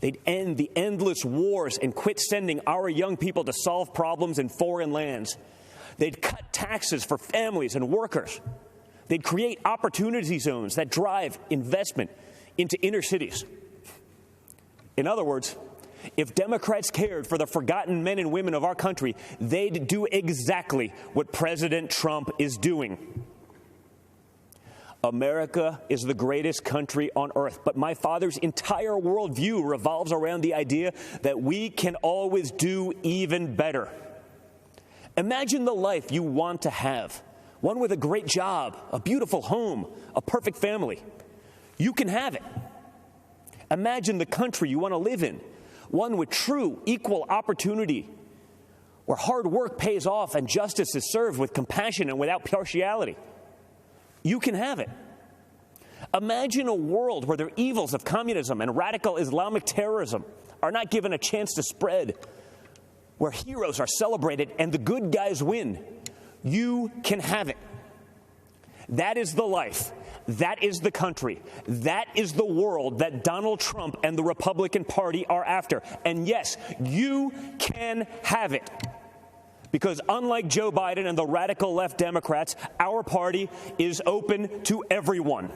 They'd end the endless wars and quit sending our young people to solve problems in foreign lands. They'd cut taxes for families and workers. They'd create opportunity zones that drive investment into inner cities. In other words, if Democrats cared for the forgotten men and women of our country, they'd do exactly what President Trump is doing. America is the greatest country on earth, but my father's entire worldview revolves around the idea that we can always do even better. Imagine the life you want to have, one with a great job, a beautiful home, a perfect family. You can have it. Imagine the country you want to live in, one with true equal opportunity, where hard work pays off and justice is served with compassion and without partiality. You can have it. Imagine a world where the evils of communism and radical Islamic terrorism are not given a chance to spread, where heroes are celebrated and the good guys win. You can have it. That is the life. That is the country. That is the world that Donald Trump and the Republican Party are after. And yes, you can have it. Because unlike Joe Biden and the radical left Democrats, our party is open to everyone.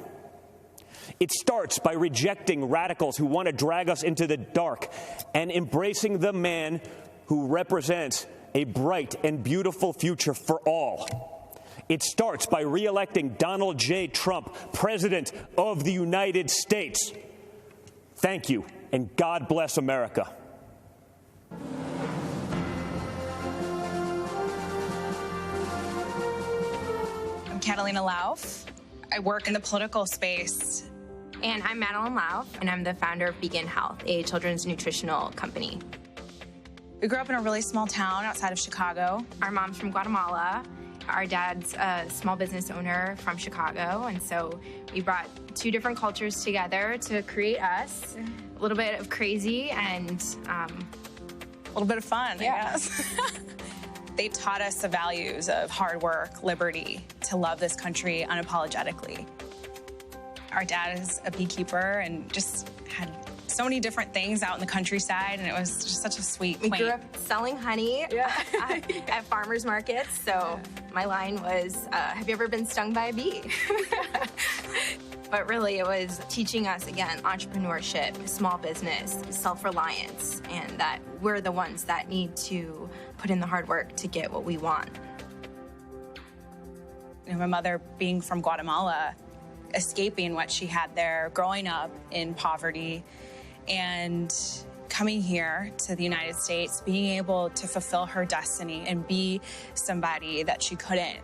It starts by rejecting radicals who want to drag us into the dark and embracing the man who represents a bright and beautiful future for all. It starts by re-electing Donald J. Trump, President of the United States. Thank you, and God bless America. I'm Catalina Lauf. I work in the political space. And I'm Madeline Lauf, and I'm the founder of Begin Health, a children's nutritional company. We grew up in a really small town outside of Chicago. Our mom's from Guatemala. Our dad's a small business owner from Chicago, and so we brought two different cultures together to create us. A little bit of crazy and a little bit of fun, I guess. They taught us the values of hard work, liberty, to love this country unapologetically. Our dad is a beekeeper and just had so many different things out in the countryside, and it was just such a sweet, We grew up selling honey at farmers markets, so my line was, have you ever been stung by a bee? But really, it was teaching us, again, entrepreneurship, small business, self-reliance, and that we're the ones that need to put in the hard work to get what we want. You know, my mother being from Guatemala, escaping what she had there, growing up in poverty, and coming here to the United States, being able to fulfill her destiny and be somebody that she couldn't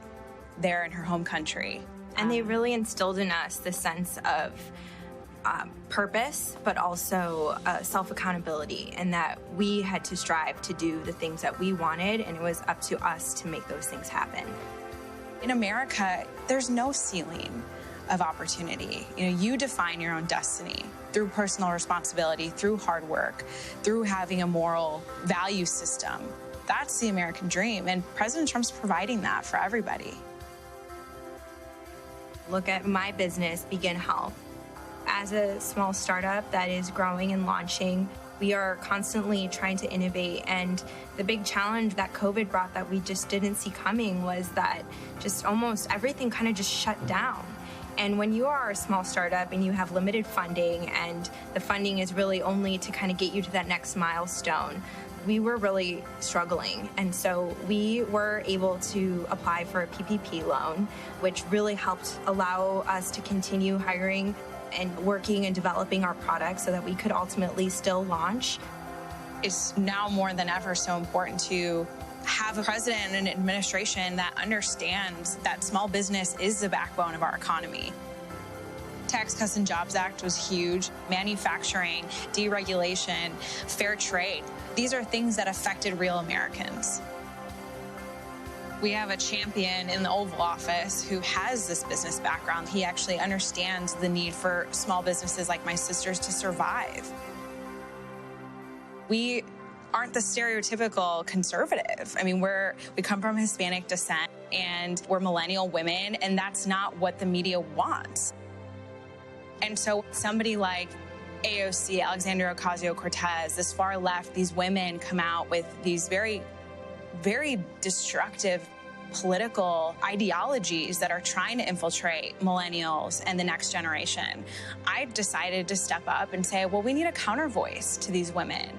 there in her home country. And they really instilled in us the sense of purpose, but also self-accountability, and that we had to strive to do the things that we wanted, and it was up to us to make those things happen. In America, there's no ceiling of opportunity. You know, you define your own destiny through personal responsibility, through hard work, through having a moral value system. That's the American dream, and President Trump's providing that for everybody. Look at my business, Begin Health. As a small startup that is growing and launching, we are constantly trying to innovate, and the big challenge that COVID brought that we just didn't see coming was that just almost everything kind of just shut down. And when you are a small startup and you have limited funding, and the funding is really only to kind of get you to that next milestone, we were really struggling. And so we were able to apply for a PPP loan, which really helped allow us to continue hiring and working and developing our products so that we could ultimately still launch. It's now more than ever so important to have a president and an administration that understands that small business is the backbone of our economy. Tax Cuts and Jobs Act was huge. Manufacturing, deregulation, fair trade. These are things that affected real Americans. We have a champion in the Oval Office who has this business background. He actually understands the need for small businesses like my sisters to survive. We aren't the stereotypical conservative. I mean, we come from Hispanic descent, and we're millennial women, and that's not what the media wants. And so somebody like AOC, Alexandria Ocasio-Cortez, this far left, these women come out with these very, very destructive political ideologies that are trying to infiltrate millennials and the next generation. I decided to step up and say, well, we need a counter voice to these women.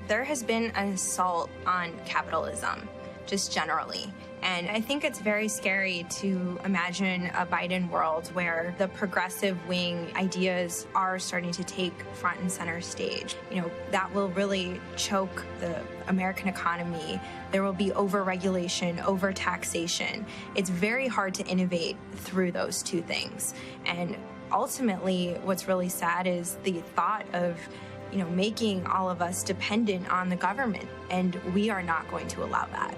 There has been an assault on capitalism, just generally. And I think it's very scary to imagine a Biden world where the progressive wing ideas are starting to take front and center stage. That will really choke the American economy. There will be over-regulation, over-taxation. It's very hard to innovate through those two things. And ultimately, what's really sad is the thought of making all of us dependent on the government, and we are not going to allow that.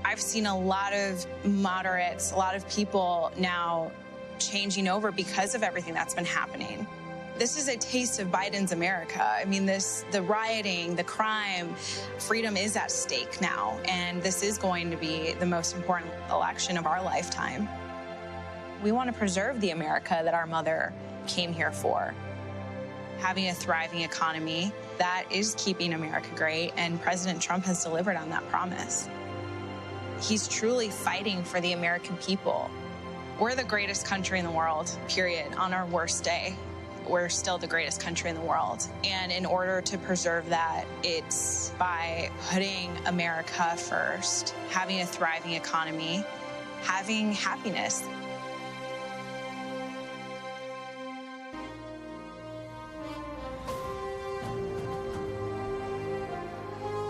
I've seen a lot of moderates, a lot of people now changing over because of everything that's been happening. This is a taste of Biden's America. I mean, the rioting, the crime, freedom is at stake now, and this is going to be the most important election of our lifetime. We want to preserve the America that our mother came here for. Having a thriving economy, that is keeping America great, and President Trump has delivered on that promise. He's truly fighting for the American people. We're the greatest country in the world, period. On our worst day, we're still the greatest country in the world. And in order to preserve that, it's by putting America first, having a thriving economy, having happiness.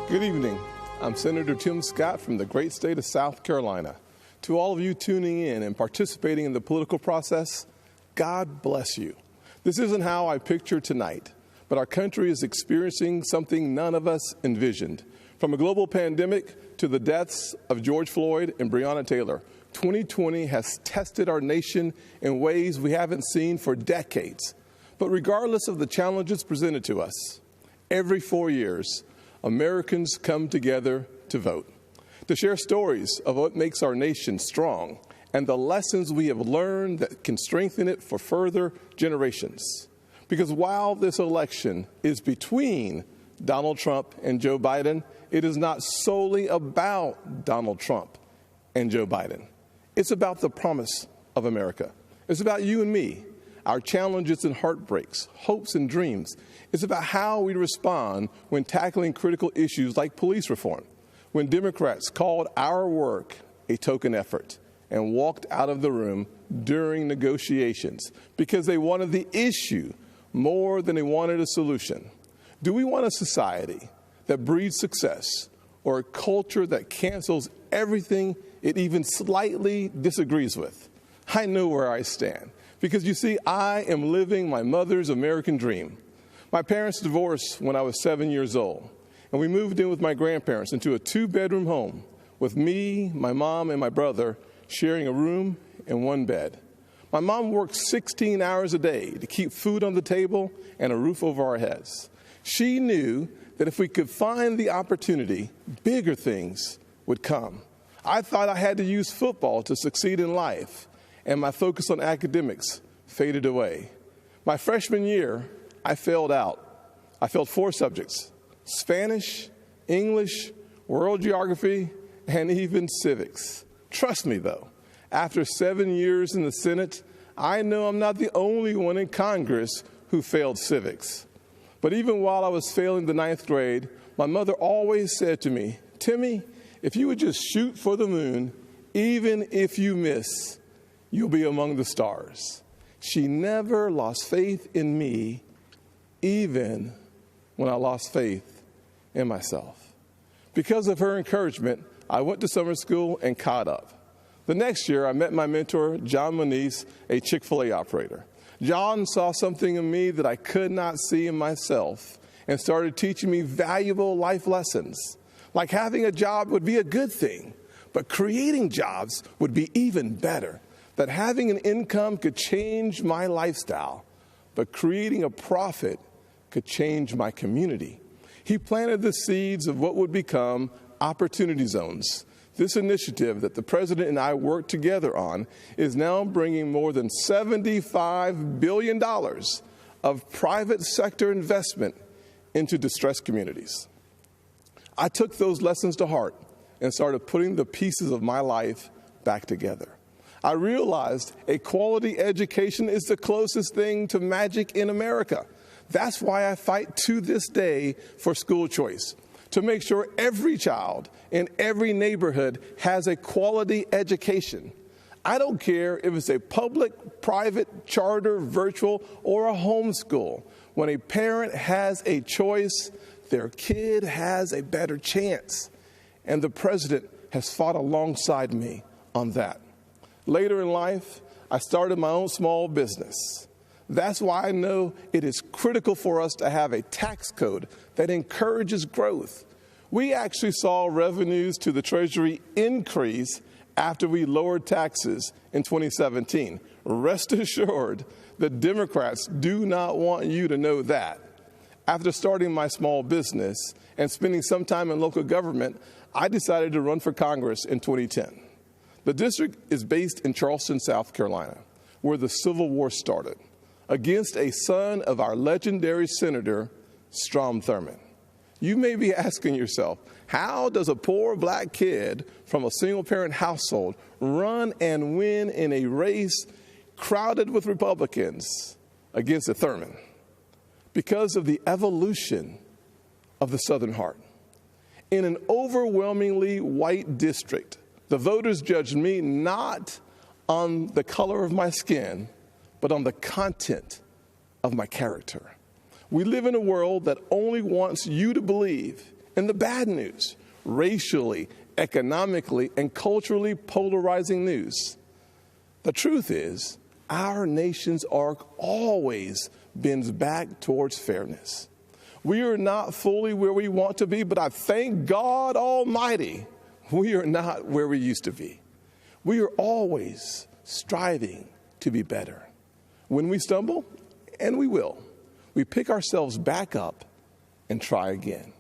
Good evening. I'm Senator Tim Scott from the great state of South Carolina. To all of you tuning in and participating in the political process, God bless you. This isn't how I picture tonight, but our country is experiencing something none of us envisioned. From a global pandemic to the deaths of George Floyd and Breonna Taylor, 2020 has tested our nation in ways we haven't seen for decades. But regardless of the challenges presented to us, every 4 years, Americans come together to vote, to share stories of what makes our nation strong and the lessons we have learned that can strengthen it for further generations. Because while this election is between Donald Trump and Joe Biden, it is not solely about Donald Trump and Joe Biden. It's about the promise of America. It's about you and me, our challenges and heartbreaks, hopes and dreams. It's about how we respond when tackling critical issues like police reform, when Democrats called our work a token effort and walked out of the room during negotiations because they wanted the issue more than they wanted a solution. Do we want a society that breeds success or a culture that cancels everything it even slightly disagrees with? I know where I stand because, you see, I am living my mother's American dream. My parents divorced when I was 7 years old, and we moved in with my grandparents into a 2-bedroom home with me, my mom, and my brother sharing a room and one bed. My mom worked 16 hours a day to keep food on the table and a roof over our heads. She knew that if we could find the opportunity, bigger things would come. I thought I had to use football to succeed in life, and my focus on academics faded away. My freshman year, I failed out. I failed 4 subjects: Spanish, English, world geography, and even civics. Trust me, though, after 7 years in the Senate, I know I'm not the only one in Congress who failed civics. But even while I was failing the 9th grade, my mother always said to me, "Timmy, if you would just shoot for the moon, even if you miss, you'll be among the stars." She never lost faith in me, even when I lost faith in myself. Because of her encouragement, I went to summer school and caught up. The next year, I met my mentor, John Moniz, a Chick-fil-A operator. John saw something in me that I could not see in myself and started teaching me valuable life lessons. Like having a job would be a good thing, but creating jobs would be even better. That having an income could change my lifestyle, but creating a profit could change my community. He planted the seeds of what would become Opportunity Zones. This initiative that the President and I worked together on is now bringing more than $75 billion of private sector investment into distressed communities. I took those lessons to heart and started putting the pieces of my life back together. I realized a quality education is the closest thing to magic in America. That's why I fight to this day for school choice, to make sure every child in every neighborhood has a quality education. I don't care if it's a public, private, charter, virtual, or a homeschool. When a parent has a choice, their kid has a better chance. And the president has fought alongside me on that. Later in life, I started my own small business. That's why I know it is critical for us to have a tax code that encourages growth. We actually saw revenues to the Treasury increase after we lowered taxes in 2017. Rest assured, the Democrats do not want you to know that. After starting my small business and spending some time in local government, I decided to run for Congress in 2010. The district is based in Charleston, South Carolina, where the Civil War started, against a son of our legendary Senator, Strom Thurmond. You may be asking yourself, how does a poor black kid from a single-parent household run and win in a race crowded with Republicans against a Thurmond? Because of the evolution of the Southern heart. In an overwhelmingly white district, the voters judged me not on the color of my skin, but on the content of my character. We live in a world that only wants you to believe in the bad news, racially, economically, and culturally polarizing news. The truth is, our nation's arc always bends back towards fairness. We are not fully where we want to be, but I thank God Almighty, we are not where we used to be. We are always striving to be better. When we stumble, and we will, we pick ourselves back up and try again.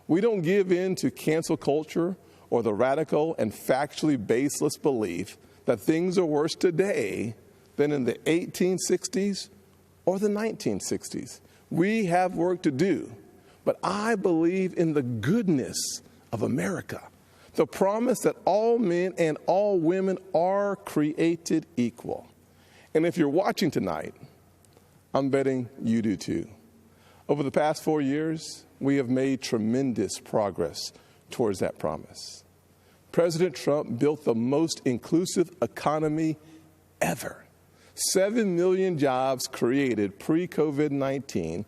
We don't give in to cancel culture or the radical and factually baseless belief that things are worse today than in the 1860s or the 1960s. We have work to do, but I believe in the goodness of America, the promise that all men and all women are created equal. And if you're watching tonight, I'm betting you do too. Over the past 4 years, we have made tremendous progress towards that promise. President Trump built the most inclusive economy ever. 7 million jobs created pre-COVID-19,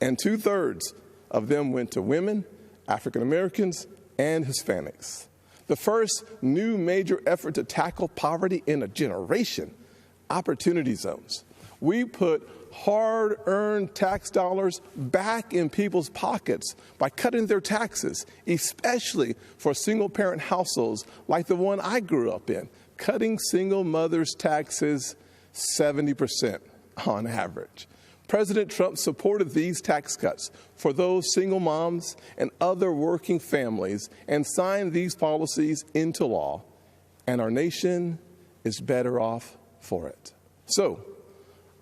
and 2/3 of them went to women, African Americans, and Hispanics. The first new major effort to tackle poverty in a generation, opportunity zones. We put hard-earned tax dollars back in people's pockets by cutting their taxes, especially for single-parent households like the one I grew up in, cutting single mothers' taxes 70% on average. President Trump supported these tax cuts for those single moms and other working families and signed these policies into law, and our nation is better off for it. So,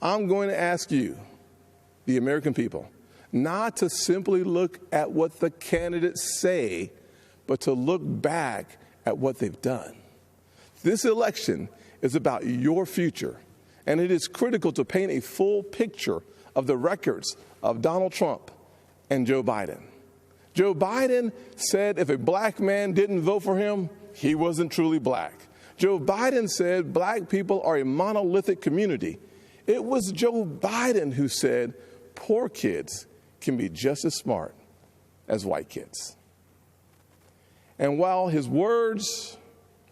I'm going to ask you, the American people, not to simply look at what the candidates say, but to look back at what they've done. This election is about your future, and it is critical to paint a full picture of the records of Donald Trump and Joe Biden. Joe Biden said if a black man didn't vote for him, he wasn't truly black. Joe Biden said black people are a monolithic community. It was Joe Biden who said poor kids can be just as smart as white kids. And while his words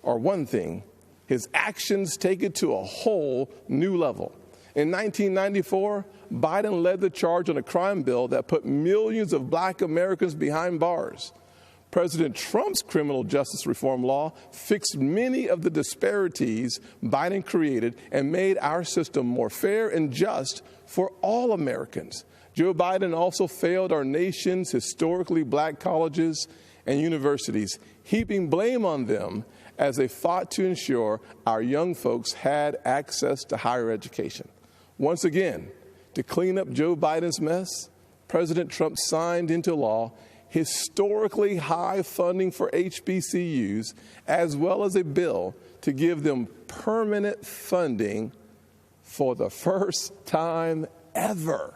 are one thing, his actions take it to a whole new level. In 1994, Biden led the charge on a crime bill that put millions of black Americans behind bars. President Trump's criminal justice reform law fixed many of the disparities Biden created and made our system more fair and just for all Americans. Joe Biden also failed our nation's historically black colleges and universities, heaping blame on them as they fought to ensure our young folks had access to higher education. Once again, to clean up Joe Biden's mess, President Trump signed into law historically high funding for HBCUs, as well as a bill to give them permanent funding for the first time ever.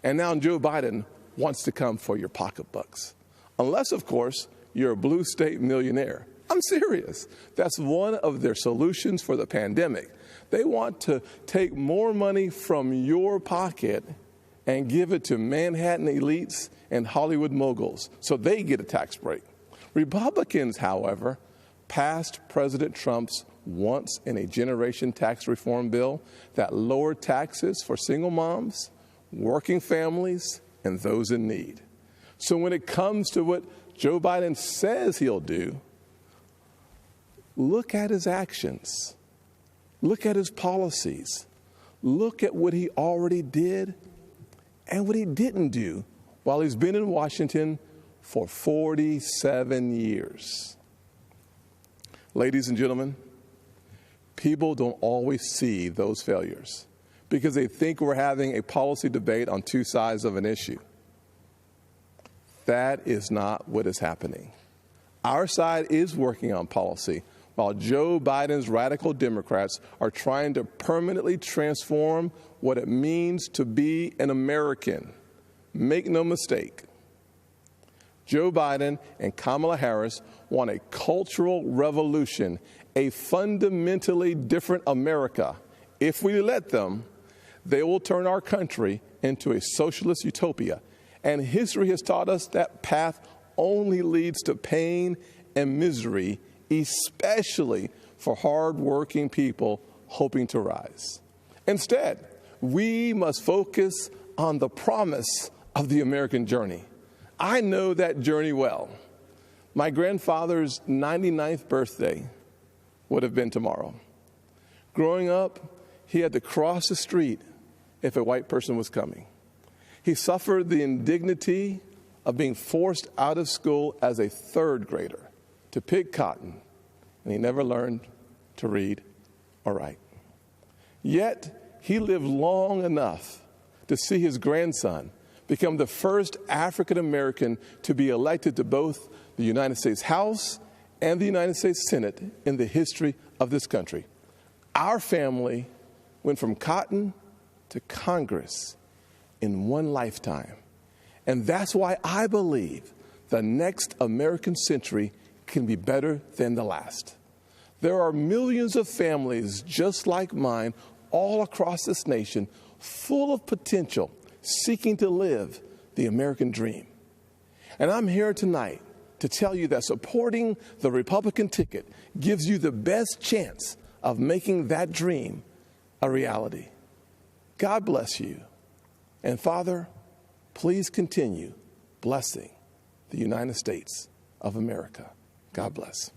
And now Joe Biden wants to come for your pocketbooks. Unless, of course, you're a blue state millionaire. I'm serious. That's one of their solutions for the pandemic. They want to take more money from your pocket and give it to Manhattan elites and Hollywood moguls so they get a tax break. Republicans, however, passed President Trump's once-in-a-generation tax reform bill that lowered taxes for single moms, working families, and those in need. So when it comes to what Joe Biden says he'll do, look at his actions. Look at his policies. Look at what he already did and what he didn't do while he's been in Washington for 47 years. Ladies and gentlemen, people don't always see those failures because they think we're having a policy debate on two sides of an issue. That is not what is happening. Our side is working on policy, while Joe Biden's radical Democrats are trying to permanently transform what it means to be an American. Make no mistake, Joe Biden and Kamala Harris want a cultural revolution, a fundamentally different America. If we let them, they will turn our country into a socialist utopia. And history has taught us that path only leads to pain and misery, especially for hardworking people hoping to rise. Instead, we must focus on the promise of the American journey. I know that journey well. My grandfather's 99th birthday would have been tomorrow. Growing up, he had to cross the street if a white person was coming. He suffered the indignity of being forced out of school as a third grader to pick cotton, and he never learned to read or write. Yet, he lived long enough to see his grandson become the first African American to be elected to both the United States House and the United States Senate in the history of this country. Our family went from cotton to Congress in one lifetime. And that's why I believe the next American century can be better than the last. There are millions of families just like mine all across this nation, full of potential, seeking to live the American dream. And I'm here tonight to tell you that supporting the Republican ticket gives you the best chance of making that dream a reality. God bless you. And Father, please continue blessing the United States of America. God bless.